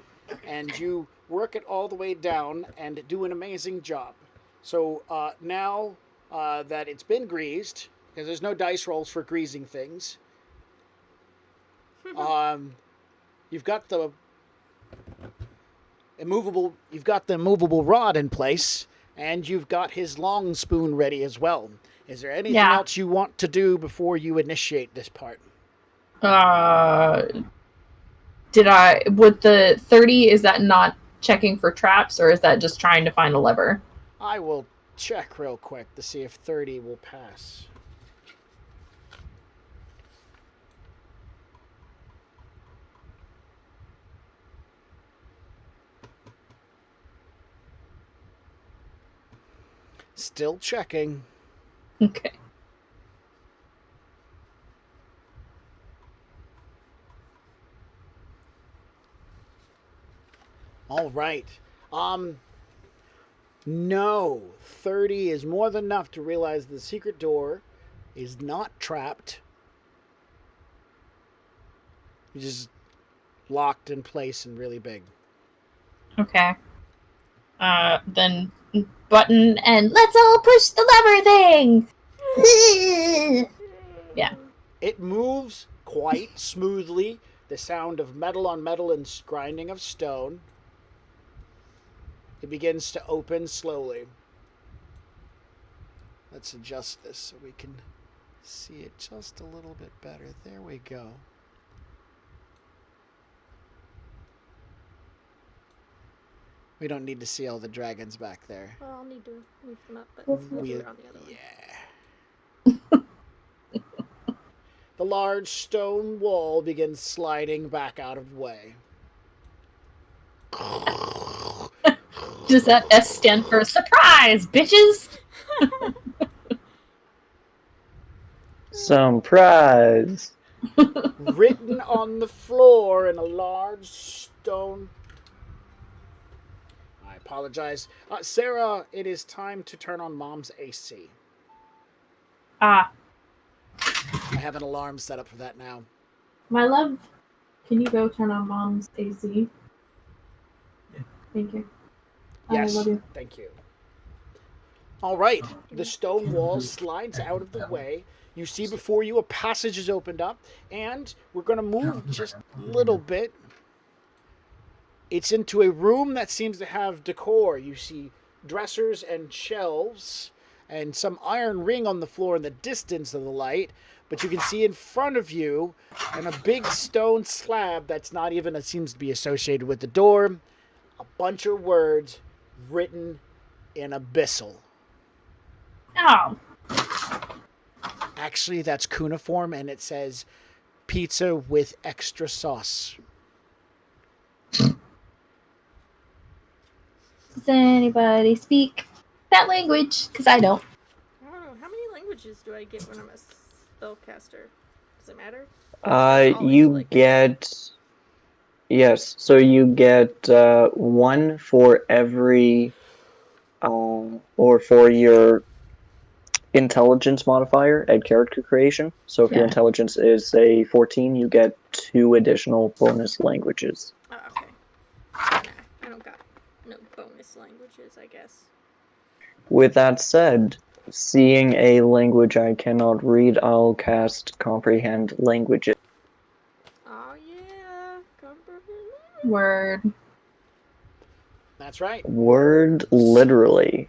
and you work it all the way down and do an amazing job. So now that it's been greased, because there's no dice rolls for greasing things, you've got the immovable rod in place, and you've got his long spoon ready as well. Is there anything else you want to do before you initiate this part? With the 30, is that not checking for traps, or is that just trying to find a lever? I will check real quick to see if 30 will pass. Still checking. Okay. All right. No. 30 is more than enough to realize the secret door is not trapped. It's just locked in place and really big. Okay. Then button and let's all push the lever thing! Yeah. It moves quite smoothly. The sound of metal on metal and grinding of stone. It begins to open slowly. Let's adjust this so we can see it just a little bit better. There we go. We don't need to see all the dragons back there. Well, I'll need to move them up, but We- do it on the other one. Yeah. The large stone wall begins sliding back out of the way. Does that S stand for surprise, bitches? Surprise! Written on the floor in a large stone. I apologize. Sarah, it is time to turn on Mom's AC. Ah, I have an alarm set up for that now. my love, can you go turn on Mom's AC? Thank you. Yes, I love you. thank you. All right, the stone wall slides out of the way. You see before you a passage is opened up, and we're going to move just a little bit. It's into a room that seems to have decor. You see dressers and shelves, and some iron ring on the floor in the distance of the light. But you can see in front of you, and a big stone slab that's not even, it seems to be associated with the door, a bunch of words written in abyssal. Oh, Actually, that's cuneiform, and it says pizza with extra sauce. does anybody speak that language? Because I don't. I don't know. How many languages do I get when I'm a spellcaster? Does it matter? You get... Yes, so you get one for every... or for your intelligence modifier at character creation. So if your Yeah. intelligence is a 14, you get 2 additional bonus languages. Oh, okay. Nah, I don't got no bonus languages, I guess. With that said, seeing a language I cannot read, I'll cast Comprehend Languages. Oh yeah, comprehend. Word. That's right. Word literally.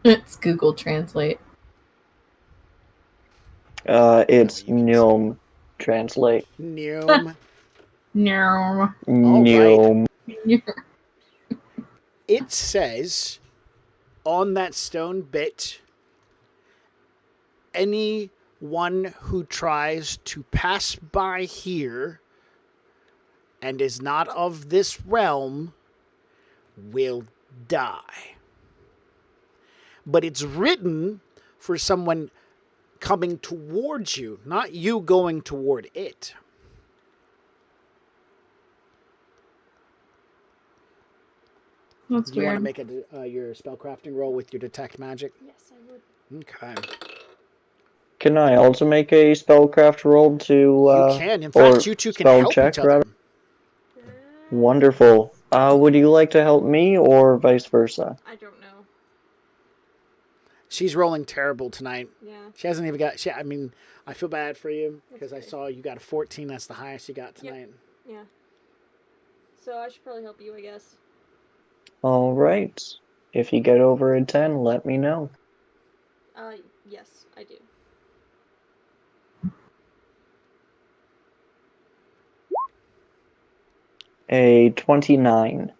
It's Google Translate. It's No, you can Gnome Translate. Neum. No. All right. Gnome. It says on that stone bit, anyone who tries to pass by here and is not of this realm will die. But it's written for someone coming towards you, not you going toward it. That's Do you want to weird. make your spellcrafting roll with your detect magic? Yes, I would. Okay. Can I also make a spellcraft roll to, You can. In or fact, you two can spell help check, each other. rather? Wonderful. Would you like to help me, or vice versa? I don't know. She's rolling terrible tonight. Yeah. She hasn't even got. I mean, I feel bad for you because I okay. saw you got a 14. That's the highest you got tonight. Yeah. So I should probably help you, I guess. Alright. If you get over a 10, let me know. Yes, I do. A 29.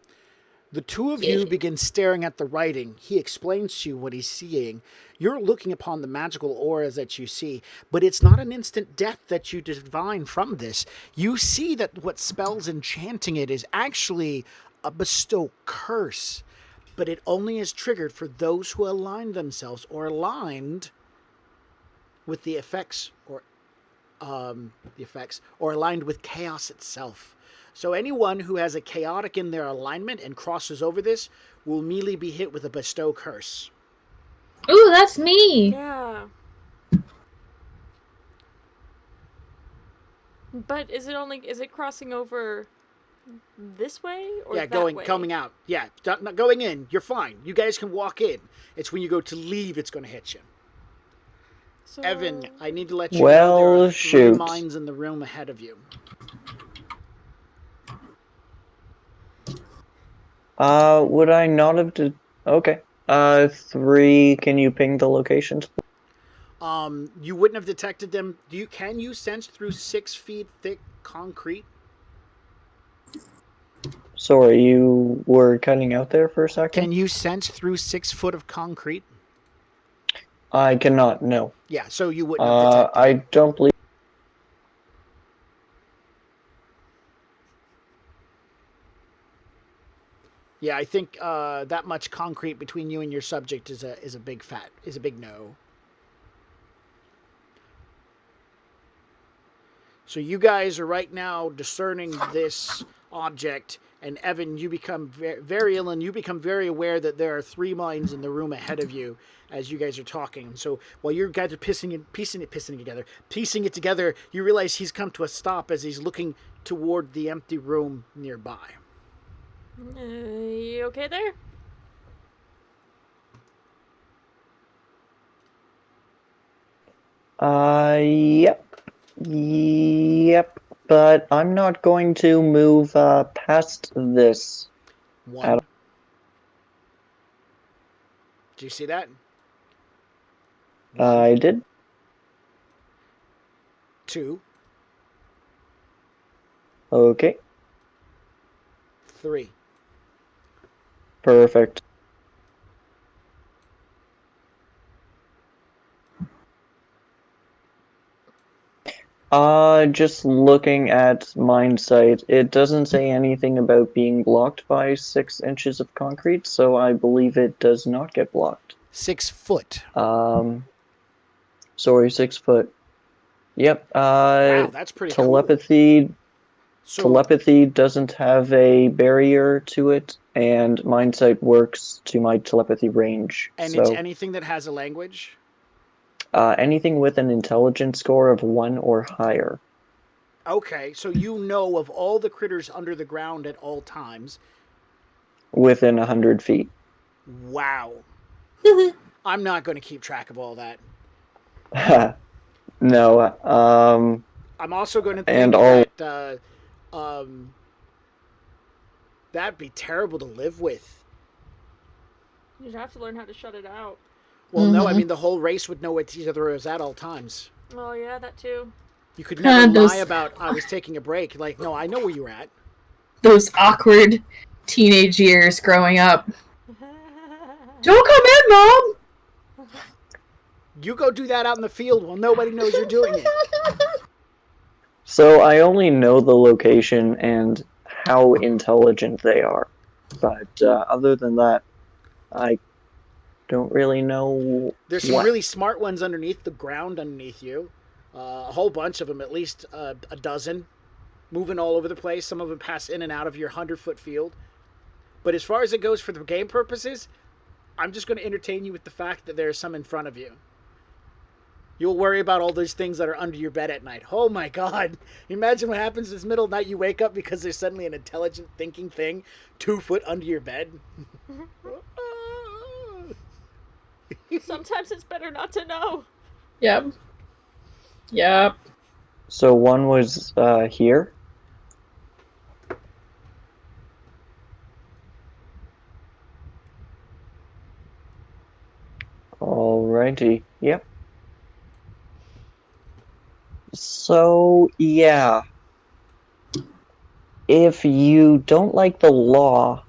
The two of you begin staring at the writing. He explains to you what he's seeing. You're looking upon the magical auras that you see, but it's not an instant death that you divine from this. You see that what spells enchanting it is actually a bestow curse, but it only is triggered for those who align themselves or aligned with the effects or aligned with chaos itself. So anyone who has a chaotic in their alignment and crosses over this will immediately be hit with a bestow curse. Ooh, that's me. Yeah. But is it crossing over this way or Yeah, that way? coming out. Yeah, not going in. You're fine. You guys can walk in. It's when you go to leave it's going to hit you. So... Evan, I need to let you know there Well, are 3 shoot. mines in the room ahead of you. Would I not have Okay. 3, can you ping the locations? You wouldn't have detected them. Can you sense through 6 feet thick concrete? Sorry, you were cutting out there for a second? Can you sense through 6 foot of concrete? I cannot, no. Yeah, so you wouldn't have detected I it. don't believe... Yeah, I think that much concrete between you and your subject is a big no. So you guys are right now discerning this object, and Evan, you become very ill, and you become very aware that there are 3 mines in the room ahead of you as you guys are talking. So while you guys are piecing it together, you realize he's come to a stop as he's looking toward the empty room nearby. You okay there? Yep. Yep. But I'm not going to move past this. 1. Do you see that? 1. I did. 2. Okay. 3. Perfect. Just looking at mine site, it doesn't say anything about being blocked by 6 inches of concrete, so I believe it does not get blocked. 6 foot. Sorry, 6 foot. Yep. Wow, that's pretty telepathy. cool. So Telepathy doesn't have a barrier to it, and mine site works to my telepathy range. and So it's anything that has a language? anything with an intelligence score of 1 or higher. Okay, so you know of all the critters under the ground at all times. Within 100 feet. Wow. I'm not going to keep track of all that. No. I'm also going to And think that that'd be terrible to live with. You'd have to learn how to shut it out. Well, no, I mean the whole race would know what each other is at all times. Oh yeah, that too. You could never Those- lie about I was taking a break. Like, no, I know where you're at. Those awkward teenage years growing up. Don't come in, Mom! You go do that out in the field while nobody knows you're doing it. So I only know the location and how intelligent they are. But other than that, I don't really know. There's some really smart ones underneath the ground underneath you. A whole bunch of them, at least a dozen, moving all over the place. Some of them pass in and out of your 100-foot field. But as far as it goes for the game purposes, I'm just going to entertain you with the fact that there's some in front of you. You'll worry about all those things that are under your bed at night. Oh my God. Imagine what happens this middle of the night. You wake up because there's suddenly an intelligent thinking thing 2 foot under your bed. Sometimes it's better not to know. Yep. Yep. So one was here. Alrighty. Yep. So, yeah. if you don't like the law,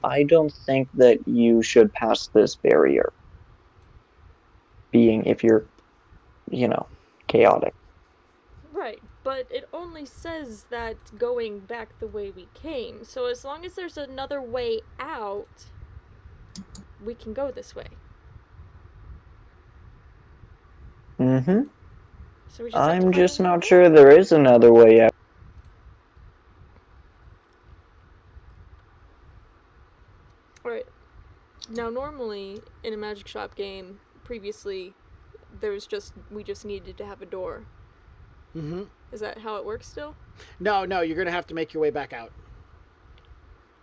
I don't think that you should pass this barrier. Being if you're, chaotic. Right, but it only says that going back the way we came. So as long as there's another way out, we can go this way. Mm-hmm. So we just have to I'm find just another not way. sure there is another way out. Right. Now, normally in a magic shop game, previously, we just needed to have a door. Mm-hmm. Is that how it works still? No, you're going to have to make your way back out.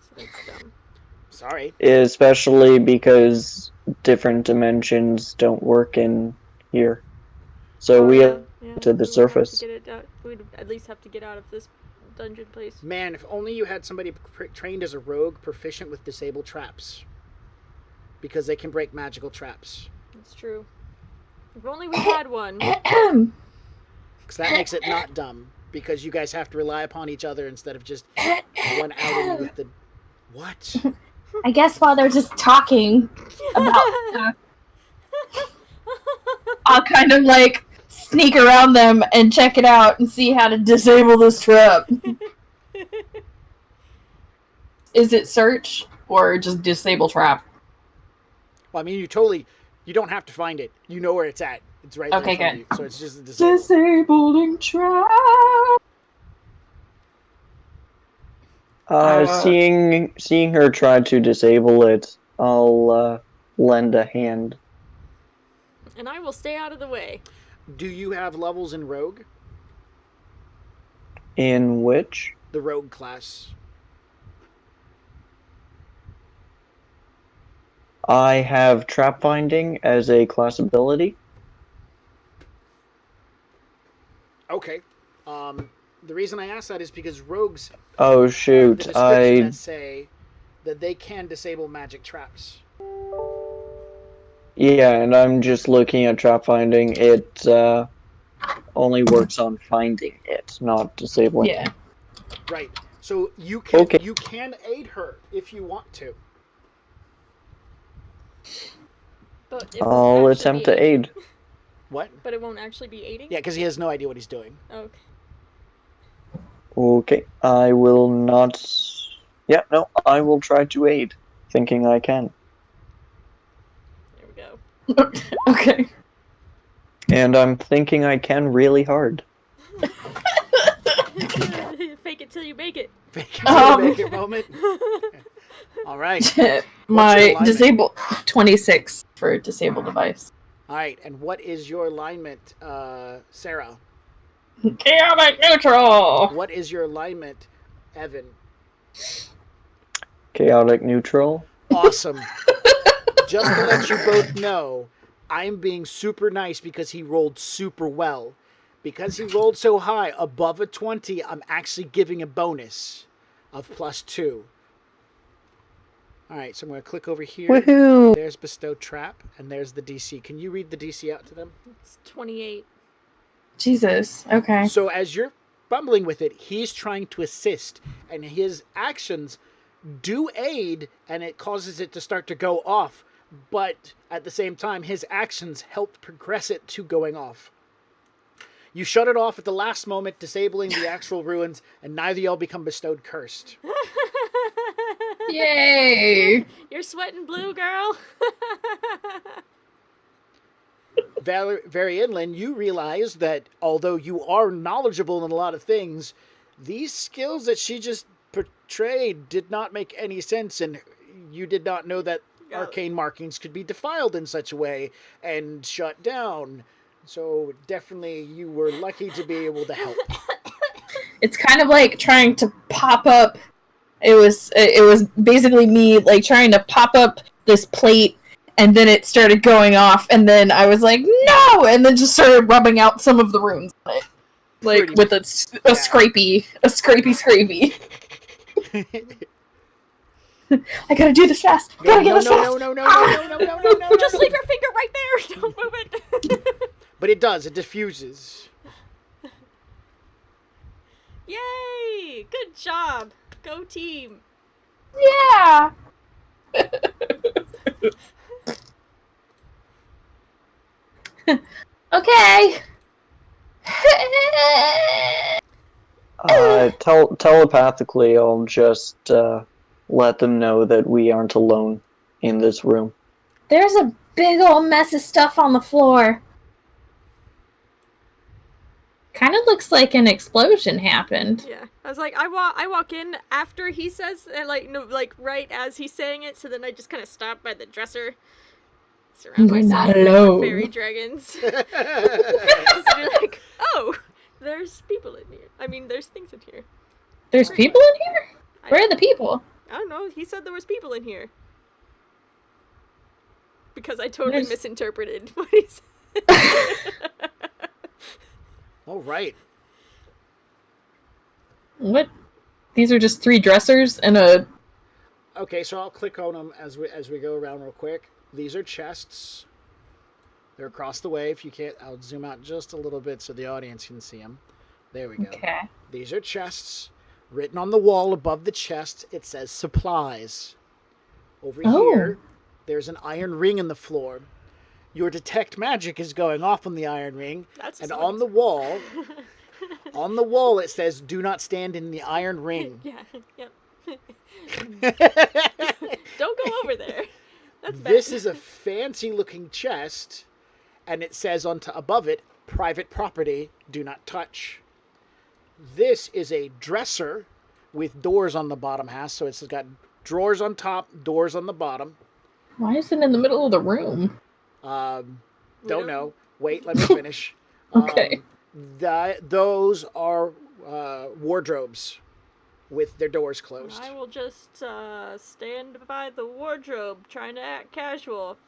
So that's dumb. Sorry. Especially because different dimensions don't work in here. So we have to the we would have to surface. get it out. We'd at least have to get out of this dungeon place. Man, if only you had somebody trained as a rogue proficient with disable traps. Because they can break magical traps. That's true. If only we had one. Because that makes it not dumb. Because you guys have to rely upon each other instead of just one outing with the... What? I guess while they're just talking about stuff, I'll kind of like sneak around them and check it out and see how to disable this trap. Is it search or just disable trap? Well, I mean, you don't have to find it. You know where it's at. It's right there in front of you. So it's just a disable. Disabling trap. Seeing her try to disable it, I'll lend a hand. And I will stay out of the way. Do you have levels in Rogue? In which? The Rogue class. I have trap finding as a class ability. Okay. The reason I ask that is because rogues Oh have shoot, the description that say that they can disable magic traps. Yeah, and I'm just looking at trap finding. It only works on finding it, not disabling. Yeah. Right. So you can Okay. you can aid her if you want to. But it I'll won't actually attempt be to aiding. aid. What? But it won't actually be aiding? Yeah, because he has no idea what he's doing. Okay. Okay, I will not... Yeah, no, I will try to aid, thinking I can. There we go. Okay. And I'm thinking I can really hard. Fake it till you make it. Make it moment. All right. My alignment? disable 26 for disable device. All right. And what is your alignment, Sarah? Chaotic neutral. What is your alignment, Evan? Chaotic neutral. Awesome. Just to let you both know, I'm being super nice because he rolled super well. Because he rolled so high, above a 20, I'm actually giving a bonus of +2. All right, so I'm going to click over here. Woohoo! There's Bestowed Trap, and there's the DC. Can you read the DC out to them? It's 28. Jesus. Okay. So as you're fumbling with it, he's trying to assist, and his actions do aid, and it causes it to start to go off. But at the same time, his actions help progress it to going off. You shut it off at the last moment, disabling the actual ruins, and neither y'all become bestowed cursed. Yay! You're sweating blue, girl. Very inland, you realize that although you are knowledgeable in a lot of things, these skills that she just portrayed did not make any sense, and you did not know that arcane markings could be defiled in such a way and shut down. So definitely you were lucky to be able to help. It's kind of like trying to pop up. It was basically me like trying to pop up this plate, and then it started going off, and then I was like, no, and then just started rubbing out some of the runes on it, like with a scrapey. I gotta do this fast. No, Gotta get this fast. No. Just leave your finger right there. Don't move it. But it does. It diffuses. Yay! Yay! Good job! Go team! Yeah. Okay. Telepathically, I'll just let them know that we aren't alone in this room. There's a big old mess of stuff on the floor. Kind of looks like an explosion happened. Yeah, I was like, I walk in after he says, and like, no, like right as he's saying it. So then I just kind of stop by the dresser, surround We're myself not with alone. fairy dragons. Just be like, oh, there's people in here. I mean, there's things in here. There's people in here? Where are the people? I don't know. He said there was people in here. Because I totally misinterpreted what he said. All right. What? These are just 3 dressers and a... Okay, so I'll click on them as we go around real quick. These are chests. They're across the way. If you can't, I'll zoom out just a little bit so the audience can see them. There we go. Okay. These are chests. Written on the wall above the chest, it says supplies. Over here, there's an iron ring in the floor. Your detect magic is going off on the iron ring. And on the wall, it says, "Do not stand in the iron ring." Yeah, yep. Don't go over there. That's bad. This is a fancy-looking chest, and it says above it, "Private property, do not touch." This is a dresser with doors on the bottom half, so it's got drawers on top, doors on the bottom. Why is it in the middle of the room? Don't know. Wait, let me finish. Okay. Those are wardrobes with their doors closed. I will just stand by the wardrobe, trying to act casual,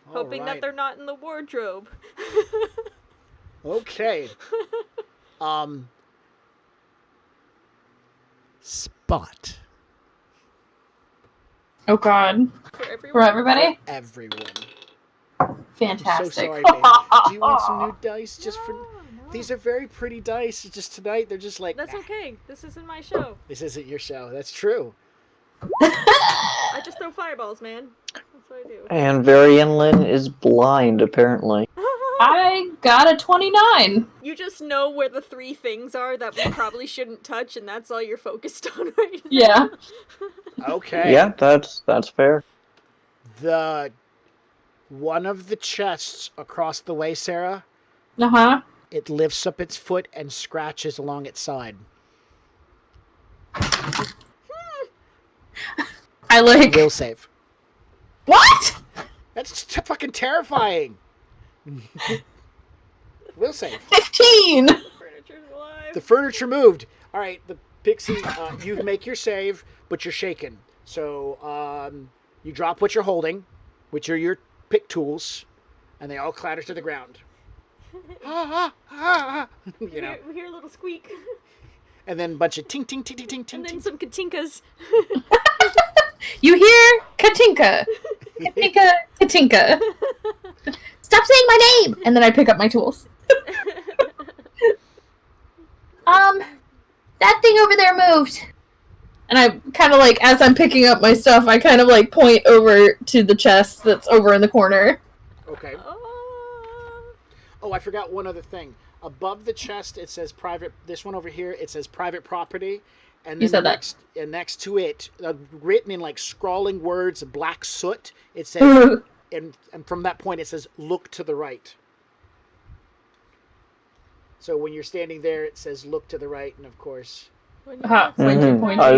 hoping that they're not in the wardrobe. Okay. Spot. Oh God. For everybody? Everyone. Fantastic. I'm so sorry, babe. Do you want some new dice? Just for these are very pretty dice. Just tonight, they're just like. That's okay. This isn't my show. This isn't your show. That's true. I just throw fireballs, man. That's what I do. And Varianlin is blind, apparently. I got a 29. You just know where the 3 things are that we probably shouldn't touch, and that's all you're focused on right now. Yeah. Okay. Yeah, that's fair. One of the chests across the way, Sarah. Uh-huh. It lifts up its foot and scratches along its side. I like... Will save. What? That's fucking terrifying. Will save. 15! Furniture's alive. The furniture moved. All right, the pixie, you make your save, but you're shaken. So you drop what you're holding, which are your pick tools, and they all clatter to the ground. You know. We hear a little squeak. And then a bunch of ting, ting, ting, ting, ting, ting. And then some katinkas. You hear Katinka. Katinka, Katinka. Stop saying my name! And then I pick up my tools. That thing over there moved. And I kind of like, as I'm picking up my stuff, I kind of like point over to the chest that's over in the corner. Okay. Oh, I forgot one other thing. Above the chest, it says private. This one over here, it says private property. And then You said and next to it, written in like scrawling words, black soot, it says, and from that point, it says, "Look to the right." So when you're standing there, it says, "Look to the right," and of course. I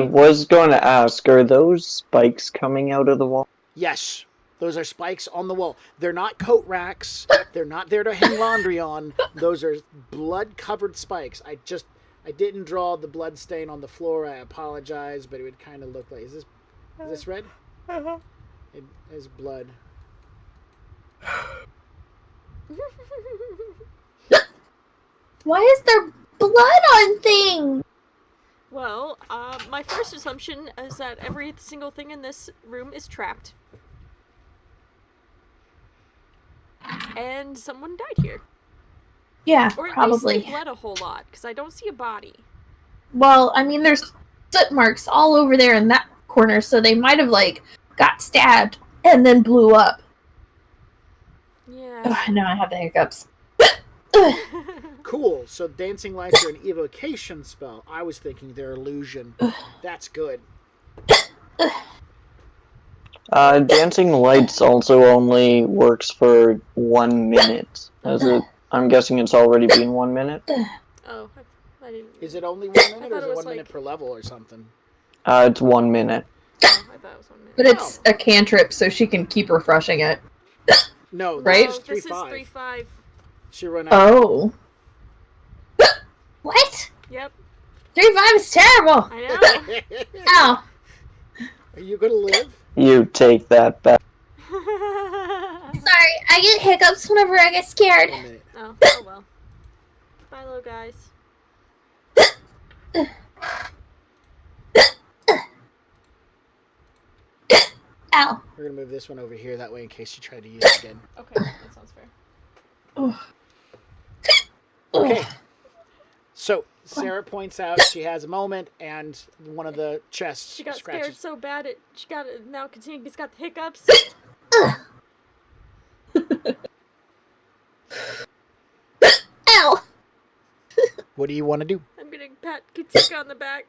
was going to ask, are those spikes coming out of the wall? Yes, those are spikes on the wall. They're not coat racks. They're not there to hang laundry on. Those are blood-covered spikes. I didn't draw the blood stain on the floor. I apologize, but it would kind of look like... Is this red? Uh-huh. It is blood. Why is there blood on things? Well, my first assumption is that every single thing in this room is trapped. And someone died here. Yeah, Or at probably. least they bled a whole lot, because I don't see a body. Well, I mean, there's soot marks all over there in that corner, so they might have, like, got stabbed and then blew up. Yeah. Ugh, now I have the hiccups. Cool. So dancing lights are an evocation spell. I was thinking they're illusion. That's good. Dancing lights also only works for 1 minute. I'm guessing it's already been 1 minute. Oh, I didn't. Is it only 1 minute, or thought is it it was 1 minute like- per level or something? It's 1 minute. Oh, I thought it was 1 minute. But it's a cantrip, so she can keep refreshing it. No, Right? this is 3-5. This is 3-5. She run out. Oh. What? Yep. 3-5 is terrible! I Ow! Are you gonna live? You take that back. know. Sorry, I get hiccups whenever I get scared. 1 minute. Oh well. Bye, little guys. Ow. We're gonna move this one over here, that way in case you try to use it again. Okay, that sounds fair. Okay. So Sarah points out she has a moment, and one of the chests She got scratches. scared so bad she got it now. She's got the hiccups. Ow! What do you want to do? I'm gonna pat Katika on the back,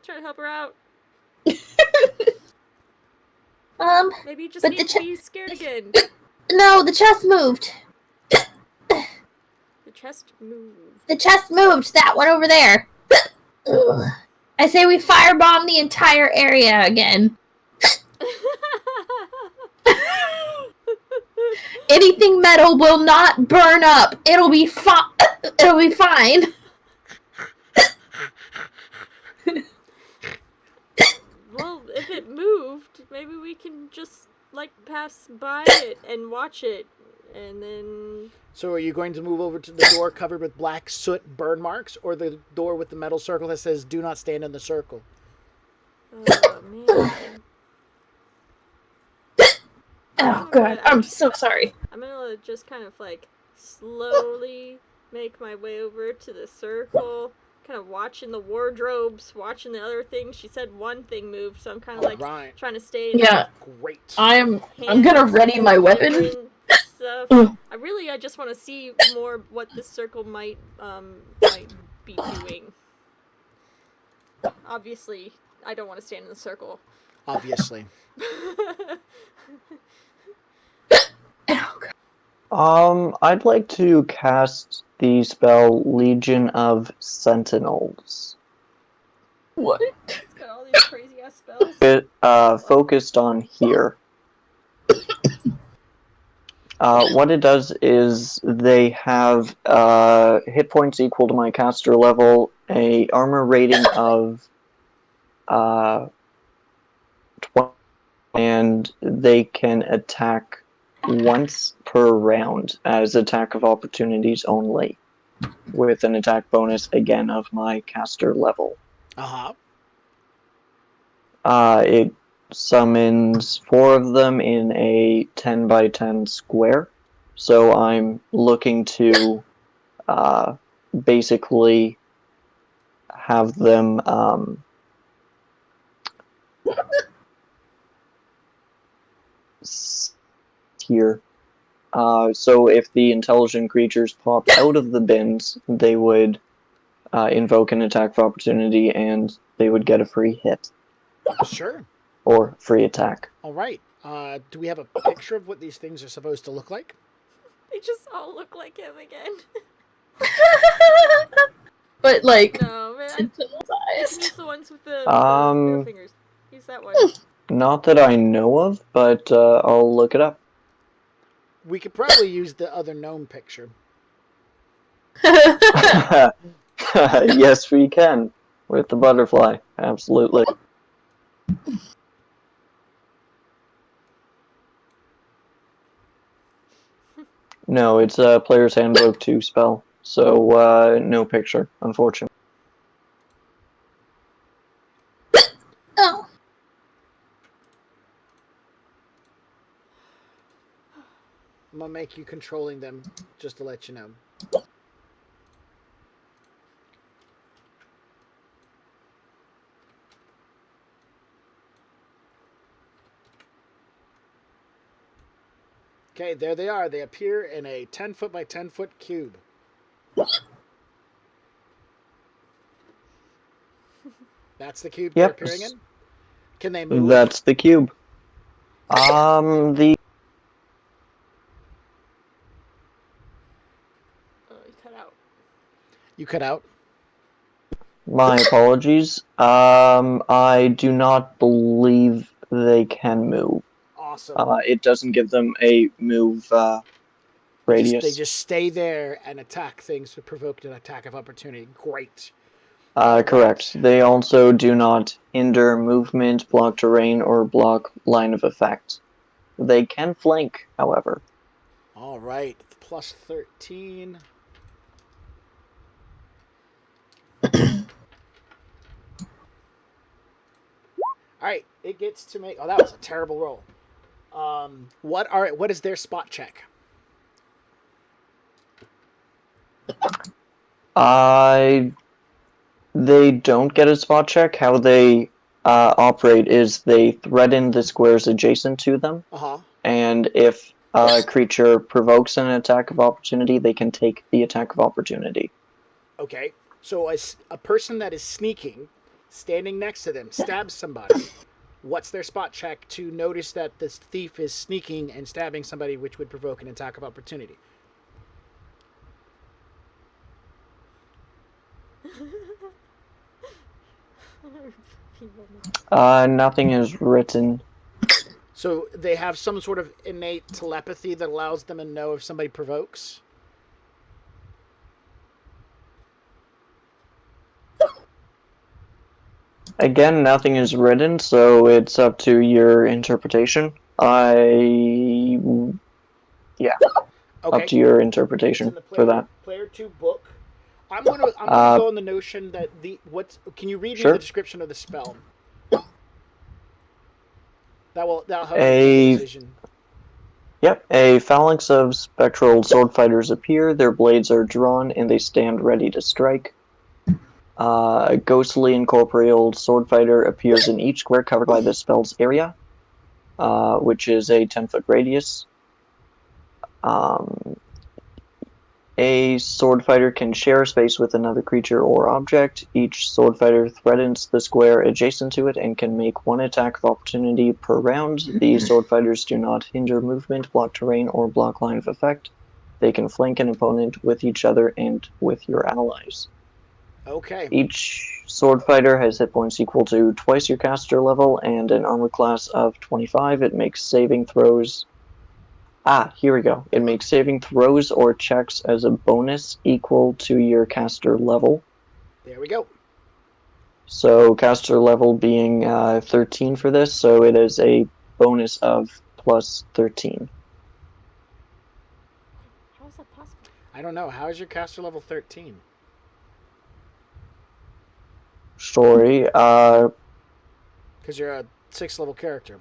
try to help her out. Maybe you just But need the to be scared again. No, the chest moved. The chest moved. The chest moved. That one over there. Ugh. I say we firebomb the entire area again. Anything metal will not burn up. It'll be fine. It'll be fine. Well, if it moved, maybe we can just like pass by it and watch it, and then. So are you going to move over to the door covered with black soot burn marks, or the door with the metal circle that says "Do not stand in the circle"? Oh man. Oh god, I'm so sorry. I'm gonna just kind of like slowly make my way over to the circle, kind of watching the wardrobes, watching the other things. She said one thing moved, so I'm kind of like Right. trying to stay in Yeah, Great. I'm gonna ready my weapon. and stuff. Ugh. I just want to see more what this circle might be doing. Obviously, I don't want to stand in the circle. Obviously. Oh, god. I'd like to cast the spell Legion of Sentinels. What? It's got all these crazy ass spells. It focused on here. What it does is they have hit points equal to my caster level, a armor rating of 20, and they can attack once per round as attack of opportunities only, with an attack bonus again of my caster level. Uh-huh. It summons 4 of them in a 10 by 10 square. So I'm looking to basically have them here. So if the intelligent creatures pop out of the bins, they would invoke an attack of opportunity and they would get a free hit. Sure. Or free attack. All right. Do we have a picture of what these things are supposed to look like? They just all look like him again. But like, No, man. sentinel-sized. He's the ones with the middle fingers. He's that one. Not that I know of, but I'll look it up. We could probably use the other gnome picture. Yes, we can. With the butterfly. Absolutely. No, it's a Player's Handbook 2 spell. So, no picture, unfortunately. Oh. I'm gonna make you controlling them, just to let you know. Okay, there they are. They appear in a 10-foot by 10-foot cube. That's the cube they're Yep, appearing in? Can they move? that's the cube. The Oh, you cut out. You cut out? my apologies. I do not believe they can move. Awesome. It doesn't give them a move They radius. just stay there and attack things to provoke an attack of opportunity. Great. All Correct. right. They also do not hinder movement, block terrain, or block line of effect. They can flank, however. All right. Plus 13. All right. It gets to make. Oh, that was a terrible roll. What is their spot check? I They don't get a spot check. How they operate is they threaten the squares adjacent to them, Uh-huh. and if a creature provokes an attack of opportunity, they can take the attack of opportunity. Okay. So a person that is sneaking, standing next to them, stabs somebody. What's their spot check to notice that this thief is sneaking and stabbing somebody, which would provoke an attack of opportunity? Nothing is written. So they have some sort of innate telepathy that allows them to know if somebody provokes? Again, nothing is written, so it's up to your interpretation. Up Okay. to your It's in interpretation the for that. player 2 book. I'm gonna go on the notion that can you read me Sure. the description of the spell? That'll help me make a A decision. Yep, a phalanx of spectral sword fighters appear, their blades are drawn, and they stand ready to strike. A ghostly incorporeal sword fighter appears in each square covered by the spell's area, which is a 10-foot radius. Um, a sword fighter can share space with another creature or object. Each sword fighter threatens the square adjacent to it and can make one attack of opportunity per round. The sword fighters do not hinder movement, block terrain, or block line of effect. They can flank an opponent with each other and with your allies. Okay. Each sword fighter has hit points equal to twice your caster level and an armor class of 25. It makes saving throws. Here we go. It makes saving throws or checks as a bonus equal to your caster level. There we go. So caster level being 13 for this, so it is a bonus of plus 13. How is that possible? I don't know. How is your caster level 13? Story. Because you're a 6th level character.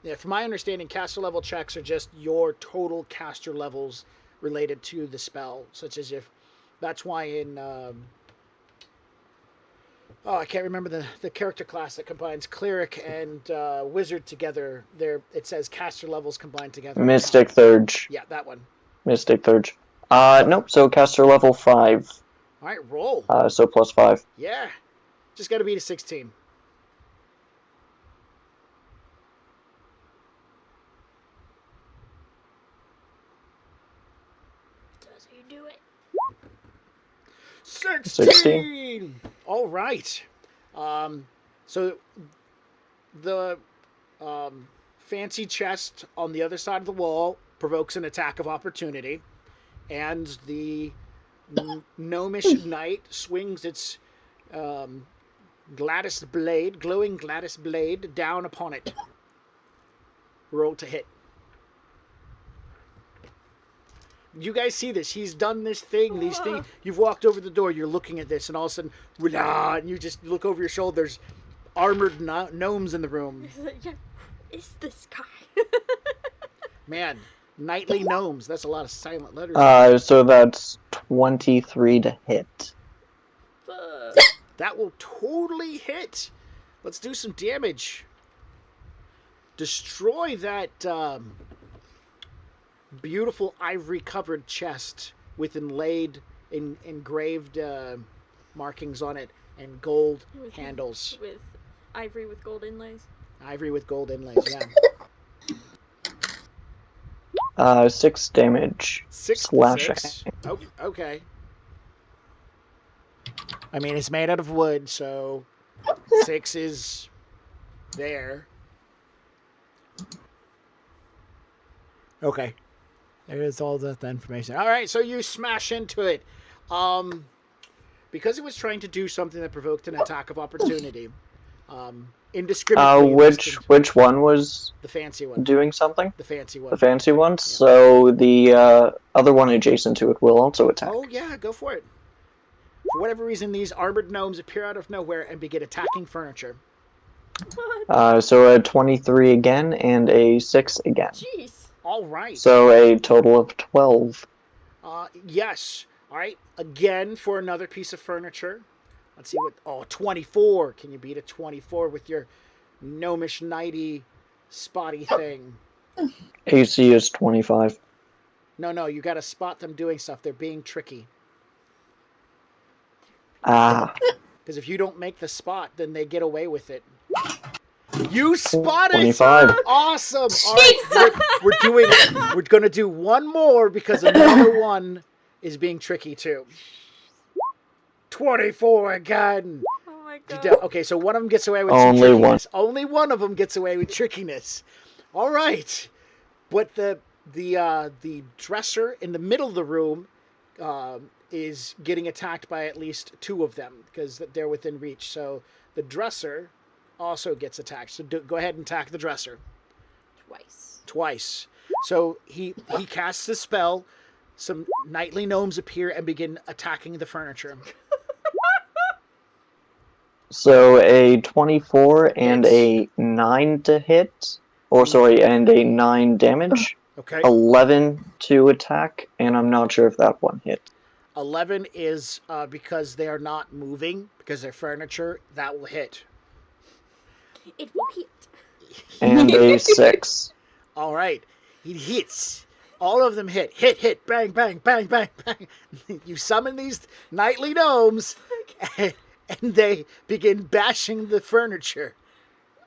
Yeah, from my understanding, caster level checks are just your total caster levels related to the spell, such as if that's why in I can't remember the character class that combines cleric and wizard together. There it says caster levels combined together. Mystic Thurge. Yeah, that one. Mystic Thurge. Nope, so caster level 5. All right, roll. So plus 5. Yeah, just got to beat a 16. Does he do it? 16. All right. So the fancy chest on the other side of the wall provokes an attack of opportunity, and the gnomish knight swings its glowing glattice blade, down upon it. Roll to hit. You guys see this? He's done this thing. These things. You've walked over the door. You're looking at this, and all of a sudden, and you just look over your shoulder. There's armored gnomes in the room. Yeah, is this guy? Man, Nightly gnomes. That's a lot of silent letters. So that's 23 to hit. Fuck. That will totally hit. Let's do some damage. Destroy that beautiful ivory-covered chest with engraved markings on it and gold handles. With ivory with gold inlays. Ivory with gold inlays, yeah. 6 damage. 6 Slashing. 6. Oh, okay. I mean, it's made out of wood, so 6 is there. Okay. There is all the information. All right, so you smash into it. Because it was trying to do something that provoked an attack of opportunity. Indiscriminately. Which one was the fancy one? doing something? The fancy one. The fancy one? Yeah. So the other one adjacent to it will also attack. Oh, yeah, go for it. For whatever reason, these armored gnomes appear out of nowhere and begin attacking furniture. So a 23 again and a 6 again. Jeez. All right. So a total of 12. Yes. All right. Again, for another piece of furniture. Let's see what... Oh, 24. Can you beat a 24 with your gnomish, nighty, spotty thing? AC is 25. No. You got to spot them doing stuff. They're being tricky. Ah. Because if you don't make the spot, then they get away with it. You spotted 25. Awesome. All right, we're going to do one more because another one is being tricky too. 24 again. Oh my god. Okay, so one of them gets away with Only some trickiness. one. Only one of them gets away with trickiness. All right. But the dresser in the middle of the room is getting attacked by at least 2 of them because they're within reach. So the dresser also gets attacked. So go ahead and attack the dresser. Twice. So he casts the spell. Some nightly gnomes appear and begin attacking the furniture. So a 24 and a 9 to hit. And a 9 damage. Okay. 11 to attack, and I'm not sure if that one hit. 11 is because they are not moving, because they're furniture. That will hit. It will hit. And a 6. All right. He hits. All of them hit. Hit. Bang, bang, bang, bang, bang. You summon these nightly gnomes, and they begin bashing the furniture.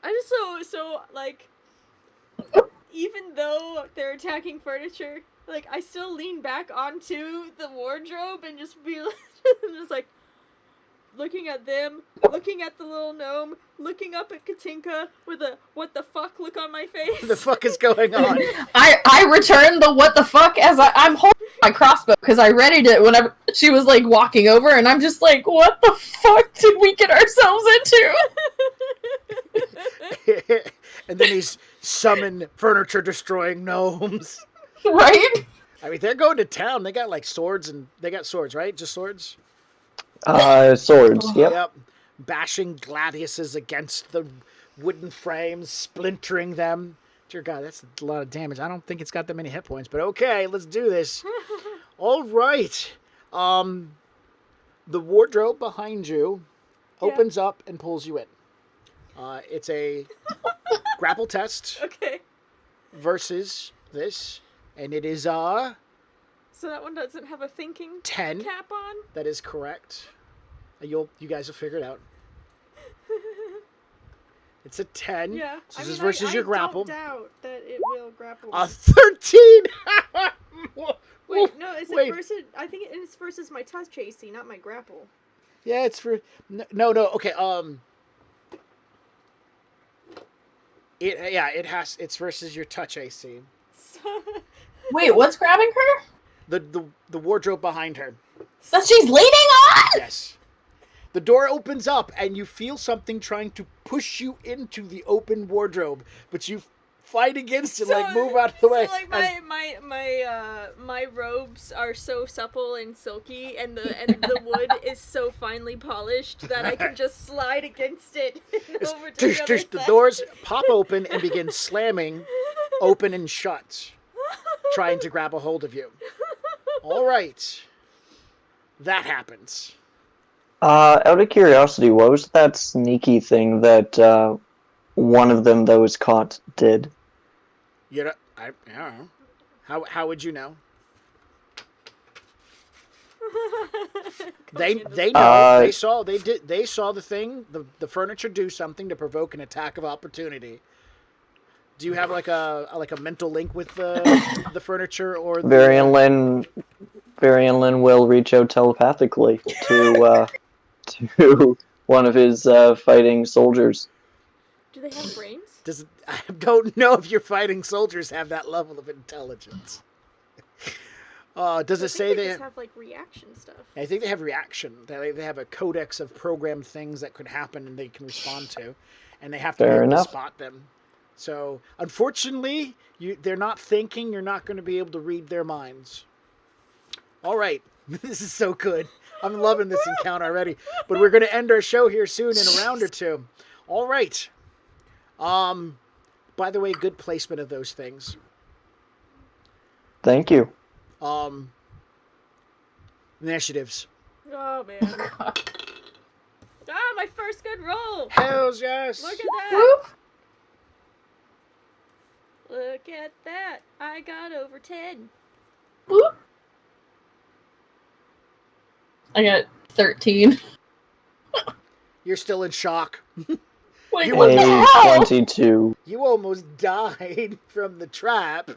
I just so like, even though they're attacking furniture, like I still lean back onto the wardrobe and just be just like looking at them, looking at the little gnome, looking up at Katinka with a what the fuck look on my face. What the fuck is going on? I returned the what the fuck as I'm holding my crossbow because I readied it whenever she was like walking over, and I'm just like, what the fuck did we get ourselves into? And then he's summoned furniture destroying gnomes. Right? I mean, they're going to town. They got like swords, and they got swords, right? Just swords? Swords, yep. Bashing gladiuses against the wooden frames, splintering them. Dear God, that's a lot of damage. I don't think it's got that many hit points, but okay, let's do this. All right. The wardrobe behind you opens up and pulls you in. It's a grapple test. Okay. Versus this, and it is So that one doesn't have a thinking 10. cap on? That is correct. You guys will figure it out. It's a 10. Yeah. So this is versus your grapple. I don't doubt that it will grapple. A 13. Wait, no, is it versus? I think it's versus my touch AC, not my grapple. Yeah, it's for no. Okay. It's versus your touch AC. Wait, what's grabbing her? The wardrobe behind her. That she's leaning on? Yes. The door opens up and you feel something trying to push you into the open wardrobe, but you fight against it, move out of the way. Like my robes are so supple and silky, and the wood is so finely polished that I can just slide against it over to the other the side. doors pop open and begin slamming open and shut. trying to grab a hold of you. All right. That happens. Out of curiosity, what was that sneaky thing that one of them that was caught did? You know, I don't know. How would you know? They know. They saw the thing, the furniture do something to provoke an attack of opportunity. Do you have like a mental link with the furniture or the Varian Lin will reach out telepathically to to one of his fighting soldiers. Do they have brains? I don't know if your fighting soldiers have that level of intelligence. Does it say they just have like reaction stuff? I think they have reaction. They have a codex of programmed things that could happen and they can respond to, and they have to be able to spot them. So, unfortunately, they're not thinking. You're not going to be able to read their minds. All right. This is so good. I'm loving this encounter already. But we're going to end our show here soon in a round or two. All right. By the way, good placement of those things. Thank you. Initiatives. Oh, man. My first good roll. Hells yes. Look at that. Whoop. Look at that. I got over 10. Whoop. I got 13. You're still in shock. Like, You what the hell? 22. You almost died from the trap.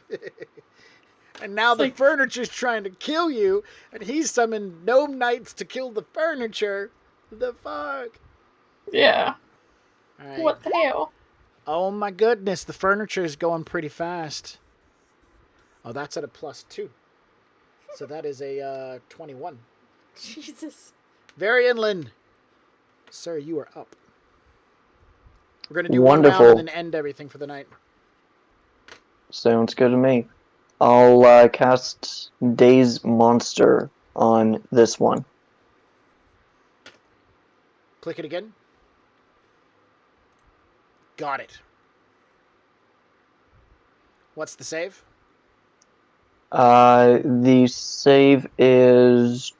And now the furniture's trying to kill you, and he's summoned gnome knights to kill the furniture. The fuck? Yeah. All right. What the hell? Oh my goodness, the furniture is going pretty fast. Oh, that's at a +2. So that is a 21. Jesus. Very inland. Sir, you are up. We're going to do Wonderful. one round and then end everything for the night. Sounds good to me. I'll cast Daze Monster on this one. Click it again. Got it. What's the save? The save is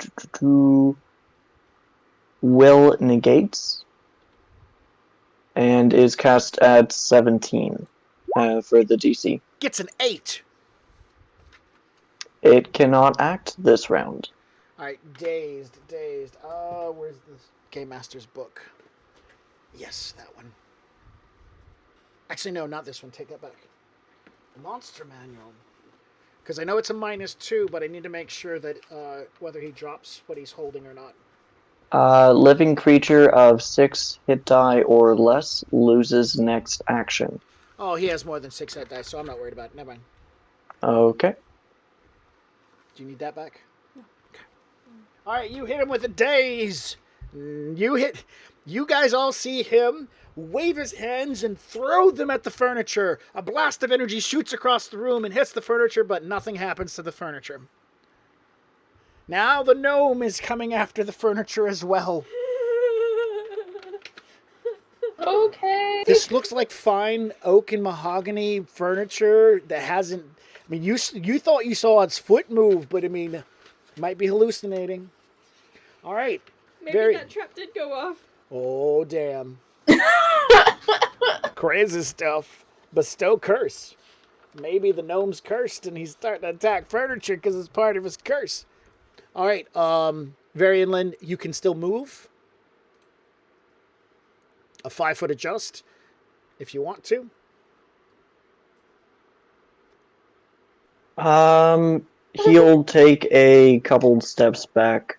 Will Negates and is cast at 17 for the DC. Gets an 8. It cannot act this round. Alright, dazed. Where's the Game Master's book? Yes, that one. Actually, no, not this one. Take that back. The Monster Manual. Because I know it's a -2, but I need to make sure that whether he drops what he's holding or not. Living creature of 6 hit die or less loses next action. Oh, he has more than 6 hit dice, so I'm not worried about it. Never mind. Okay. Do you need that back? No. Okay. All right, you hit him with a daze. You guys all see him wave his hands and throw them at the furniture. A blast of energy shoots across the room and hits the furniture, but nothing happens to the furniture. Now the gnome is coming after the furniture as well. Okay. This looks like fine oak and mahogany furniture that hasn't... I mean, you thought you saw its foot move, but I mean, might be hallucinating. All right. Maybe that trap did go off. Oh, damn. Crazy stuff. Bestow curse. Maybe the gnome's cursed and he's starting to attack furniture because it's part of his curse. All right. Varian Lin, you can still move. A 5-foot adjust if you want to. He'll take a couple steps back.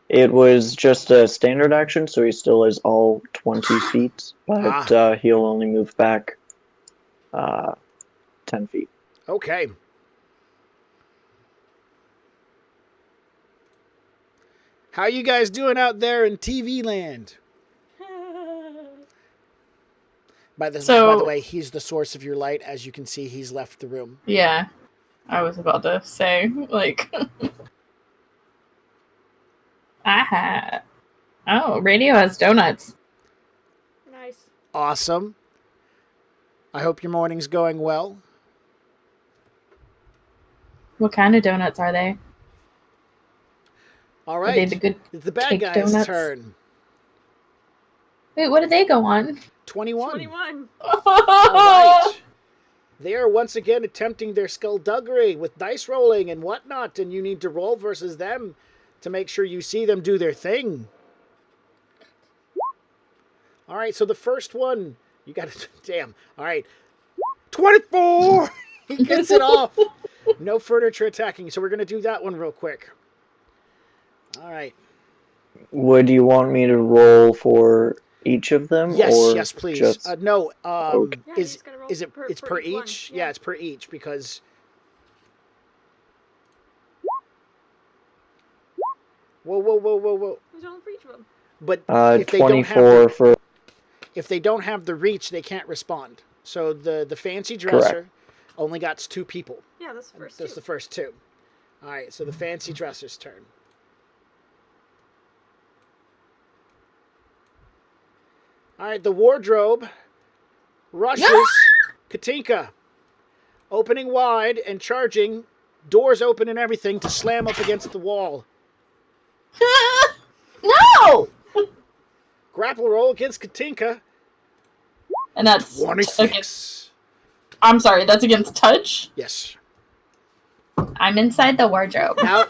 It was just a standard action, so he still is all 20 feet, but he'll only move back 10 feet. Okay. How you guys doing out there in TV land? By the way, he's the source of your light. As you can see, he's left the room. Yeah. I was about to say, like... Aha. Oh, radio has donuts. Nice. Awesome. I hope your morning's going well. What kind of donuts are they? All Are they the right. good It's the bad cake guy's donuts? turn. Wait, what did they go on? 21. 21. All right. They are once again attempting their skullduggery with dice rolling and whatnot, and you need to roll versus them to make sure you see them do their thing. All right, so the first one, you got to, damn. All right, 24! He gets it off. No furniture attacking, so we're going to do that one real quick. All right. Would you want me to roll for each of them, Yes, or yes, please. just No, okay. Yeah, you is just gotta roll is it per- it's for per each one, each? yeah. Yeah, it's per each because. Whoa, whoa, whoa, whoa, whoa! Who's rolling for each of them? But if they don't have 24 the, for if they don't have the reach, they can't respond. So the fancy correct. dresser only got 2 people. Yeah, that's the first That's two. the first 2. All right, so the fancy dresser's turn. All right, the wardrobe rushes Katinka, opening wide and charging, doors open and everything to slam up against the wall. No! Grapple roll against Katinka. And that's 26. I'm sorry, that's against touch? Yes. I'm inside the wardrobe. Now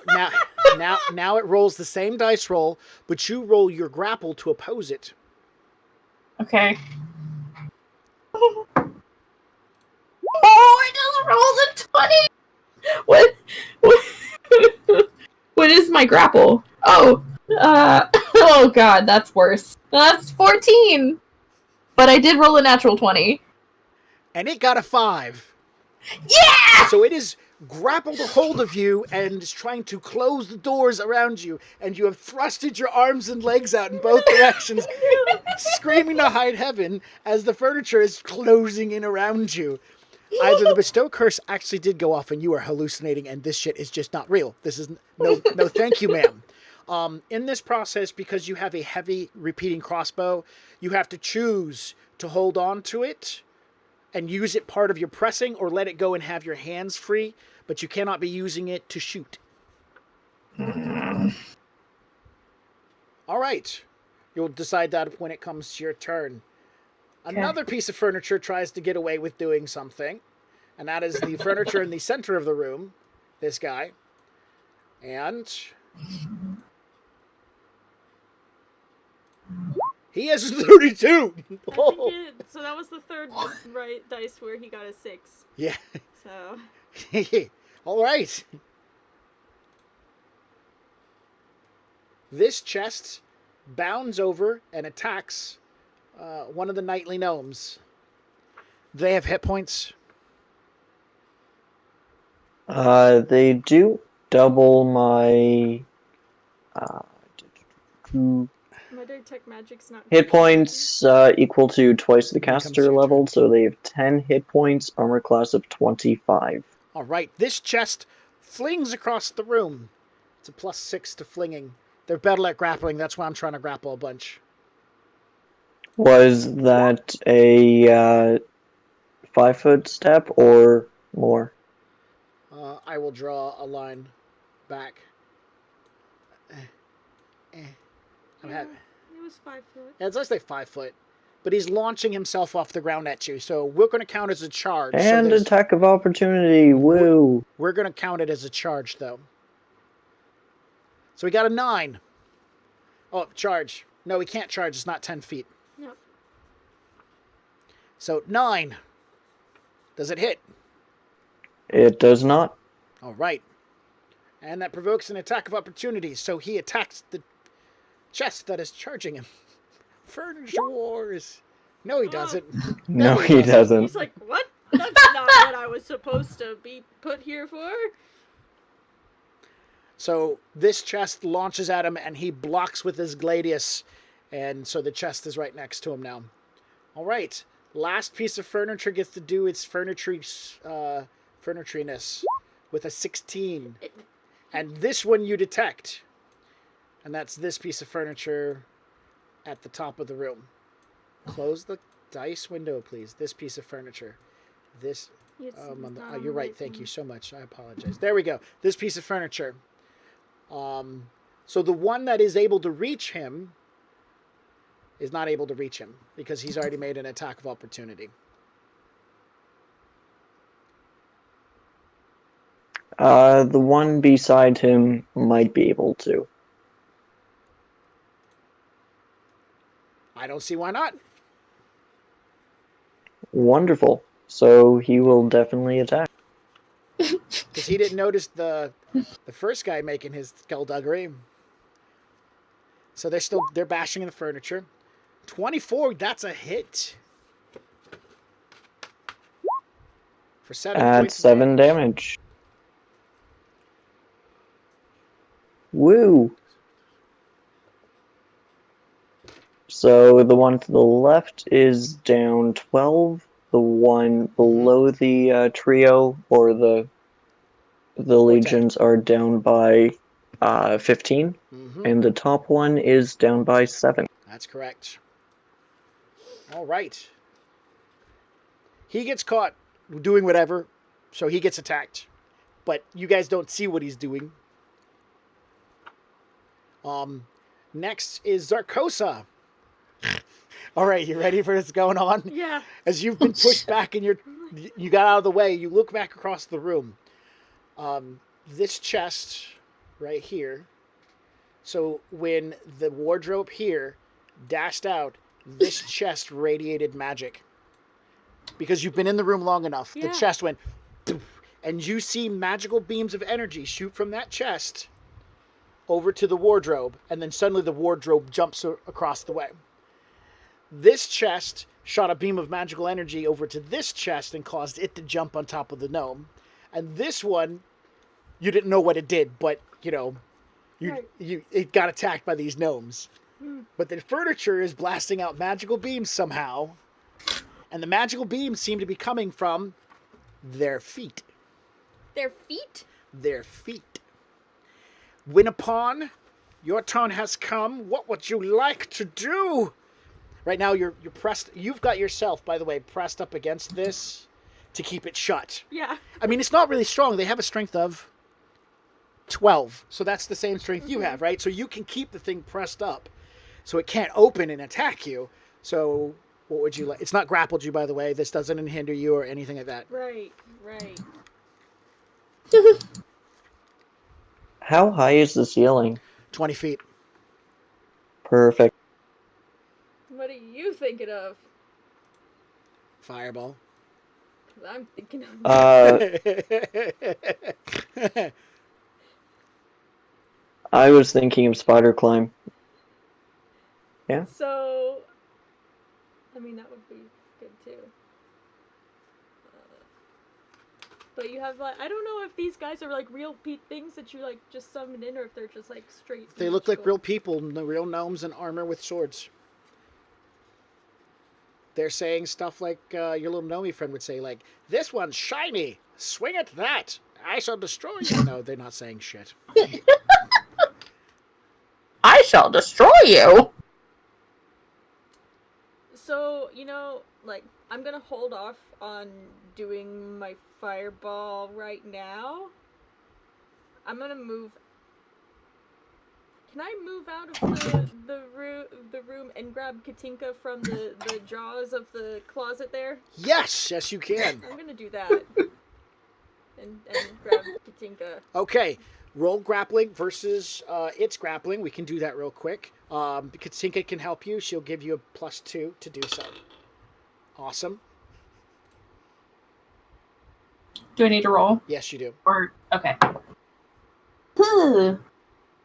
it rolls the same dice roll, but you roll your grapple to oppose it. Okay. Oh, I just rolled a 20! What is my grapple? Oh, oh god, that's worse. That's 14! But I did roll a natural 20. And it got a 5. Yeah! So it is grappled a hold of you and is trying to close the doors around you, and you have thrusted your arms and legs out in both directions, screaming to hide heaven as the furniture is closing in around you. Either the bestow curse actually did go off and you are hallucinating and this shit is just not real. This is no thank you, ma'am. In this process, because you have a heavy repeating crossbow, you have to choose to hold on to it and use it part of your pressing, or let it go and have your hands free, but you cannot be using it to shoot. All right. You'll decide that when it comes to your turn. Another piece of furniture tries to get away with doing something, and that is the furniture in the center of the room. This guy. And he has 32. So that was the third right dice where he got a 6. Yeah. So All right. This chest bounds over and attacks one of the nightly gnomes. Do they have hit points? They do double my my detect magic's not hit points equal to twice the When it comes to caster your level, turn. so they have 10 hit points, armor class of 25. All right. This chest flings across the room. It's a +6 to flinging. They're better at grappling. That's why I'm trying to grapple a bunch. Was that a 5-foot step or more? I will draw a line back. it was 5 foot. Yeah, it's less like 5 foot. But he's launching himself off the ground at you, so we're going to count as a charge. And so attack of opportunity, woo! we're going to count it as a charge, though. So we got a 9. Oh, charge. No, we can't charge. It's not 10 feet. Yep. So 9. Does it hit? It does not. All right. And that provokes an attack of opportunity, so he attacks the chest that is charging him. Furniture wars. No, he doesn't. No, he doesn't. He's like, what? That's not what I was supposed to be put here for. So this chest launches at him, and he blocks with his gladius, and so the chest is right next to him now. All right. Last piece of furniture gets to do its furnituriness with a 16. And this one you detect. And that's this piece of furniture at the top of the room. Close the dice window, please. This piece of furniture. This. It's You're right. Thank you so much. I apologize. There we go. This piece of furniture. So the one that is able to reach him is not able to reach him because he's already made an attack of opportunity. The one beside him might be able to. I don't see why not. Wonderful. So he will definitely attack. Because he didn't notice the first guy making his skullduggery. So they're bashing in the furniture. 24, that's a hit. For 7 At points 7 of damage. damage. Woo! So the one to the left is down 12. The one below the trio or the legions are down by 15. And the top one is down by 7. That's correct. All right. He gets caught doing whatever, so he gets attacked. But you guys don't see what he's doing. Next is Zarkosa. All right, you ready for what's going on? Yeah. As you've been pushed back and you got out of the way, you look back across the room. This chest right here. So when the wardrobe here dashed out, this chest radiated magic. Because you've been in the room long enough. Yeah. The chest went, and you see magical beams of energy shoot from that chest over to the wardrobe, and then suddenly the wardrobe jumps across the way. This chest shot a beam of magical energy over to this chest and caused it to jump on top of the gnome. And this one, you didn't know what it did, but, it got attacked by these gnomes. But the furniture is blasting out magical beams somehow, and the magical beams seem to be coming from their feet. Their feet? Their feet. Winapon, your turn has come. What would you like to do? Right now, you're pressed. You've got yourself, by the way, pressed up against this to keep it shut. Yeah. I mean, it's not really strong. They have a strength of 12, so that's the same strength you have, right? So you can keep the thing pressed up, so it can't open and attack you. So what would you like? It's not grappled you, by the way. This doesn't hinder you or anything like that. Right. How high is the ceiling? 20 feet. Perfect. What are you thinking of? Fireball. 'Cause I'm thinking of. I was thinking of spider climb. Yeah. So, I mean, that would be good too. But you have I don't know if these guys are like real things that you like just summoned in, or if they're just like straight. They look like real people, the real gnomes in armor with swords. They're saying stuff like your little gnome friend would say, like, "This one's shiny. Swing at that. I shall destroy you." No, they're not saying shit. I shall destroy you. So, I'm gonna hold off on doing my fireball right now. I'm gonna move. Can I move out of the room and grab Katinka from the jaws of the closet there? Yes, you can. I'm gonna do that. And grab Katinka. Okay, roll grappling versus its grappling. We can do that real quick. Katinka can help you. She'll give you a +2 to do so. Awesome. Do I need to roll? Yes, you do. Or okay.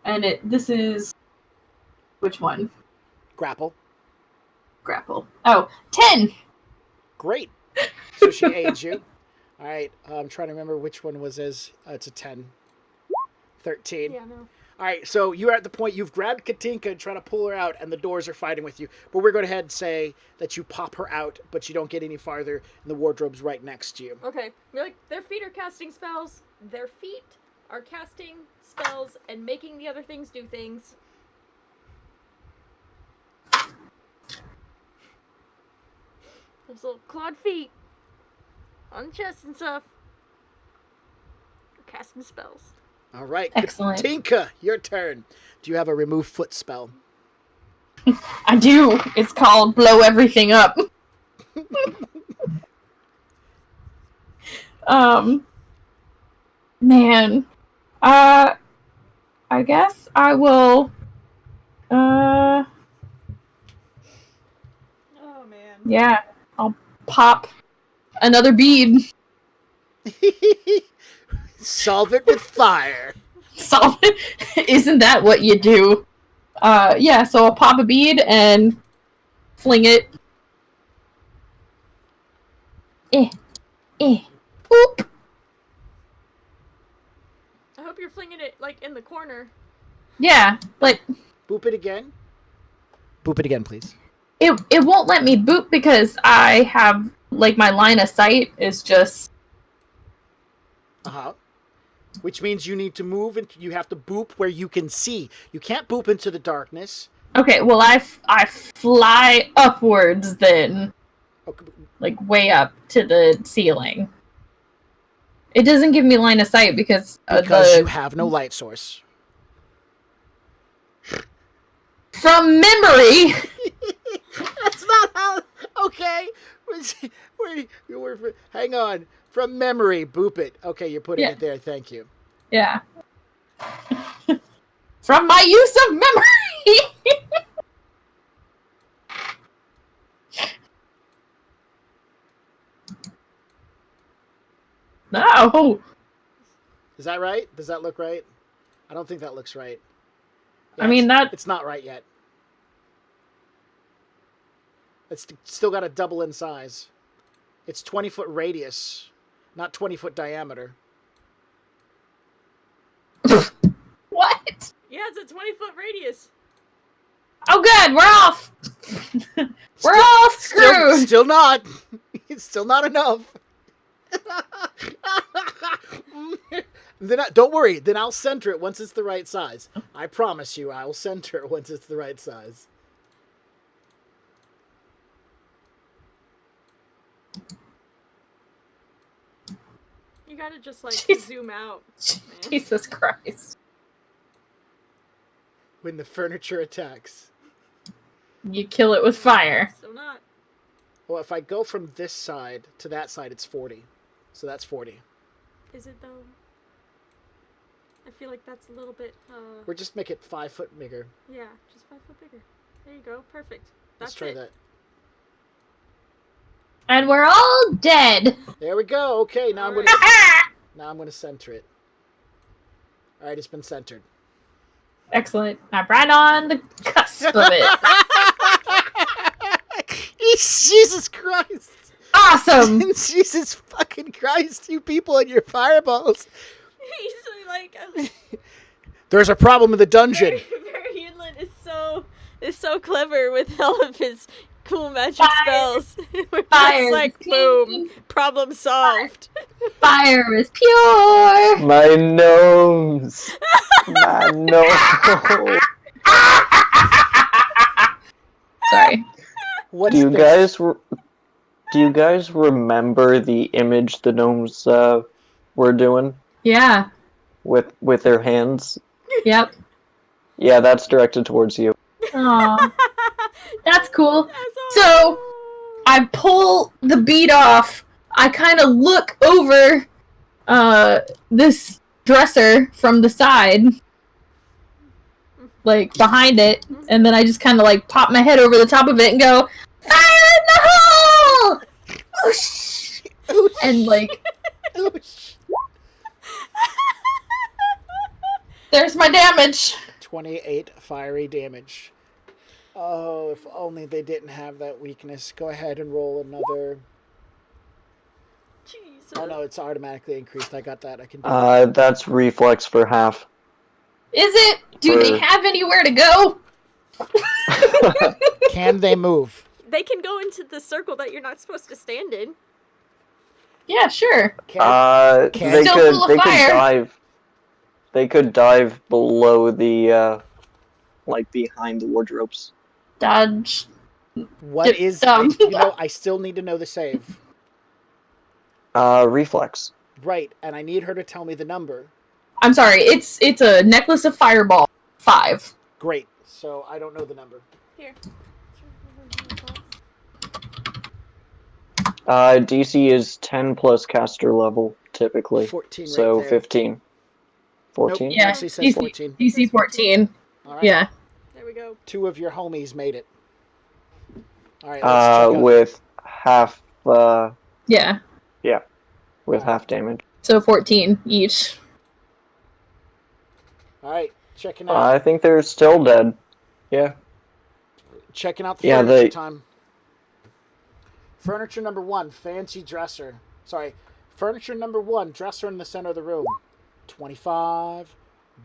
And this is which one? Grapple. Grapple. Oh, 10! Great. So she aids you. All right, I'm trying to remember which one was it's a 10. 13. Yeah, no. All right, so you're at the point you've grabbed Katinka and trying to pull her out, and the doors are fighting with you. But we're going to go ahead and say that you pop her out, but you don't get any farther, and the wardrobe's right next to you. Okay. You're like, their feet are casting spells. Their feet are casting spells and making the other things do things. Those little clawed feet. On the chest and stuff. Casting spells. All right. Excellent. Tinka, your turn. Do you have a remove foot spell? I do. It's called blow everything up. Man. I guess I will, Oh, man. yeah, I'll pop another bead. Solve it with fire. Solve it. Isn't that what you do? Yeah, so I'll pop a bead and fling it. Boop. I hope you're flinging it, like, in the corner. Yeah, but Boop it again. Boop it again, please. it won't let me boop because I have, like, my line of sight is just... Uh-huh. Which means you need to move and you have to boop where you can see. You can't boop into the darkness. Okay, well, I fly upwards then. Okay. Like, way up to the ceiling. It doesn't give me line of sight because Because you have no light source. from memory. That's not how... Okay. Hang on. From memory, boop it. Okay, you're putting it there. Thank you. Yeah. From my use of memory. No. Is that right? Does that look right? I don't think that looks right. Yeah, I mean, it's not right yet. It's still got a double in size. It's 20-foot radius, not 20-foot diameter. What? Yeah, it's a 20-foot radius. Oh, good. We're off. We're all screwed. Still not. It's still not enough. Don't worry. Then I'll center it once it's the right size. I promise you, I'll center it once it's the right size. You gotta just, like, zoom out. Man. Jesus Christ. When the furniture attacks. You kill it with fire. Still not. Well, if I go from this side to that side, it's 40. So that's 40. Is it, though? I feel like that's a little bit, Or just make it 5 foot bigger. Yeah, just 5 foot bigger. There you go. Perfect. Let's That's try it. that. And we're all dead. There we go. Okay, now All I'm gonna center it. All right, it's been centered. Excellent. I'm right on the cusp of it. Jesus Christ! Awesome. Jesus fucking Christ! You people and your fireballs. He's like, There's a problem in the dungeon. Barry Inland is so clever with all of his cool magic spells. We're Fire just like, is boom, clean. problem solved. Fire is pure. My nose. My nose. Sorry. What's Do you this? guys remember the image the gnomes were doing Yeah. with their hands? Yep. Yeah, that's directed towards you. Aw. That's cool. That's So, I pull the bead off. I kind of look over this dresser from the side, like behind it, and then I just kind of like pop my head over the top of it and go, "Fire in the hole!" Whoosh! And like, there's my damage. 28 fiery damage. Oh, if only they didn't have that weakness. Go ahead and roll another. Jesus. Oh no, it's automatically increased. I got that. I can do that. That's reflex for half. Is it? Do they have anywhere to go? Can they move? They can go into the circle that you're not supposed to stand in. Yeah, sure. Can, They Still could full of they could fire. dive. They could dive below the like behind the wardrobes. Dodge. what is? Dumb. I still need to know the save. Reflex. Right, and I need her to tell me the number. I'm sorry. It's a necklace of fireball 5. Great. So I don't know the number. Here. DC is 10 plus caster level, typically. 14 right So there. 15. 14? Nope, Yeah, actually says 14. DC 14. All right. Yeah. There we go. 2 of your homies made it. All right, let's check out. With half, Yeah. yeah, with All right. half damage. So 14 each. All right, checking out. I think they're still dead. Yeah. Checking out the Yeah, furniture they- time. Furniture number 1, fancy dresser. Sorry, furniture number 1, dresser in the center of the room. 25.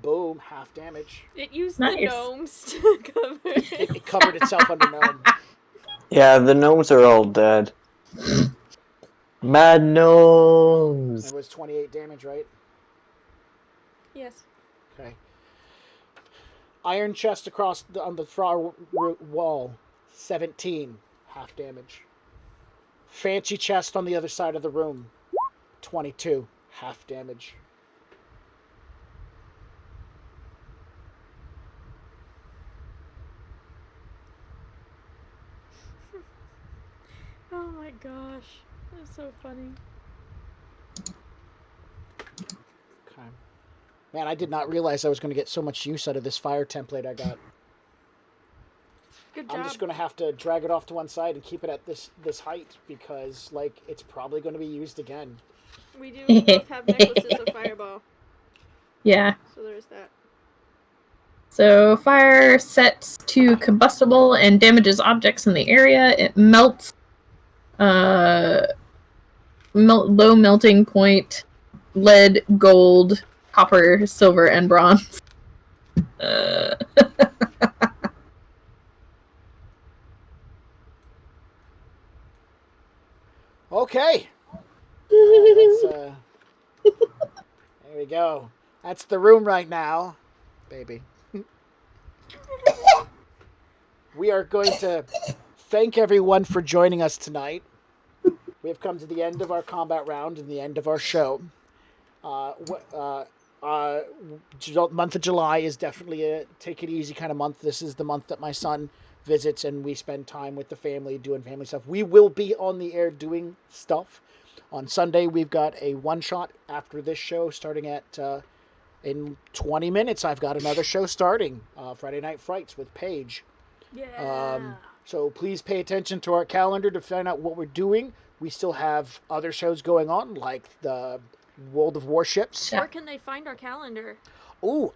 Boom, half damage. It used Nice. the gnomes to cover it. It covered itself under gnome. Yeah, the gnomes are all dead. Mad gnomes! It was 28 damage, right? Yes. Okay. Iron chest across on the far wall. 17, half damage. Fancy chest on the other side of the room. 22, half damage. Oh my gosh. That's so funny. Okay. Man, I did not realize I was going to get so much use out of this fire template I got. Good job. I'm just going to have to drag it off to one side and keep it at this height because, like, it's probably going to be used again. We do both have necklaces of fireball. Yeah. So there's that. So fire sets to combustible and damages objects in the area. It melts. Low melting point. Lead, gold, copper, silver, and bronze. Okay. There we go. That's the room right now, baby. We are going to thank everyone for joining us tonight. We have come to the end of our combat round and the end of our show. Month of July is definitely a take it easy kind of month. This is the month that my son visits and we spend time with the family doing family stuff. We will be on the air doing stuff. On Sunday, we've got a one-shot after this show starting at in 20 minutes. I've got another show starting, Friday Night Frights with Paige. Yeah. So please pay attention to our calendar to find out what we're doing. We still have other shows going on, like the World of Warships. Where can they find our calendar? Ooh,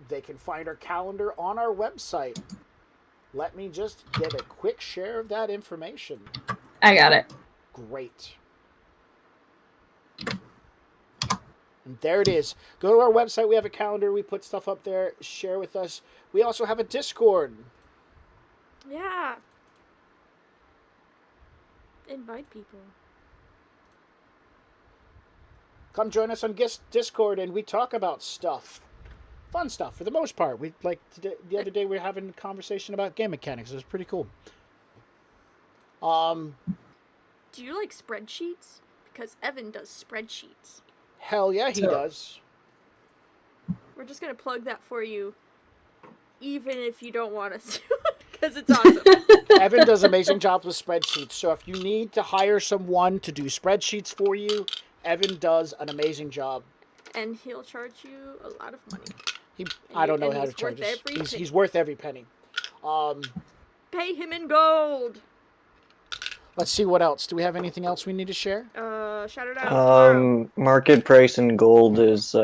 they can find our calendar on our website. Let me just get a quick share of that information. I got it. Great. And there it is. Go to our website. We have a calendar. We put stuff up there. Share with us. We also have a Discord. Yeah. Invite people. Come join us on Discord and we talk about stuff. Fun stuff for the most part. We the other day we were having a conversation about game mechanics. It was pretty cool. Do you like spreadsheets? Because Evan does spreadsheets. Hell yeah, he does. We're just gonna plug that for you, even if you don't want us to, because it's awesome. Evan does amazing jobs with spreadsheets. So if you need to hire someone to do spreadsheets for you, Evan does an amazing job. And he'll charge you a lot of money. I don't know and how to he's charge worth us. every penny. He's worth every penny. Pay him in gold. Let's see what else. Do we have anything else we need to share? Shout it out tomorrow. Market price in gold is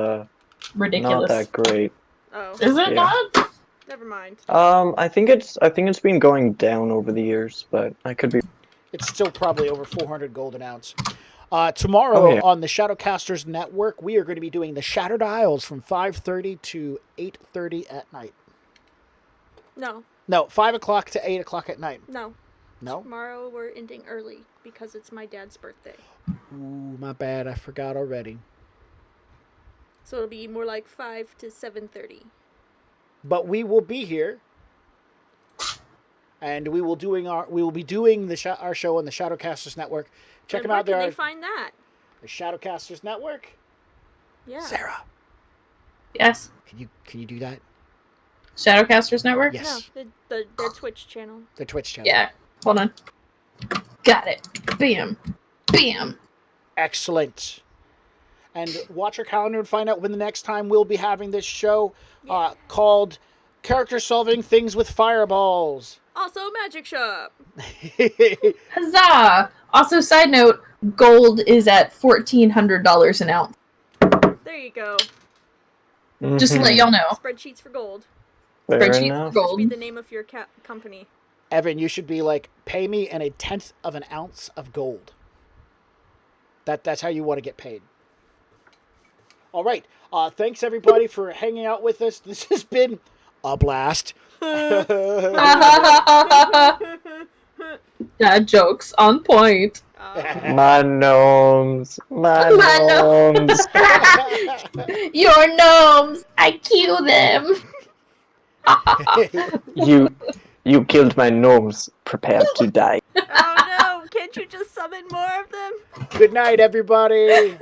Ridiculous. not that great. Oh, Is it Yeah. not? never mind. I think it's been going down over the years, but I could be. It's still probably over 400 gold an ounce. Tomorrow yeah. on the Shadowcasters Network, we are going to be doing the Shattered Isles from 5:30 to 8:30 at night. No, 5 o'clock to 8 o'clock at night. no. No? Tomorrow we're ending early because it's my dad's birthday. Ooh, my bad. I forgot already. So it'll be more like 5 to 7:30. But we will be here and we will be doing our show on the Shadowcasters Network. Check And them out. where There can are they find that? the Shadowcasters Network. Yeah. Sarah, Yes. can you do that? Shadowcasters Network? Yes. No, their Twitch channel. The Twitch channel. Yeah. Hold on. Got it. Bam. Bam. Excellent. And watch our calendar and find out when the next time we'll be having this show called Character Solving Things with Fireballs. Also, Magic Shop. Huzzah! Also, side note, gold is at $1,400 an ounce. There you go. Just to let y'all know. Spreadsheets for gold. Fair Spreadsheet enough. for Should be gold. the name of your company. Evan, you should be like, pay me in 1/10 of an ounce of gold. That's how you want to get paid. All right. Thanks, everybody, for hanging out with us. This has been a blast. Dad jokes on point. My gnomes. My gnomes. Your gnomes! I kill them! You killed my gnomes. Prepare to die. Oh no! Can't you just summon more of them? Good night, everybody.